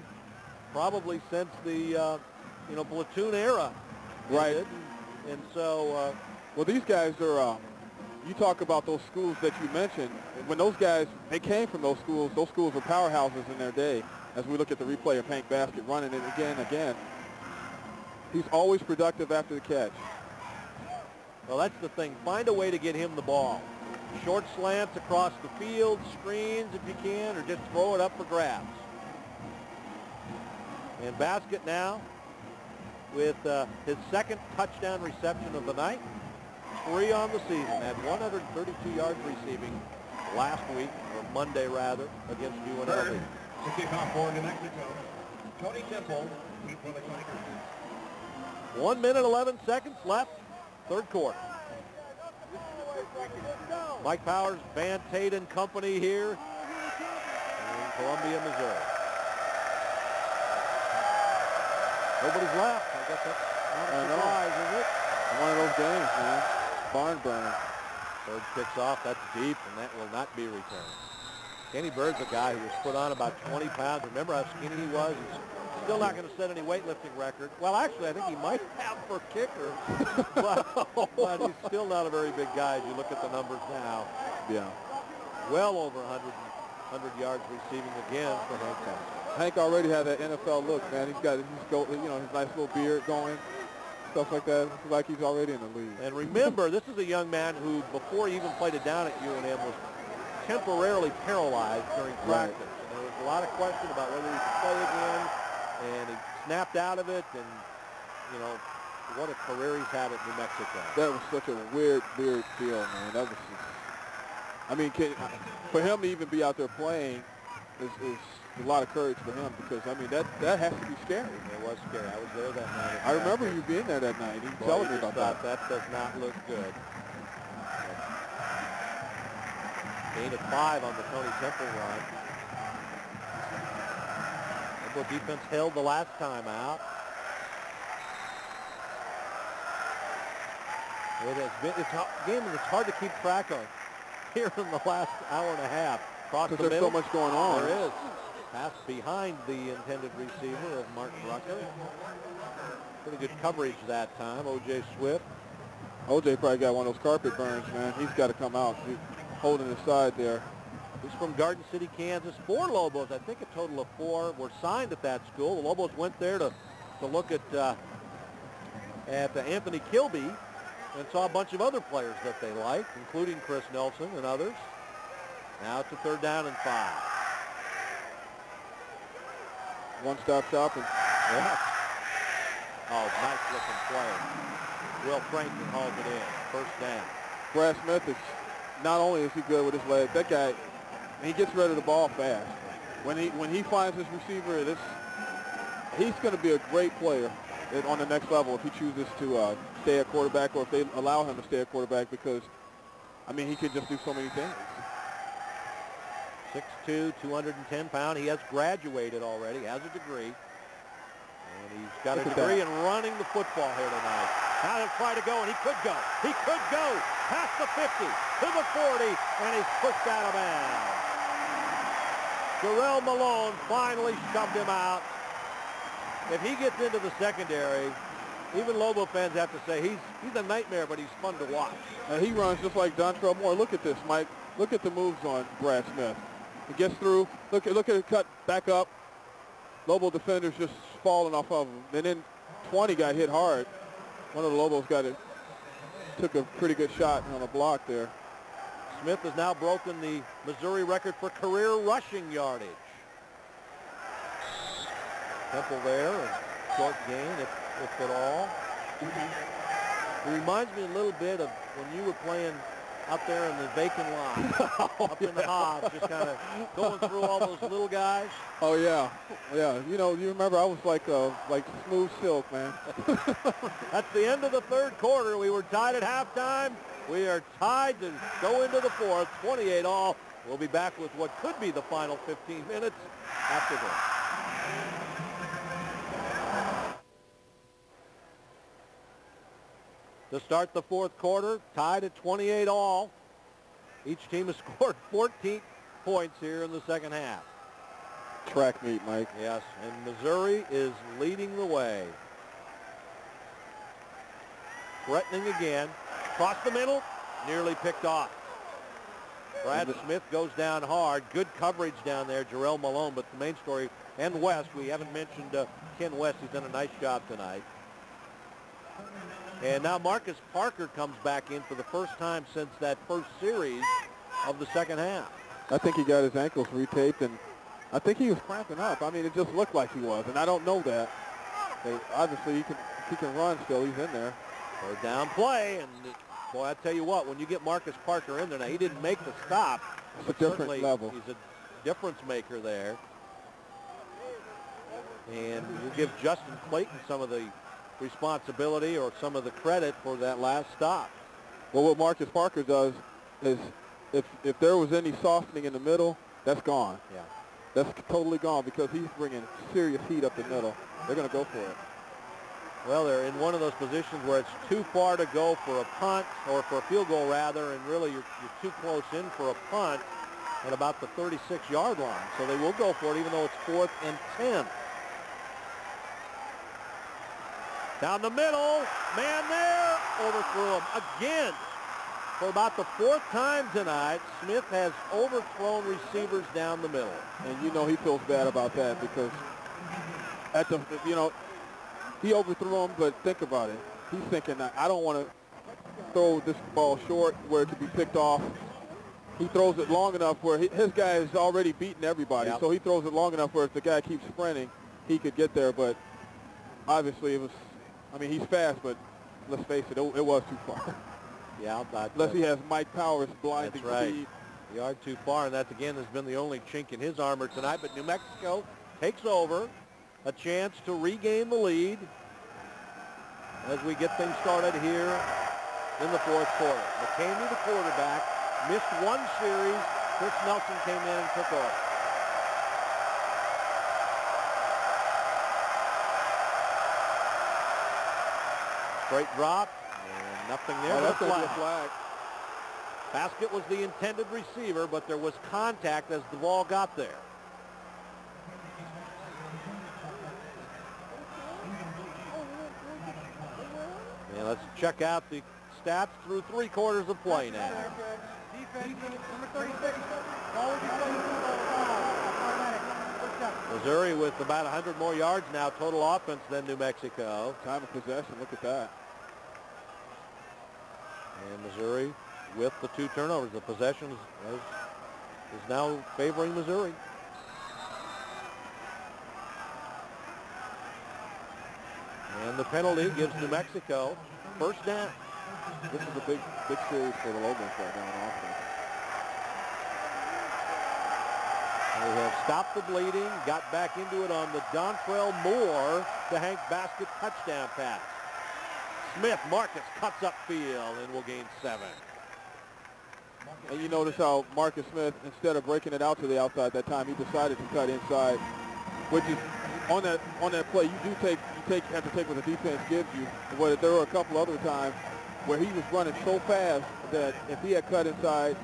probably since the, platoon era. Right. And so... well, these guys are, you talk about those schools that you mentioned. When those guys, they came from those schools were powerhouses in their day. As we look at the replay of Hank Baskett running it again. He's always productive after the catch. Well, that's the thing. Find a way to get him the ball. Short slants across the field, screens if you can, or just throw it up for grabs. And Baskett now with his second touchdown reception of the night. 3 on the season. Had 132 yards receiving last week, or Monday rather, against UNLV. To kick off for New Mexico, Tony Temple for the Tigers. 1 minute, 11 seconds left, third quarter. Mike Powers, Van Tate and company here in Columbia, Missouri. Nobody's left. I guess that's not a surprise, is it? One of those games, man. Barn burner. Bird kicks off. That's deep, and that will not be returned. Kenny Bird's a guy who was put on about 20 pounds. Remember how skinny he was? He's still not going to set any weightlifting record. Well, actually, I think he might have for kicker, but he's still not a very big guy as you look at the numbers now. Yeah. Well over 100 yards receiving again for Hank Baskett. Hank already had that NFL look, man. He's got his nice little beard going, stuff like that. It's like he's already in the league. And remember, this is a young man who, before he even played it down at UNM, was temporarily paralyzed during practice. Right. a lot of question about whether he could play again, and he snapped out of it, and, you know, what a career he's had at New Mexico. That was such a weird deal, man. That was just, I mean, for him to even be out there playing is a lot of courage for him, because, I mean, that has to be scary. It was scary. I was there that night. I remember you being there that night. You telling me about that. That does not look good. Gain of 5 on the Tony Temple run. Temple defense held the last time out. It has been a game that's hard to keep track of here in the last hour and a half. Across the Because there's middle. so much going on. There is. Pass behind the intended receiver of Martin Rucker. Pretty good coverage that time. O.J. Swift. O.J. probably got one of those carpet burns, man. He's got to come out. He's holding his side there. He's from Garden City, Kansas. 4 Lobos, I think a total of 4, were signed at that school. The Lobos went there to look at Anthony Kilby and saw a bunch of other players that they liked, including Chris Nelson and others. Now it's a 3rd down and 5. One-stop shopping. Yeah. Oh, nice looking play. Will Franklin hauls it in. 1st down. Brad Smith is, not only is he good with his legs, that guy, he gets rid of the ball fast. When he finds his receiver, he's going to be a great player on the next level if he chooses to stay at quarterback, or if they allow him to stay at quarterback, because, I mean, he can just do so many things. 6'2", 210 pounds. He has graduated already, has a degree. And he's got a degree in running the football here tonight. Now he'll try to go, and he could go. He could go past the 50 to the 40, and he's pushed out of bounds. Jarrell Malone finally shoved him out. If he gets into the secondary, even Lobo fans have to say he's a nightmare, but he's fun to watch. He runs just like DonTrell Moore. Look at this, Mike. Look at the moves on Brad Smith. He gets through. Look at it cut back up. Lobo defenders just falling off of him. And then 20 got hit hard. One of the Lobos took a pretty good shot on a block there. Smith has now broken the Missouri record for career rushing yardage. Temple there, and short gain, if at all. It reminds me a little bit of when you were playing out there in the vacant lot, up in the Hobbs, just kind of going through all those little guys. Oh, yeah. Yeah. You know, you remember I was like smooth silk, man. That's the end of the 3rd quarter. We were tied at halftime. We are tied to go into the 4th, 28 all. We'll be back with what could be the final 15 minutes after this. To start the 4th quarter, tied at 28 all. Each team has scored 14 points here in the 2nd half. Track meet, Mike. Yes, and Missouri is leading the way. Threatening again. Across the middle, nearly picked off. Brad Smith goes down hard. Good coverage down there, Jarrell Malone, but the main story, and West, we haven't mentioned Ken West. He's done a nice job tonight. And now Marcus Parker comes back in for the first time since that first series of the 2nd half. I think he got his ankles retaped, and I think he was cramping up. I mean, it just looked like he was, and I don't know that. Obviously, he can run still. He's in there. 3rd down play, and boy, I tell you what, when you get Marcus Parker in there, now he didn't make the stop. It's a different level. He's a difference maker there. And we'll give Justin Clayton some of the responsibility or some of the credit for that last stop. Well, what Marcus Parker does is if there was any softening in the middle, that's gone. Yeah. That's totally gone because he's bringing serious heat up the middle. They're going to go for it. Well, they're in one of those positions where it's too far to go for a punt, or for a field goal rather, and really you're too close in for a punt at about the 36-yard line. So they will go for it even though it's 4th and 10. Down the middle, man there, overthrew him again. For about the 4th time tonight, Smith has overthrown receivers down the middle. And you know he feels bad about that because he overthrew him, but think about it. He's thinking, I don't want to throw this ball short where it could be picked off. he throws it long enough where his guy is already beaten everybody. Yep. So he throws it long enough where if the guy keeps sprinting, he could get there. But obviously it was, I mean, he's fast, but let's face it, it was too far. Yeah, Unless he has Mike Powers blinding that's right. speed. A yard too far, and that, again, has been the only chink in his armor tonight. But New Mexico takes over. A chance to regain the lead as we get things started here in the fourth quarter. McKamey, the quarterback, missed one series. Chris Nelson came in and took over. Straight drop, and nothing there. Oh, but that's going to be a flag. flag. Baskett was the intended receiver, but there was contact as the ball got there. And let's check out the stats through 3 quarters of play now. Defense, number 36. Ball will be played to the foul. First down. Missouri with about 100 more yards now, total offense, than New Mexico. Time of possession, look at that. And Missouri with the 2 turnovers. The possession is now favoring Missouri. And the penalty gives New Mexico first down. This is a big series for the Lobos right now on offense. They have stopped the bleeding, got back into it on the DonTrell Moore to Hank Baskett touchdown pass. Smith, Marcus cuts upfield and will gain 7. And you notice how Marcus Smith, instead of breaking it out to the outside that time, he decided to cut inside, which is on that play. You have to take what the defense gives you. But there were a couple other times where he was running so fast that if he had cut inside,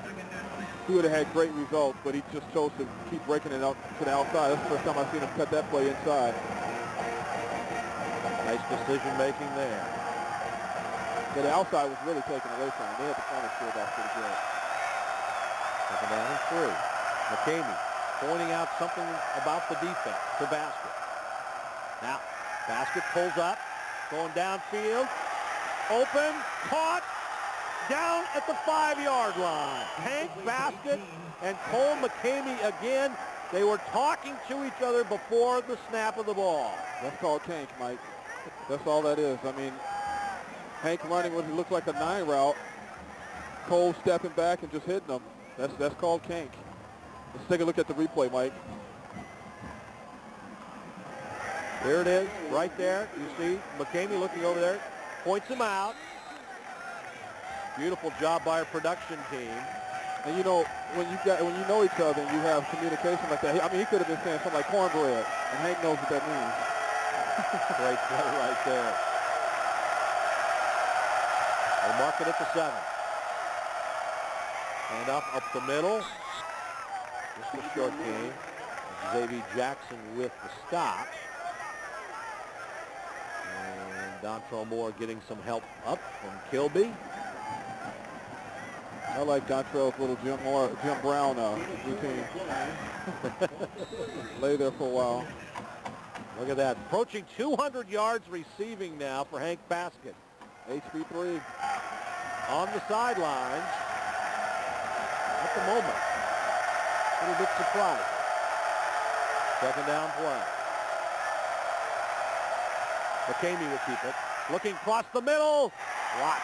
he would have had great results. But he just chose to keep breaking it out to the outside. That's the first time I've seen him cut that play inside. Nice decision making there. Yeah, the outside was really taken away from him. They had the corner scored off pretty good. Second down and 3. McKamey pointing out something about the defense to Baskett. Now, Baskett pulls up, going downfield, open, caught, down at the 5-yard line. Hank Baskett and Kole McKamey again. They were talking to each other before the snap of the ball. That's called kink, Mike. That's all that is. I mean, Hank running what looked like a 9 route. Cole stepping back and just hitting him. That's called kink. Let's take a look at the replay, Mike. There it is, right there. You see McKamey looking over there, points him out. Beautiful job by our production team. And you know, when you know each other and you have communication like that, I mean, he could have been saying something like cornbread, and Hank knows what that means. Great play right there. They mark it at the 7. And up the middle. Just a short game. Xavier Jackson with the stop. And DonTrell Moore getting some help up from Kilby. I like DonTrell's little Jim Brown routine. Lay there for a while. Look at that. Approaching 200 yards receiving now for Hank Baskett. HB3. On the sidelines. At the moment. A little bit surprised. Second down play. McKamey will keep it. Looking across the middle. Watch.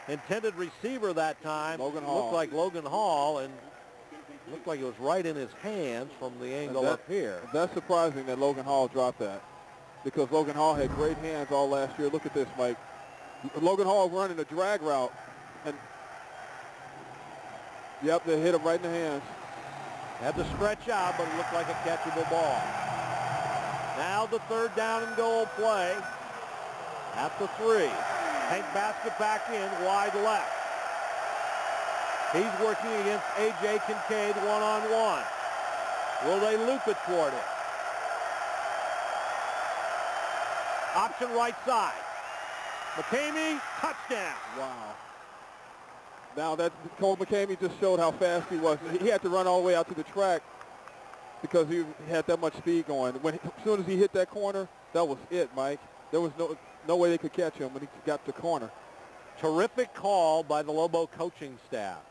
Intended receiver that time. Logan Hall. Looked like Logan Hall, and looked like it was right in his hands from the angle up here. That's surprising that Logan Hall dropped that, because Logan Hall had great hands all last year. Look at this, Mike. Logan Hall running a drag route, and yep, they hit him right in the hands. Had to stretch out, but it looked like a catchable ball. Now the third down and goal play at the 3. Hank Baskett back in, wide left. He's working against A.J. Kincaid one-on-one. Will they loop it toward it? Option right side. McKamey, touchdown. Wow. Now that Kole McKamey just showed how fast he was. He had to run all the way out to the track because he had that much speed going. As soon as he hit that corner, that was it, Mike. There was no way they could catch him when he got to the corner. Terrific call by the Lobo coaching staff.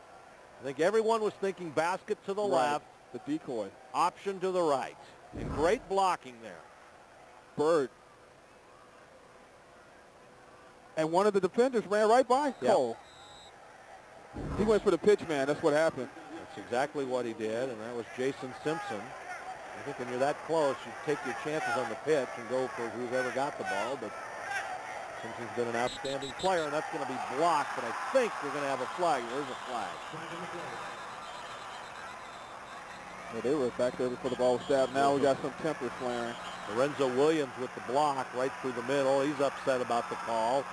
I think everyone was thinking Baskett to the left. The decoy. Option to the right. And great blocking there. Bird. And one of the defenders ran right by Kole. He went for the pitch, man. That's what happened. That's exactly what he did, and that was Jason Simpson. I think when you're that close, you take your chances on the pitch and go for who's ever got the ball, but Simpson's been an outstanding player, and that's going to be blocked, but I think we're going to have a flag. There's a flag. Yeah, they were back there before the ball was stabbed. Now we got some temper flaring. Lorenzo Williams with the block right through the middle. He's upset about the call.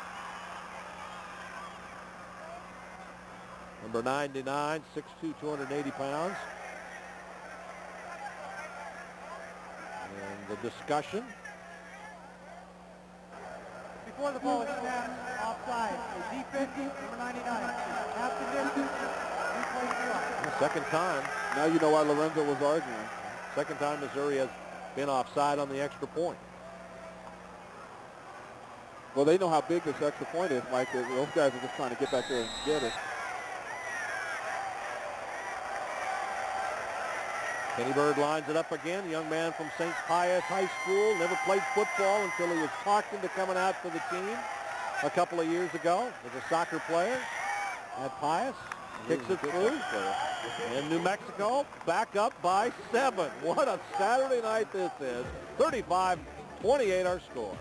Number 99, 6'2", 280 pounds. And the discussion. Before the ball is snapped, offside. A defense, number 99. Half the distance, replay zero. Second time. Now you know why Lorenzo was arguing. Second time Missouri has been offside on the extra point. Well, they know how big this extra point is, Mike. Those guys are just trying to get back there and get it. Kenny Bird lines it up again. The young man from St. Pius High School. Never played football until he was talked into coming out for the team a couple of years ago. Was a soccer player at Pius. Kicks it through. And New Mexico back up by 7. What a Saturday night this is. 35-28 our score.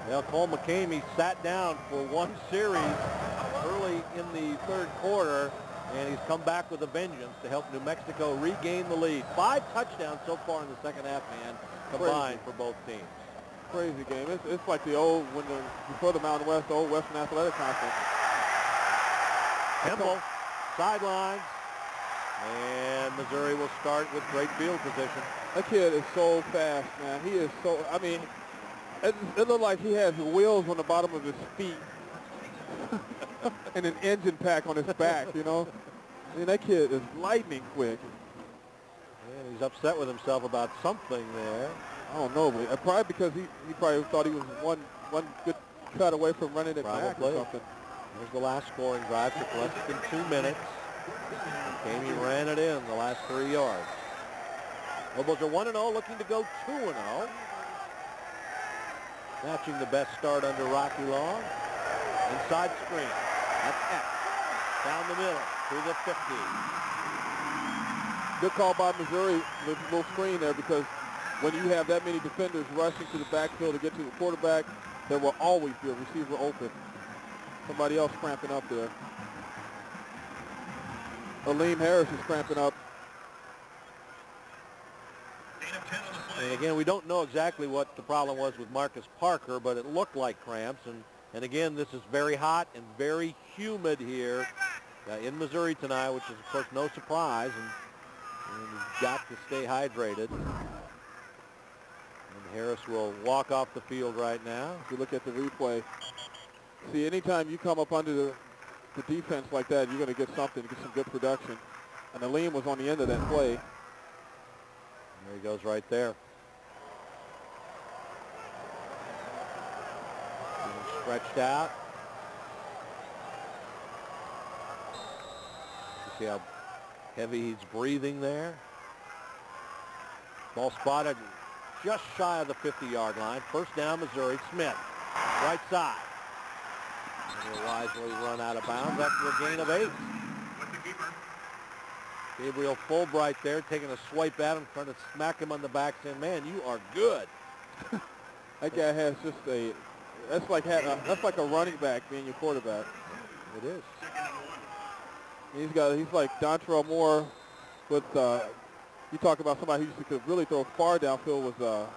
Well, Kole McKamey sat down for one series early in the third quarter, and he's come back with a vengeance to help New Mexico regain the lead. 5 touchdowns so far in the second half, man, combined for both teams. Crazy game. It's like the old, before the Mountain West, the old Western Athletic Conference. Temple, sidelines, and Missouri will start with great field position. That kid is so fast, man. He is so, I mean, it looked like he has wheels on the bottom of his feet and an engine pack on his back, you know. I mean, that kid is lightning quick. And he's upset with himself about something there. I don't know, but probably because he probably thought he was one good cut away from running it back or something. There's the last scoring drive. Took less than 2 minutes. McKamey ran it in the last 3 yards. Lobos are 1-0, looking to go 2-0. Matching the best start under Rocky Long. Inside screen. That's X. Down the middle to the 50. Good call by Missouri, the little screen there, because when you have that many defenders rushing to the backfield to get to the quarterback, there will always be a receiver open. Somebody else cramping up there. Aleem Harris is cramping up. And again, we don't know exactly what the problem was with Marcus Parker, but it looked like cramps. And again, this is very hot and very humid here in Missouri tonight, which is, of course, no surprise. And you've got to stay hydrated. And Harris will walk off the field right now. If you look at the replay, see, anytime you come up under the defense like that, you're going to get something, get some good production. And Aleem was on the end of that play. There he goes right there. Stretched out. You see how heavy he's breathing there. Ball spotted just shy of the 50-yard line. First down, Missouri. Smith, right side. And he'll wisely run out of bounds after a gain of 8. Gabriel Fulbright there taking a swipe at him, trying to smack him on the back, saying, man, you are good. That guy has just that's like a running back being your quarterback. It is. He's like DonTrell Moore with, you talk about somebody who could really throw far downfield was,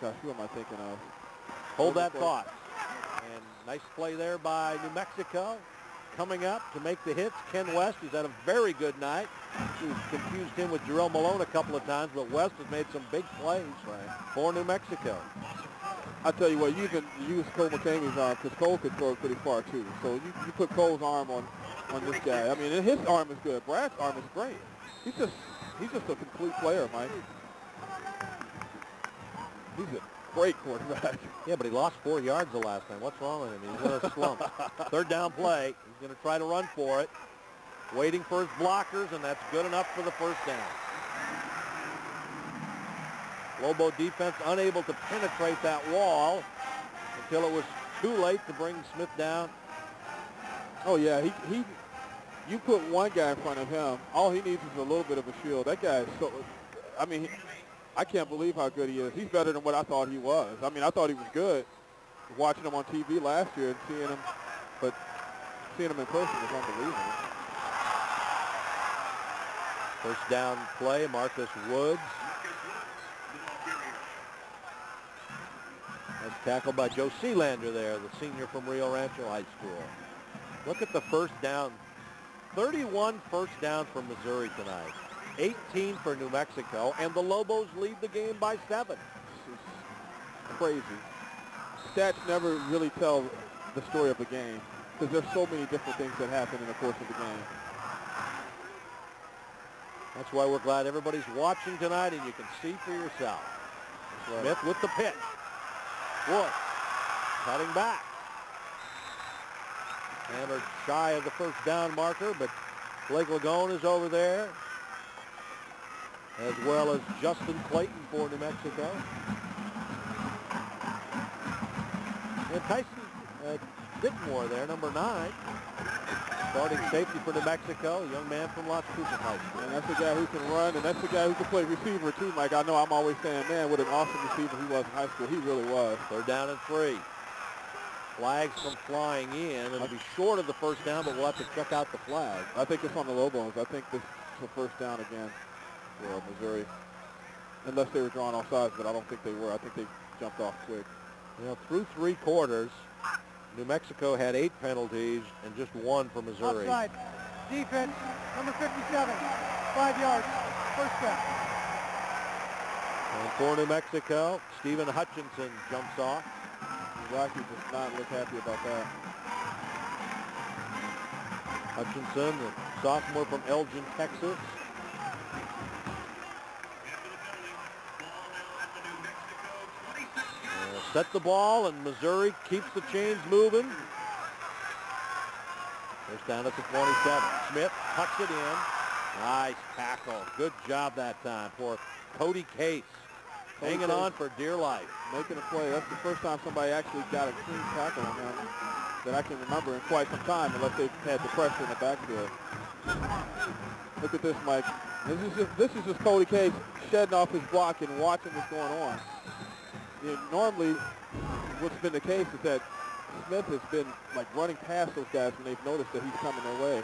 gosh, who am I thinking of? Hold that thought. And nice play there by New Mexico. Coming up to make the hits, Ken West, who's had a very good night. We've confused him with Jerome Malone a couple of times, but West has made some big plays for New Mexico. I tell you what, you can use Kole McKamey's arm because Kole could throw it pretty far too. So you put Cole's arm on this guy. I mean, his arm is good. Brad's arm is great. He's just a complete player, Mike. He's a great quarterback. Yeah, but he lost 4 yards the last time. What's wrong with him? He's in a slump. Third down play. He's going to try to run for it. Waiting for his blockers, and that's good enough for the first down. Lobo defense unable to penetrate that wall until it was too late to bring Smith down. Oh, yeah, you put one guy in front of him, all he needs is a little bit of a shield. That guy is so, I mean, I can't believe how good he is. He's better than what I thought he was. I mean, I thought he was good watching him on TV last year and seeing him, but seeing him in person is unbelievable. First down play, Marcus Woods. That's tackled by Joe Sealander there, the senior from Rio Rancho High School. Look at the first down. 31 first downs for Missouri tonight. 18 for New Mexico, and the Lobos lead the game by 7. This is crazy. Stats never really tell the story of the game because there's so many different things that happen in the course of the game. That's why we're glad everybody's watching tonight, and you can see for yourself. Smith with the pitch. Wood cutting back. Hammered shy of the first down marker, but Blake Lagone is over there, as well as Justin Clayton for New Mexico. And Tyson Dickmore there, number 9. Starting safety for New Mexico, a young man from Las Cruces High School. And that's the guy who can run, and that's the guy who can play receiver too, Mike. I know I'm always saying, man, what an awesome receiver he was in high school. He really was. Third down and 3. Flags come flying in. It'll be short of the first down, but we'll have to check out the flag. I think it's on the Lobos. I think this is a first down again for Missouri. Unless they were drawn off sides, but I don't think they were. I think they jumped off quick. You know, through 3 quarters, New Mexico had 8 penalties and just 1 for Missouri. Offside. Defense, number 57, 5 yards, first down. And for New Mexico, Stephen Hutchinson jumps off. Rocky does not look happy about that. Hutchinson, the sophomore from Elgin, Texas. Set the ball, and Missouri keeps the chains moving. First down at the 27. Smith tucks it in. Nice tackle. Good job that time for Cody Case. Hanging on for dear life. Making a play. That's the first time somebody actually got a clean tackle on him that I can remember in quite some time, unless they've had the pressure in the backfield. Look at this, Mike. This is just Cody Case shedding off his block and watching what's going on. You know, normally, what's been the case is that Smith has been like running past those guys when they've noticed that he's coming their way.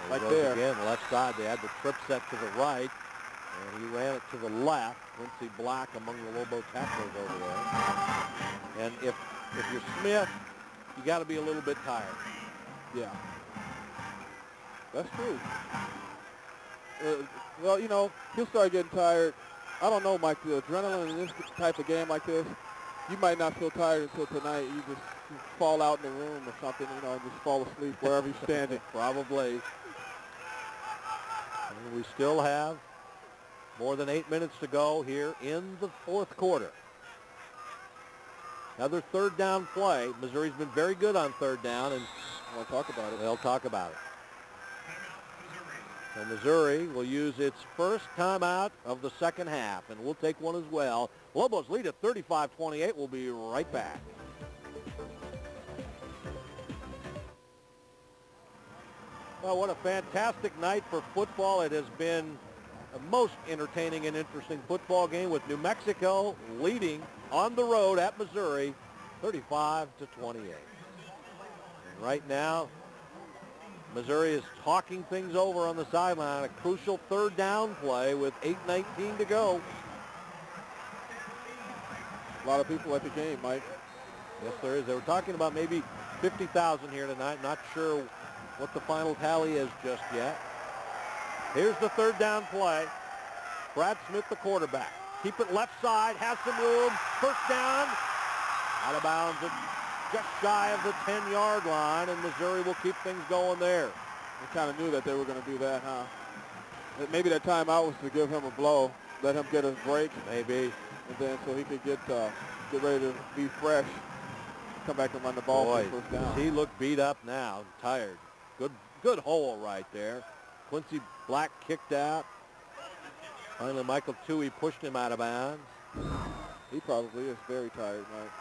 Like there. Again, left side. They had the trip set to the right, and he ran it to the left. Quincy Black among the Lobo tacklers over there. And if you're Smith, you got to be a little bit tired. Yeah, that's true. Well, you know, he'll start getting tired. I don't know, Mike, the adrenaline in this type of game like this, you might not feel tired until tonight. You just fall out in the room or something, you know, and just fall asleep wherever you're standing. Probably. And we still have more than 8 minutes to go here in the 4th quarter. Another third down play. Missouri's been very good on third down, and we'll talk about it. They'll talk about it. So Missouri will use its first timeout of the second half, and we'll take one as well. Lobos lead at 35-28. We'll be right back. Well, what a fantastic night for football. It has been a most entertaining and interesting football game with New Mexico leading on the road at Missouri 35-28. And right now, Missouri is talking things over on the sideline. A crucial third down play with 8:19 to go. A lot of people at the game, Mike. Yes, there is. They were talking about maybe 50,000 here tonight. Not sure what the final tally is just yet. Here's the third down play. Brad Smith, the quarterback. Keep it left side, has some room. First down. Out of bounds at just shy of the 10-yard line, and Missouri will keep things going there. We kind of knew that they were going to do that, huh? maybe that timeout was to give him a blow, let him get a break, Maybe. and then so he could get ready to be fresh, come back and run the ball for the first down. He looked beat up now, tired. Good hole right there. Quincy Black kicked out. Finally, Michael Toohey pushed him out of bounds. He probably is very tired, Mike.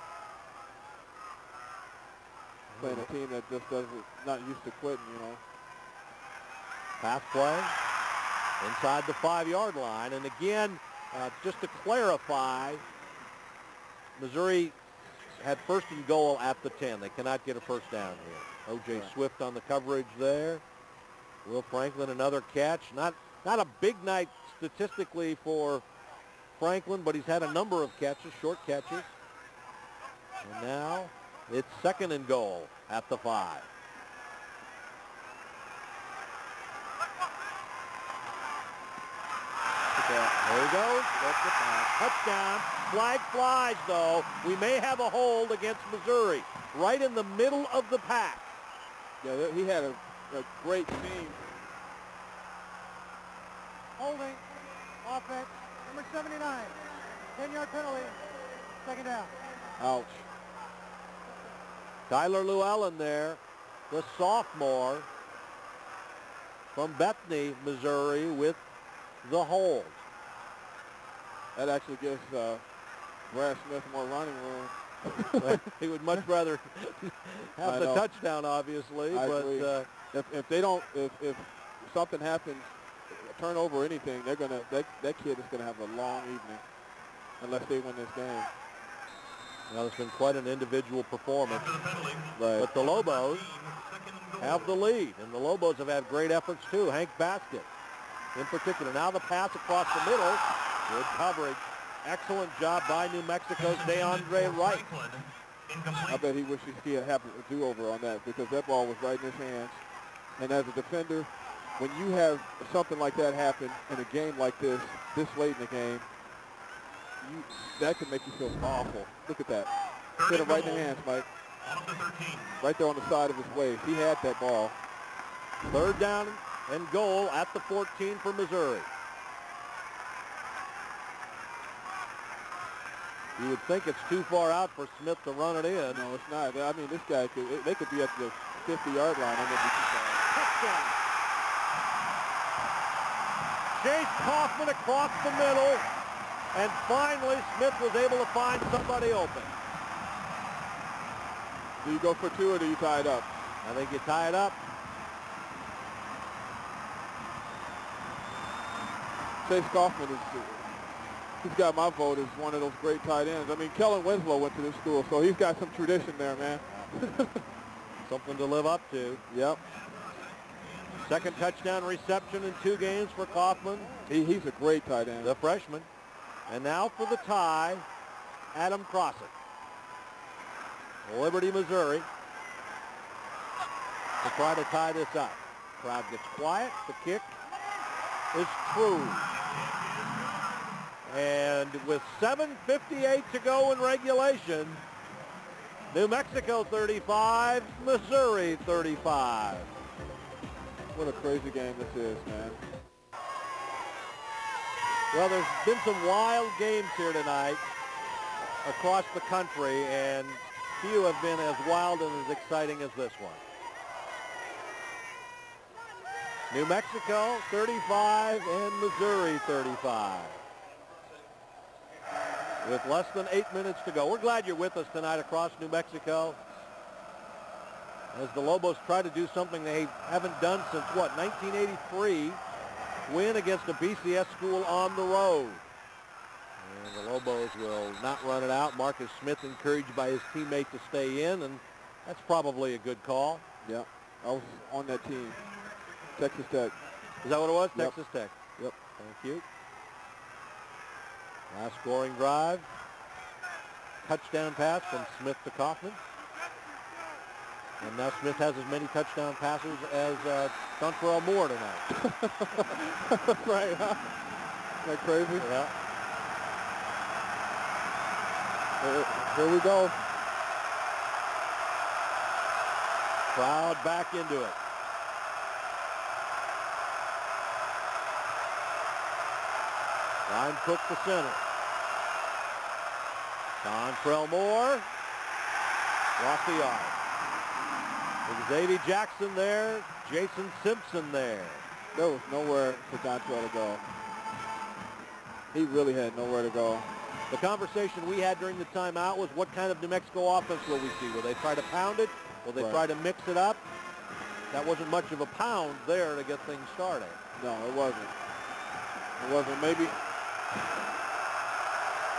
Playing a team that just not used to quitting, you know. Pass play inside the 5-yard line. And again, just to clarify, Missouri had first and goal at the 10. They cannot get a first down here. O.J. Swift on the coverage there. Will Franklin, another catch. Not a big night statistically for Franklin, but he's had a number of catches, short catches. And now it's second and goal at the 5. There he goes. Touchdown. Flag flies, though. We may have a hold against Missouri. Right in the middle of the pack. Yeah, he had a great team. Holding. Offense. Number 79. 10-yard penalty. Second down. Ouch. Tyler Llewellyn there, the sophomore from Bethany, Missouri, with the hold. That actually gives Brad Smith more running room. He would much rather have the touchdown, obviously. I but agree. If something happens, a turnover or anything, that kid is gonna have a long evening unless they win this game. Well, it's been quite an individual performance. But the Lobos have the lead, and the Lobos have had great efforts too. Hank Baskett in particular. Now the pass across the middle. Good coverage. Excellent job by New Mexico's DeAndre Wright. I bet he wishes he had happened a do-over on that because that ball was right in his hands. And as a defender, when you have something like that happen in a game like this late in the game, that could make you feel awful. Look at that. Hit it right in the hands, Mike. Right there on the side of his waist. He had that ball. Third down and goal at the 14 for Missouri. You would think it's too far out for Smith to run it in. No, it's not. I mean, this guy they could be at the 50-yard line. Touchdown. Chase Kaufman across the middle. And finally, Smith was able to find somebody open. Do you go for two or do you tie it up? I think you tie it up. Chase Kaufman he's got my vote as one of those great tight ends. I mean, Kellen Winslow went to this school, so he's got some tradition there, man. Something to live up to. Yep. Second touchdown reception in 2 games for Kaufman. He's a great tight end. The freshman. And now for the tie, Adam Crossett. Liberty, Missouri, to try to tie this up. Crowd gets quiet. The kick is true. And with 7:58 to go in regulation, New Mexico 35, Missouri 35. What a crazy game this is, man. Well, there's been some wild games here tonight across the country, and few have been as wild and as exciting as this one. New Mexico 35 and Missouri 35. With less than 8 minutes to go. We're glad you're with us tonight across New Mexico as the Lobos try to do something they haven't done since, 1983, win against a BCS school on the road. And the Lobos will not run it out. Marcus Smith encouraged by his teammate to stay in, and that's probably a good call. Yeah, I was on that team. Texas Tech. Is that what it was? Yep. Texas Tech. Yep. Thank you. Last scoring drive. Touchdown pass from Smith to Kaufman. And now Smith has as many touchdown passes as DonTrell Moore tonight. That's right, huh? Isn't that crazy? Yeah. Here we go. Crowd back into it. Line Cook to center. DonTrell Moore. Lost the yard. Xavier Jackson there. Jason Simpson there. There was nowhere for DonTrell to go. He really had nowhere to go. The conversation we had during the timeout was, what kind of New Mexico offense will we see? Will they try to pound it? Will they try to mix it up? That wasn't much of a pound there to get things started. No, it wasn't. It wasn't. Maybe.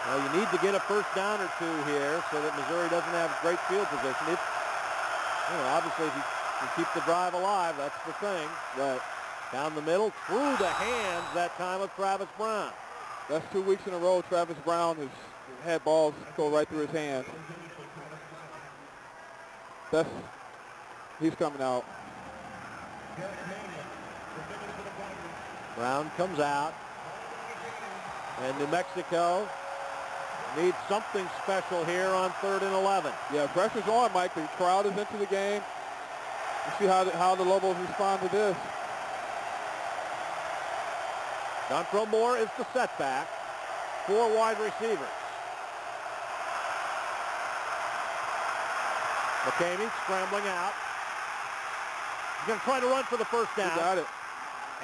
Well, you need to get a first down or two here so that Missouri doesn't have great field position. It's, obviously, if you keep the drive alive, that's the thing. Right. Down the middle, through the hands that time of Travis Brown. That's 2 weeks in a row. Travis Brown has had balls go right through his hands. He's coming out. Brown comes out. And New Mexico needs something special here on 3rd and 11. Yeah, pressure's on, Mike. The crowd is into the game. Let's see how the Lobos respond to this. DonTrell Moore is the setback. 4 wide receivers. McKamey scrambling out. He's going to try to run for the first down. He got it.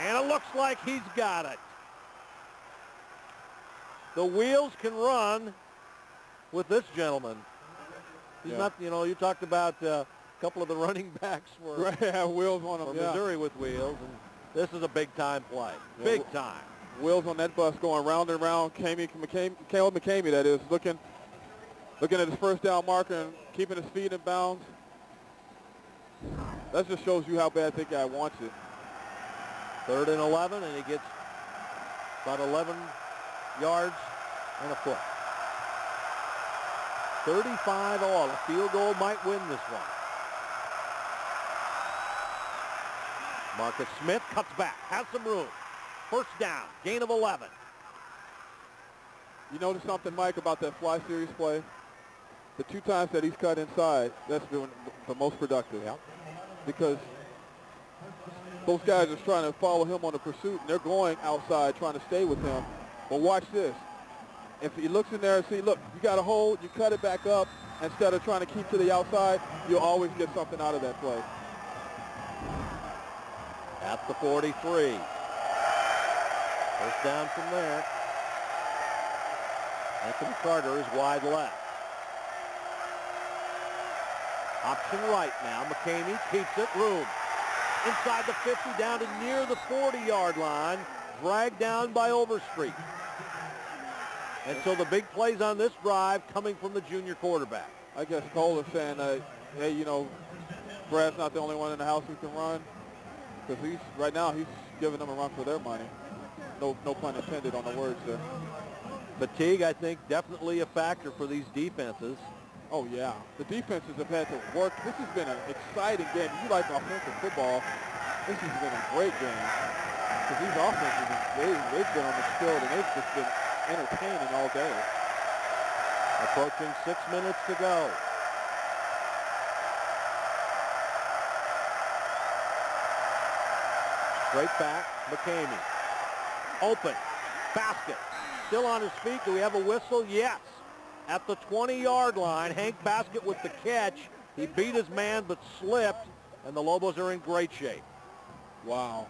And it looks like he's got it. The wheels can run with this gentleman. He's not, you talked about a couple of the running backs were wheels on them. Missouri with wheels, and this is a big-time play. Big time. Wheels on that bus going round and round. Kole McKamey, that is, looking at his first down marker and keeping his feet in bounds. That just shows you how bad that guy wants it. 3rd and 11, and he gets about 11 yards and a foot. 35 all. A field goal might win this one. Marcus Smith cuts back, has some room. First down, gain of 11. You notice something, Mike, about that fly series play? The 2 times that he's cut inside, that's been the most productive. Yeah. Because those guys are trying to follow him on the pursuit, and they're going outside trying to stay with him. But watch this. If he looks in there and see, look, you got a hold, you cut it back up, instead of trying to keep to the outside, you'll always get something out of that play. At the 43. First down from there. Anthony Carter is wide left. Option right now. McKamey keeps it. Room. Inside the 50, down to near the 40-yard line. Dragged down by Overstreet. And so the big plays on this drive coming from the junior quarterback. I guess Kole is saying, hey, Brad's not the only one in the house who can run. Because right now he's giving them a run for their money. No pun intended on the words there. Fatigue, I think, definitely a factor for these defenses. Oh, yeah. The defenses have had to work. This has been an exciting game. If you like offensive football, this has been a great game. Because these offenses, they've been on the field, and they've just been entertaining all day. Approaching 6 minutes to go. Straight back, McKamey. Open. Baskett. Still on his feet. Do we have a whistle? Yes. At the 20-yard line, Hank Baskett with the catch. He beat his man but slipped, and the Lobos are in great shape. Wow.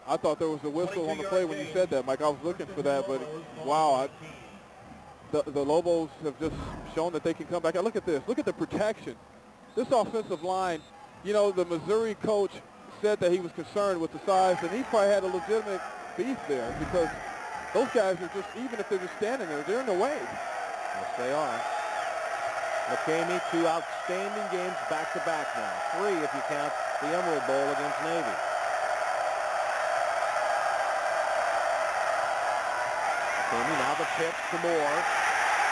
I thought there was a whistle on the play when you said that, Mike. I was looking for that, but wow. The Lobos have just shown that they can come back. Look at this. Look at the protection. This offensive line, the Missouri coach said that he was concerned with the size, and he probably had a legitimate beef there because those guys are just, even if they're just standing there, they're in the way. Yes, they are. McKamey, 2 outstanding games back-to-back now. 3 if you count the Emerald Bowl against Navy. McKamey now the pitch to Moore.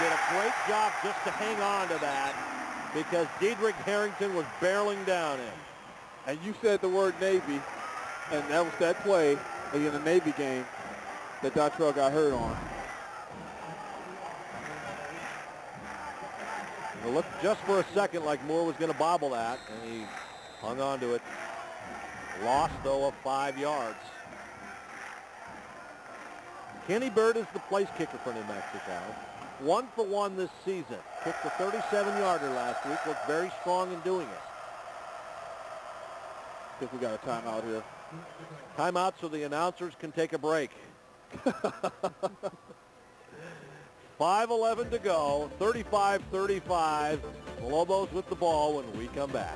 Did a great job just to hang on to that because Dedrick Harrington was barreling down him. And you said the word Navy, and that was that play in the Navy game that DonTrell got hurt on. It looked just for a second like Moore was going to bobble that, and he hung on to it. Lost, though, of 5 yards. Kenny Byrd is the place kicker for New Mexico. 1 for 1 this season. Kicked the 37-yarder last week. Looked very strong in doing it. I think we got a timeout here. Timeout so the announcers can take a break. 5:11 to go. 35-35. The Lobos with the ball when we come back.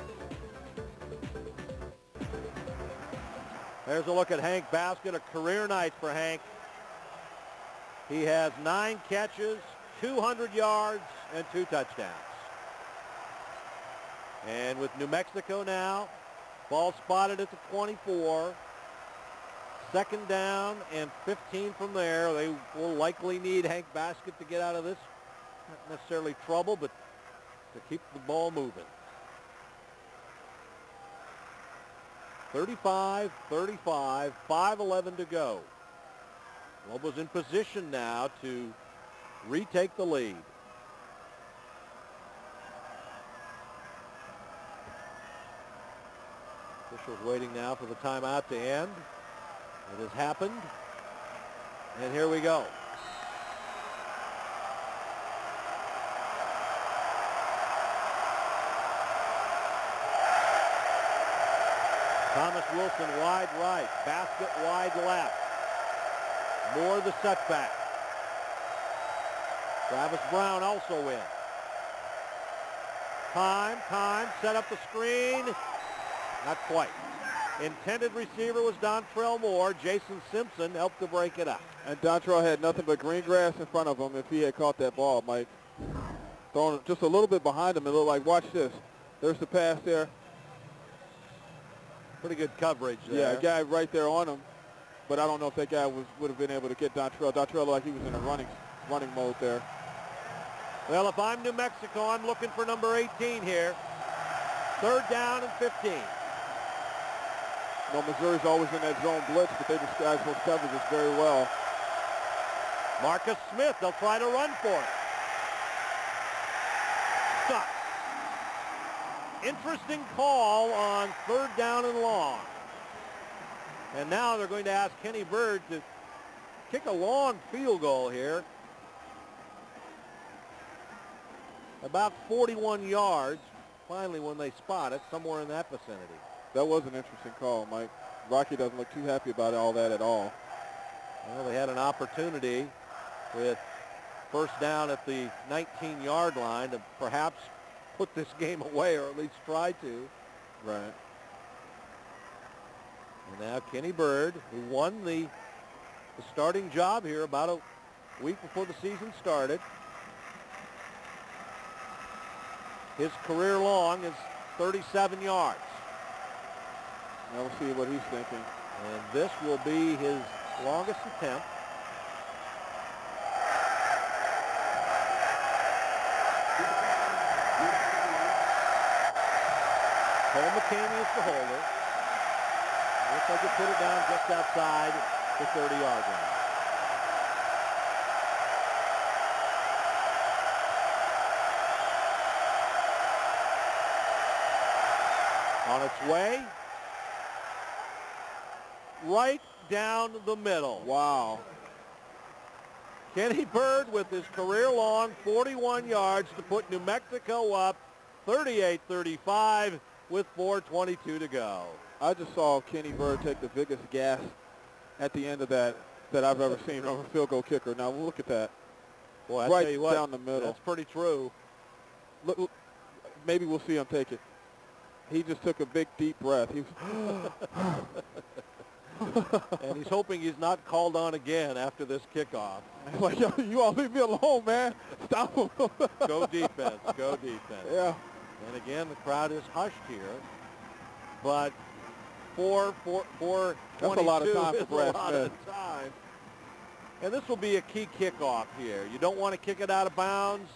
There's a look at Hank Baskett, a career night for Hank. He has 9 catches, 200 yards, and 2 touchdowns. And with New Mexico now, ball spotted at the 24. 2nd down and 15 from there. They will likely need Hank Baskett to get out of this. Not necessarily trouble, but to keep the ball moving. 35-35, 5:11 to go. Lobos in position now to retake the lead. Officials waiting now for the timeout to end. It has happened. And here we go. Thomas Wilson wide right. Baskett wide left. Moore the setback. Travis Brown also in. Time, set up the screen. Not quite. Intended receiver was DonTrell Moore. Jason Simpson helped to break it up. And DonTrell had nothing but green grass in front of him if he had caught that ball, Mike. Throwing just a little bit behind him, it looked like, watch this. There's the pass there. Pretty good coverage there. Yeah, a guy right there on him. But I don't know if that guy would have been able to get DonTrell. DonTrell looked like he was in a running mode there. Well, if I'm New Mexico, I'm looking for number 18 here. 3rd down and 15. You know, Missouri's always in that zone blitz, but they disguise those coverages very well. Marcus Smith, they'll try to run for it. Stop. Interesting call on 3rd down and long. And now they're going to ask Kenny Byrd to kick a long field goal here. About 41 yards, finally, when they spot it, somewhere in that vicinity. That was an interesting call, Mike. Rocky doesn't look too happy about all that at all. Well, they had an opportunity with 1st down at the 19-yard line to perhaps put this game away, or at least try to. Right. And now Kenny Byrd, who won the starting job here about a week before the season started. His career long is 37 yards. Now we'll see what he's thinking. And this will be his longest attempt. Kole McKamey is the holder. Looks like he put it down just outside the 30-yard line. On its way, right down the middle. Wow. Kenny Byrd with his career-long 41 yards to put New Mexico up 38-35 with 4:22 to go. I just saw Kenny Byrd take the biggest gas at the end of that I've ever seen on a field goal kicker. Now look at that. Boy, I right tell you what, down the middle. That's pretty true. Look, maybe we'll see him take it. He just took a big, deep breath. He was and he's hoping he's not called on again after this kickoff. like, yo, you all leave me alone, man. Stop him. Go defense. Go defense. Yeah. And again, the crowd is hushed here. But 4:22 That's a lot of time is for Brad a lot Smith. of time. And this will be a key kickoff here. You don't want to kick it out of bounds.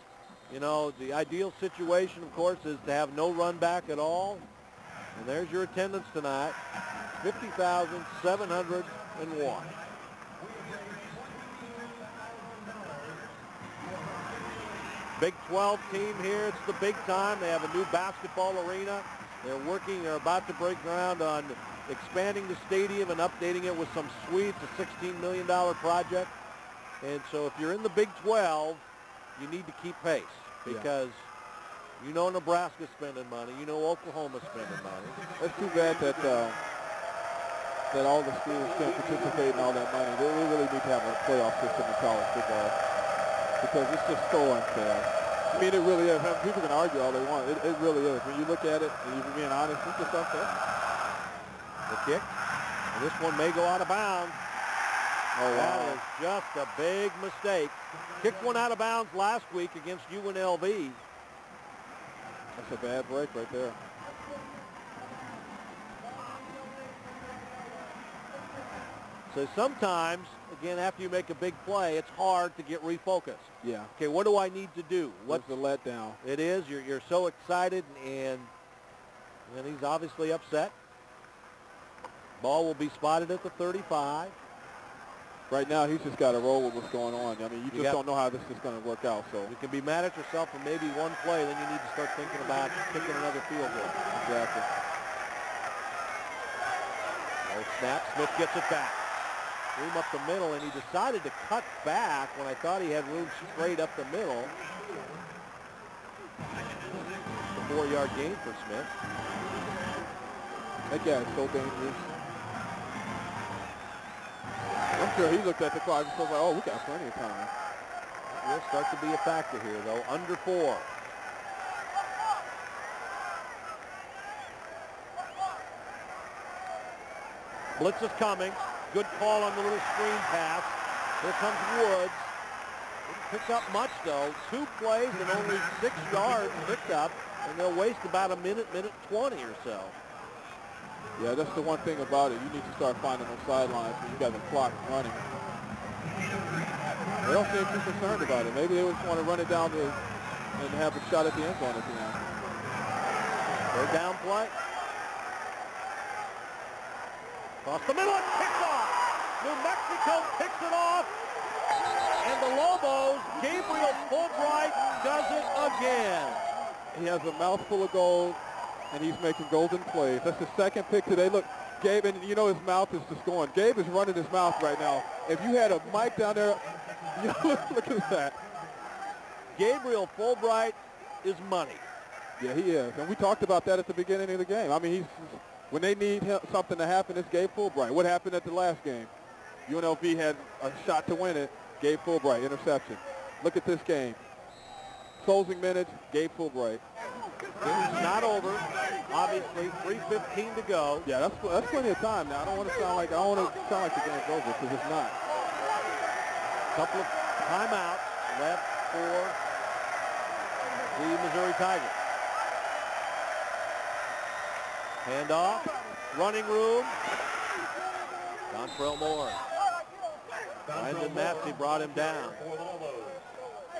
You know, the ideal situation, of course, is to have no run back at all. And there's your attendance tonight, 50,701. Big 12 team here. It's the big time. They have a new basketball arena. They're about to break ground on expanding the stadium and updating it with some suites, a $16 million project. And so if you're in the Big 12, you need to keep pace because you know Nebraska's spending money. You know Oklahoma's spending money. It's too bad that that all the schools can't participate in all that money. They really need to have a playoff system in college football because it's just so unfair. I mean, it really is. People can argue all they want. It really is. When you look at it, and you're being honest, it's just unfair. The kick. And this one may go out of bounds. Oh, wow. That is just a big mistake. Kicked one out of bounds last week against UNLV. That's a bad break right there. So sometimes, again, after you make a big play, it's hard to get refocused. Yeah. Okay, what do I need to do? What's the letdown? It is. You're so excited, and he's obviously upset. Ball will be spotted at the 35. Right now, he's just got to roll with what's going on. I mean, you just don't know how this is going to work out. So you can be mad at yourself for maybe one play, then you need to start thinking about kicking another field goal. Exactly. No snap. Smith gets it back. Threw him up the middle, and he decided to cut back when I thought he had room straight up the middle. A 4-yard gain for Smith. That guy is so dangerous. I'm sure he looked at the clock and was like, oh, we got plenty of time. Will start to be a factor here, though. Under 4. Blitz is coming. Good call on the little screen pass. Here comes Woods. Didn't pick up much, though. 2 plays and only 6 yards picked up, and they'll waste about a minute 20 or so. Yeah, that's the one thing about it. You need to start finding those sidelines when you got the clock running. They don't seem too concerned about it. Maybe they just want to run it down and have a shot at the end zone at the end. Third down play. Across the middle, it's picked off. New Mexico picks it off. And the Lobos, Gabriel Fulbright does it again. He has a mouthful of gold, and he's making golden plays. That's the second pick today. Look, Gabe, and you know his mouth is just going. Gabe is running his mouth right now. If you had a mic down there, you know, look at that. Gabriel Fulbright is money. Yeah, he is. And we talked about that at the beginning of the game. I mean, when they need something to happen, it's Gabe Fulbright. What happened at the last game? UNLV had a shot to win it. Gabe Fulbright, interception. Look at this game. Closing minutes, Gabe Fulbright. It's not over. Obviously, 3:15 to go. Yeah, that's plenty of time now. I don't want to sound like the game's over because it's not. A couple of timeouts left for the Missouri Tigers. Handoff, running room. DonTrell Moore. Brandon Massey brought him down.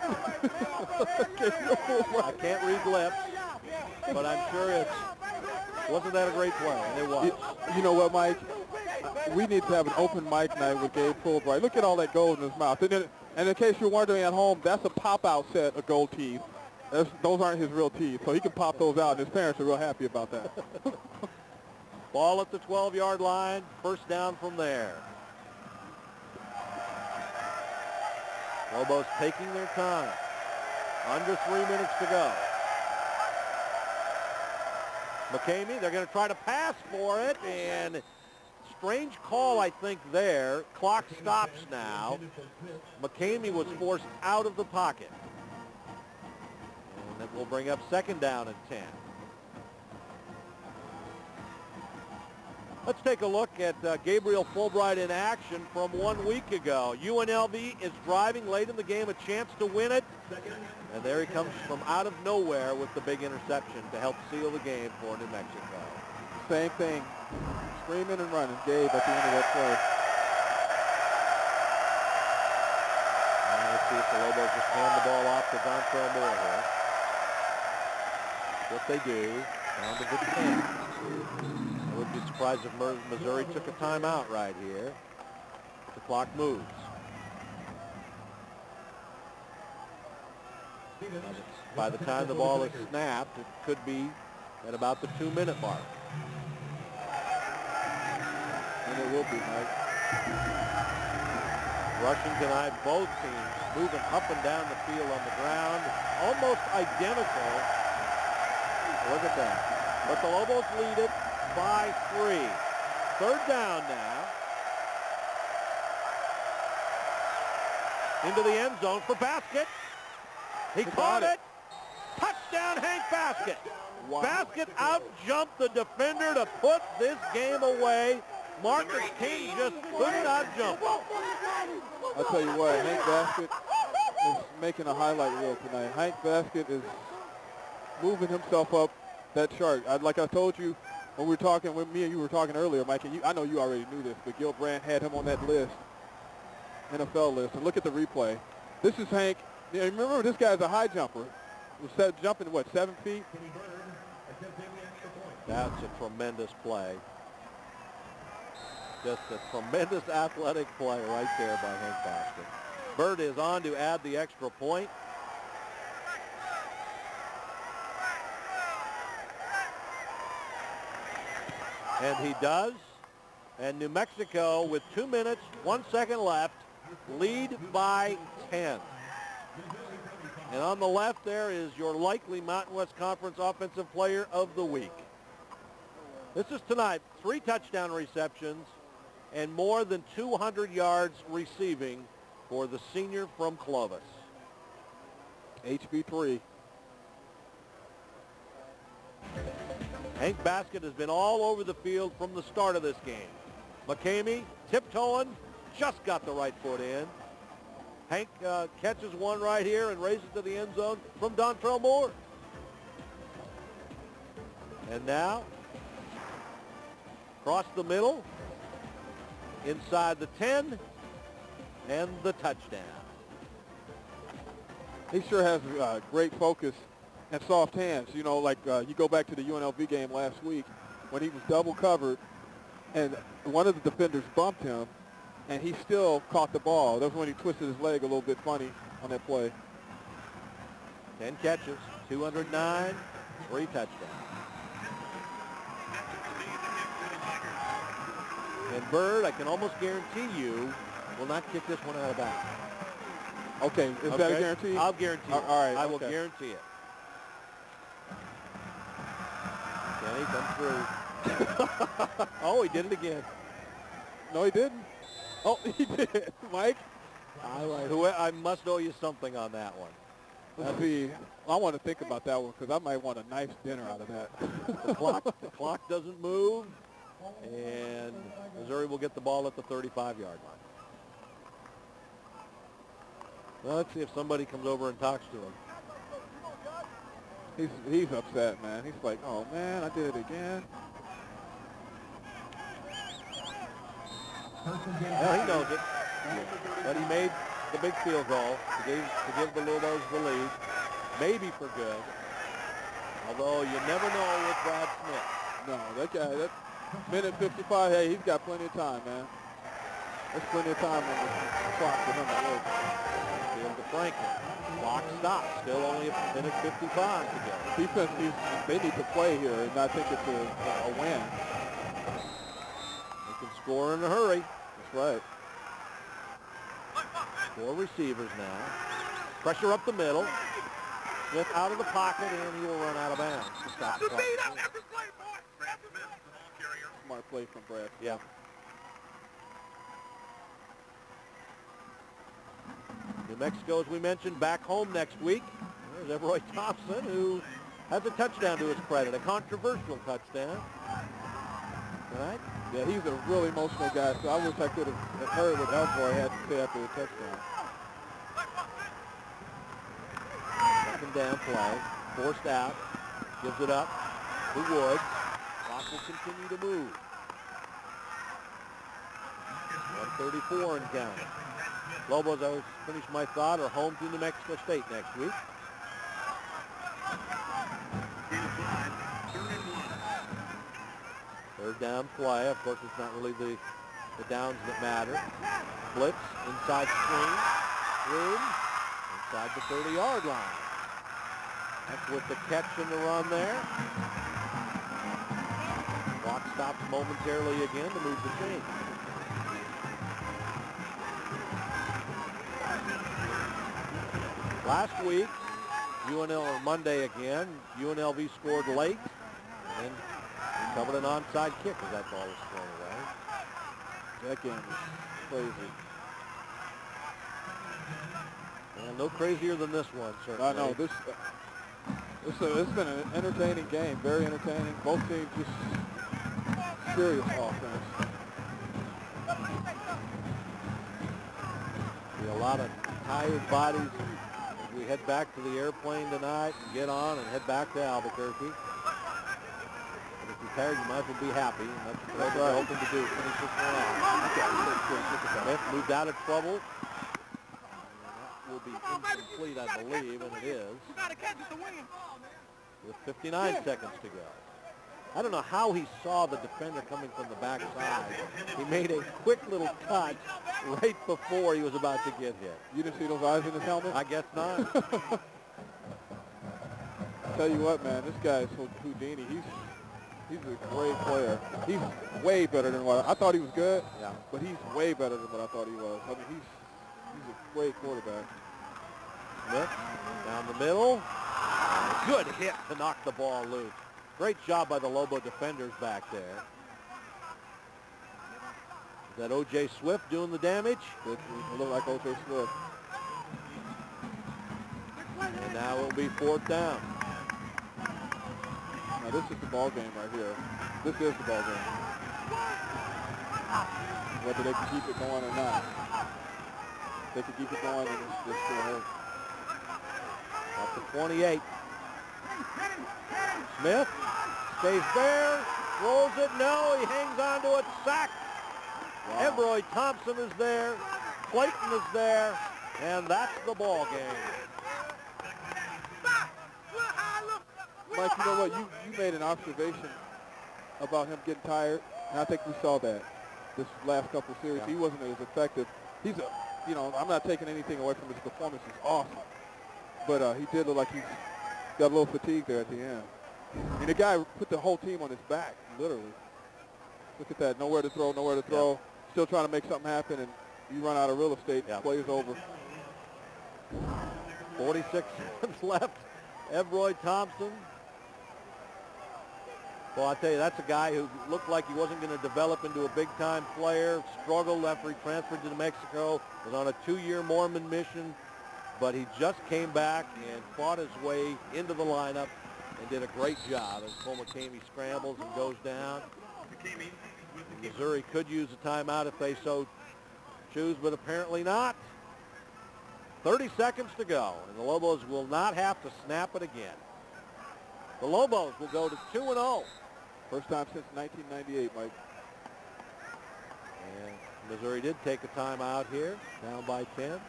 I can't read lips, but I'm sure wasn't that a great play? And it was. You know what, Mike? We need to have an open mic night with Gabe Fulbright. Look at all that gold in his mouth. And in case you're wondering at home, that's a pop-out set of gold teeth. Those aren't his real teeth, so he can pop those out, and his parents are real happy about that. Ball at the 12-yard line, first down from there. Lobos taking their time. Under 3 minutes to go. McKamey, they're going to try to pass for it, and strange call, I think, there. Clock stops now. McKamey was forced out of the pocket. And that will bring up second down and 10. Let's take a look at Gabriel Fulbright in action from 1 week ago. UNLV is driving late in the game, a chance to win it. And there he comes from out of nowhere with the big interception to help seal the game for New Mexico. Same thing. Screaming and running. Gabe at the end of that play. And let's see if the Lobos just hand the ball off to DonTrell Moore here. What they do, down to the 10. I wouldn't be surprised if Missouri took a timeout right here. The clock moves. By the time the ball is snapped, it could be at about the 2-minute mark. And it will be, Mike. Rushing tonight, both teams moving up and down the field on the ground, almost identical. Look at that. But the Lobos lead it by 3. Third down now. Into the end zone for Baskett. He caught it. Touchdown, Hank Baskett. Wow. Baskett out-jumped the defender to put this game away. Marcus King just could not jump. I'll tell you what, Hank Baskett is making a highlight reel tonight. Hank Baskett is moving himself up that chart. Like I told you when we were talking, when me and you were talking earlier, Mike, and I know you already knew this, but Gil Brandt had him on that list, NFL list. And look at the replay. This is Hank. You know, remember, this guy's a high jumper. He was jumping, what, 7 feet? That's a tremendous play. Just a tremendous athletic play right there by Hank Baskett. Bird is on to add the extra point. And he does. And New Mexico, with 2 minutes, 1 second left, lead by 10. And on the left there is your likely Mountain West Conference Offensive Player of the Week. This is tonight, 3 touchdown receptions and more than 200 yards receiving for the senior from Clovis. HB3. Hank Baskett has been all over the field from the start of this game. McKamey tiptoeing, just got the right foot in. Hank catches one right here and raises to the end zone from DonTrell Moore. And now, across the middle, inside the 10, and the touchdown. He sure has great focus and soft hands. You know, like you go back to the UNLV game last week when he was double covered and one of the defenders bumped him and he still caught the ball. That was when he twisted his leg a little bit funny on that play. 10 catches, 209, 3 touchdowns. And Bird, I can almost guarantee you, will not kick this one out of bounds. Okay, is that a guarantee? I'll guarantee it. All right, I will guarantee it. Kenny comes through. Oh, he did it again. No, he didn't. Oh, he did. Mike? I must owe you something on that one. Let's see. I want to think about that one because I might want a nice dinner out of that. The clock doesn't move, and Missouri will get the ball at the 35-yard line. Well, let's see if somebody comes over and talks to him. He's upset, man. He's like, oh, man, I did it again. Well, he knows it. But he made the big field goal to give the Lobos the lead, maybe for good. Although you never know with Brad Smith. No, that guy, that minute 55, hey, he's got plenty of time, man. There's plenty of time on the clock for him to work. Field to Franklin. Clock stops. Still only a minute 55 to go. Defense, they need to play here, and I think it's a win. They can score in a hurry. That's right. 4 receivers now. Pressure up the middle. Smith out of the pocket, and he will run out of bounds. Stop the clock. Smart play from Brad. Yeah. New Mexico, as we mentioned, back home next week. There's Everroy Thompson, who has a touchdown to his credit, a controversial touchdown. Right? Yeah, he's a really emotional guy, so I wish I could have heard what Everroy had to say after the touchdown. Second down play, forced out, gives it up to Wood. Clock will continue to move. 1:34 and counting. Lobos, I was finished my thought, are home to New Mexico State next week. Third down play. Of course, it's not really the downs that matter. Blitz, inside screen, room, inside the 30-yard line. That's with the catch and the run there. Clock stops momentarily again to move the chain. Last week, UNL on Monday again, UNLV scored late and then covered an onside kick as that ball was thrown away. That game was crazy. Well, no crazier than this one, certainly. I know. It's been an entertaining game, very entertaining. Both teams just serious offense. Be a lot of tired bodies as we head back to the airplane tonight and get on and head back to Albuquerque. And if you're tired, you might as well be happy. And that's what we're hoping to do, finish this one off. Smith moved out of trouble. Will be incomplete, I believe, and it is. With 59 seconds to go. I don't know how he saw the defender coming from the backside. He made a quick little cut right before he was about to get hit. You didn't see those eyes in his helmet? I guess not. Tell you what, man, this guy is Houdini. He's a great player. He's way better than what I thought he was good. Yeah. But he's way better than what I thought he was. I mean, he's a great quarterback. Smith down the middle. Good hit to knock the ball loose. Great job by the Lobo defenders back there. Is that O.J. Swift doing the damage? It looked like O.J. Swift. And now it'll be 4th down. Now this is the ball game right here. This is the ball game. Whether they can keep it going or not. If they can keep it going, and it's just going to hurt. Up to 28. Smith stays there, rolls it. No, he hangs on to it. Sacked. Wow. Ebroy Thompson is there. Clayton is there. And that's the ball game. Mike, you know what? You made an observation about him getting tired, and I think we saw that this last couple of series. Yeah. He wasn't as effective. I'm not taking anything away from his performance. He's awesome. But he did look like he's got a little fatigue there at the end. I mean, the guy put the whole team on his back, literally. Look at that. Nowhere to throw, nowhere to throw. Yeah. Still trying to make something happen, and you run out of real estate. Yeah. Play is over. 46 seconds left. Ebroy Thompson. Well, I tell you, that's a guy who looked like he wasn't going to develop into a big-time player. Struggled after he transferred to New Mexico. Was on a 2-year Mormon mission. But he just came back and fought his way into the lineup and did a great job as Kole McKamey scrambles and goes down. Missouri could use a timeout if they so choose, but apparently not. 30 seconds to go, and the Lobos will not have to snap it again. The Lobos will go to 2-0. First time since 1998, Mike. And Missouri did take a timeout here, down by 10.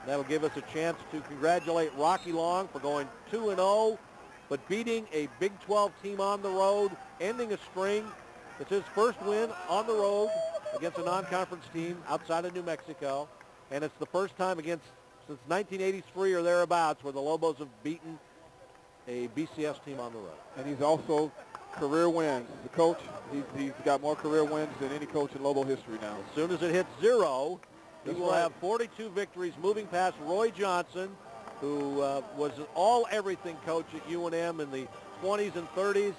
That'll give us a chance to congratulate Rocky Long for going 2-0, but beating a Big 12 team on the road, ending a string. It's his first win on the road against a non-conference team outside of New Mexico, and it's the first time since 1983 or thereabouts where the Lobos have beaten a BCS team on the road. And he's also career wins. The coach, he's got more career wins than any coach in Lobo history now. As soon as it hits 0, he will have 42 victories, moving past Roy Johnson, who was an all-everything coach at UNM in the 20s and 30s,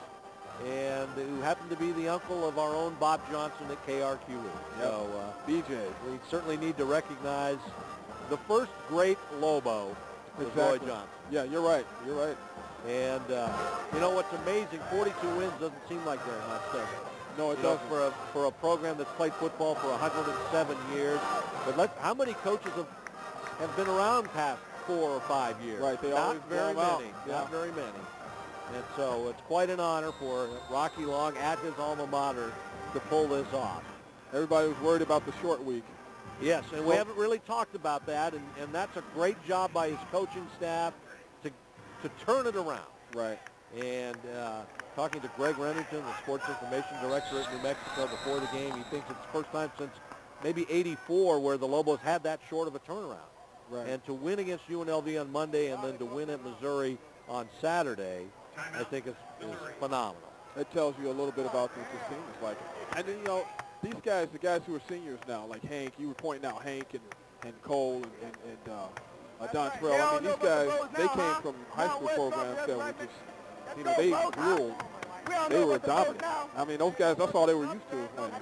and who happened to be the uncle of our own Bob Johnson at KRQE. Yep. So BJ. We certainly need to recognize the first great Lobo was Roy Johnson. Yeah, you're right. You're right. And, you know, what's amazing, 42 wins doesn't seem like very much, does it? No, it doesn't. For a program that's played football for 107 years. But how many coaches have been around past 4 or 5 years? Right, they not always very many. Out. Not very many. And so it's quite an honor for Rocky Long at his alma mater to pull this off. Everybody was worried about the short week. Yes, and we haven't really talked about that, and that's a great job by his coaching staff to turn it around. Right. And talking to Greg Remington, the sports information director at New Mexico before the game, he thinks it's the first time since maybe 84 where the Lobos had that short of a turnaround. Right. And to win against UNLV on Monday and then to win at Missouri on Saturday, I think is phenomenal. It tells you a little bit about what this team is like. And then, you know, these guys, the guys who are seniors now, like Hank, you were pointing out Hank and Cole and DonTrell. I mean, these guys, they came from high school programs that were just, you know, they ruled. They were dominant. I mean, those guys, that's all they were used to is winning.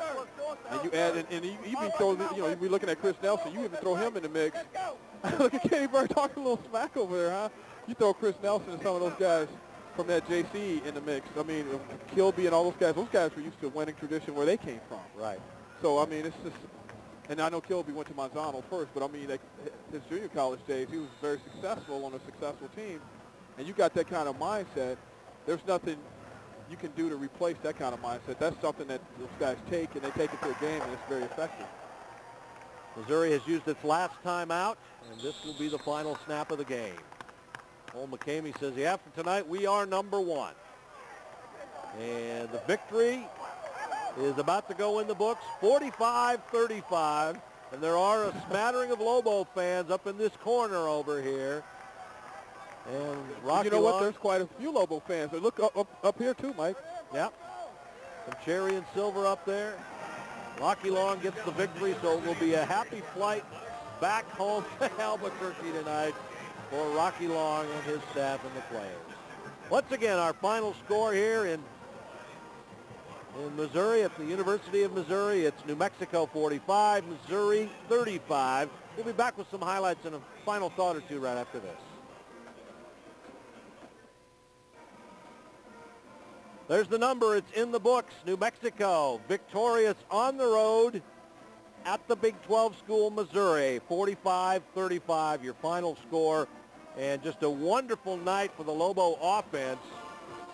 And you add, and you even throw, you know, you're looking at Chris Nelson, you even throw him in the mix. Look at Kenny Burke talking a little smack over there, huh? You throw Chris Nelson and some of those guys from that JC in the mix. I mean, Kilby and all those guys were used to a winning tradition where they came from. Right. So, I mean, it's just, and I know Kilby went to Manzano first, but I mean, like, his junior college days, he was very successful on a successful team. And you got that kind of mindset. There's nothing you can do to replace that kind of mindset. That's something that those guys take, and they take it to a game, and it's very effective. Missouri has used its last timeout, and this will be the final snap of the game. Kole McKamey says, yeah, for tonight, we are number one. And the victory is about to go in the books, 45-35. And there are a smattering of Lobo fans up in this corner over here. And Rocky, you know what? There's quite a few Lobo fans. They look up here too, Mike. Yep. Some cherry and silver up there. Rocky Long gets the victory, so it will be a happy flight back home to Albuquerque tonight for Rocky Long and his staff and the players. Once again, our final score here in Missouri at the University of Missouri. It's New Mexico 45, Missouri 35. We'll be back with some highlights and a final thought or two right after this. There's the number. It's in the books. New Mexico victorious on the road at the Big 12 school, Missouri. 45-35, your final score. And just a wonderful night for the Lobo offense.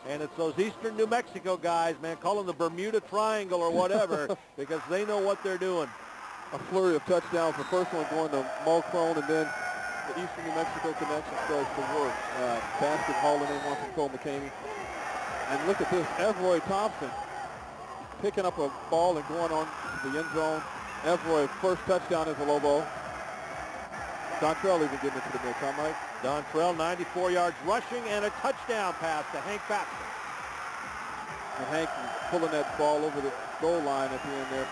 And it's those Eastern New Mexico guys, man, call them the Bermuda Triangle or whatever, because they know what they're doing. A flurry of touchdowns. The first one going to Mulcrone, and then the Eastern New Mexico connection starts to work. Baskett hauling in one from Kole McKamey. And look at this, Evroy Thompson picking up a ball and going on to the end zone. Evroy, first touchdown as a Lobo. DonTrell even getting into the mix, huh, Mike? DonTrell, 94 yards rushing and a touchdown pass to Hank Baskett. And Hank pulling that ball over the goal line at the end there.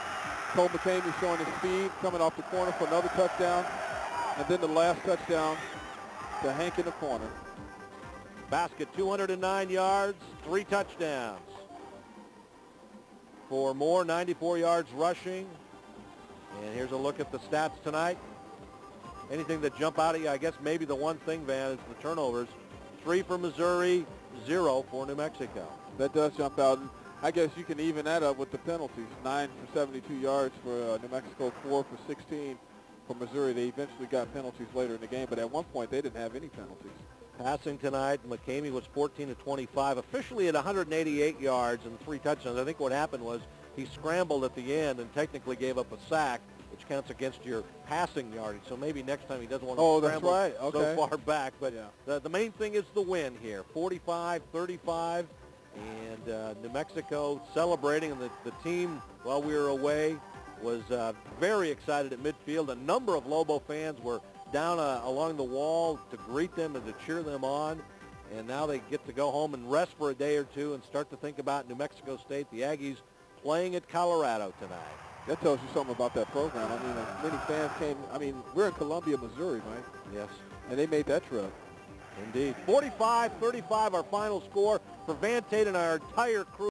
Kole McKamey showing his speed, coming off the corner for another touchdown. And then the last touchdown to Hank in the corner. Baskett, 209 yards, 3 touchdowns. For Moore, 94 yards rushing. And here's a look at the stats tonight. Anything that jump out at you, I guess maybe the one thing, Van, is the turnovers. 3 for Missouri, 0 for New Mexico. That does jump out. And I guess you can even that up with the penalties. 9 for 72 yards for New Mexico, 4 for 16 for Missouri. They eventually got penalties later in the game, but at one point they didn't have any penalties. Passing tonight, McKamey was 14 of 25, officially at 188 yards and 3 touchdowns. I think what happened was he scrambled at the end and technically gave up a sack, which counts against your passing yardage. So maybe next time he doesn't want to scramble so far back. But yeah, the main thing is the win here, 45-35. And New Mexico celebrating, and the team, while we were away, was very excited at midfield. A number of Lobo fans were down along the wall to greet them and to cheer them on. And now they get to go home and rest for a day or two and start to think about New Mexico State, the Aggies, playing at Colorado tonight. That tells you something about that program. I mean, many fans came. I mean, we're in Columbia, Missouri, right? Yes. And they made that trip. Indeed. 45-35, our final score for Van Tate and our entire crew.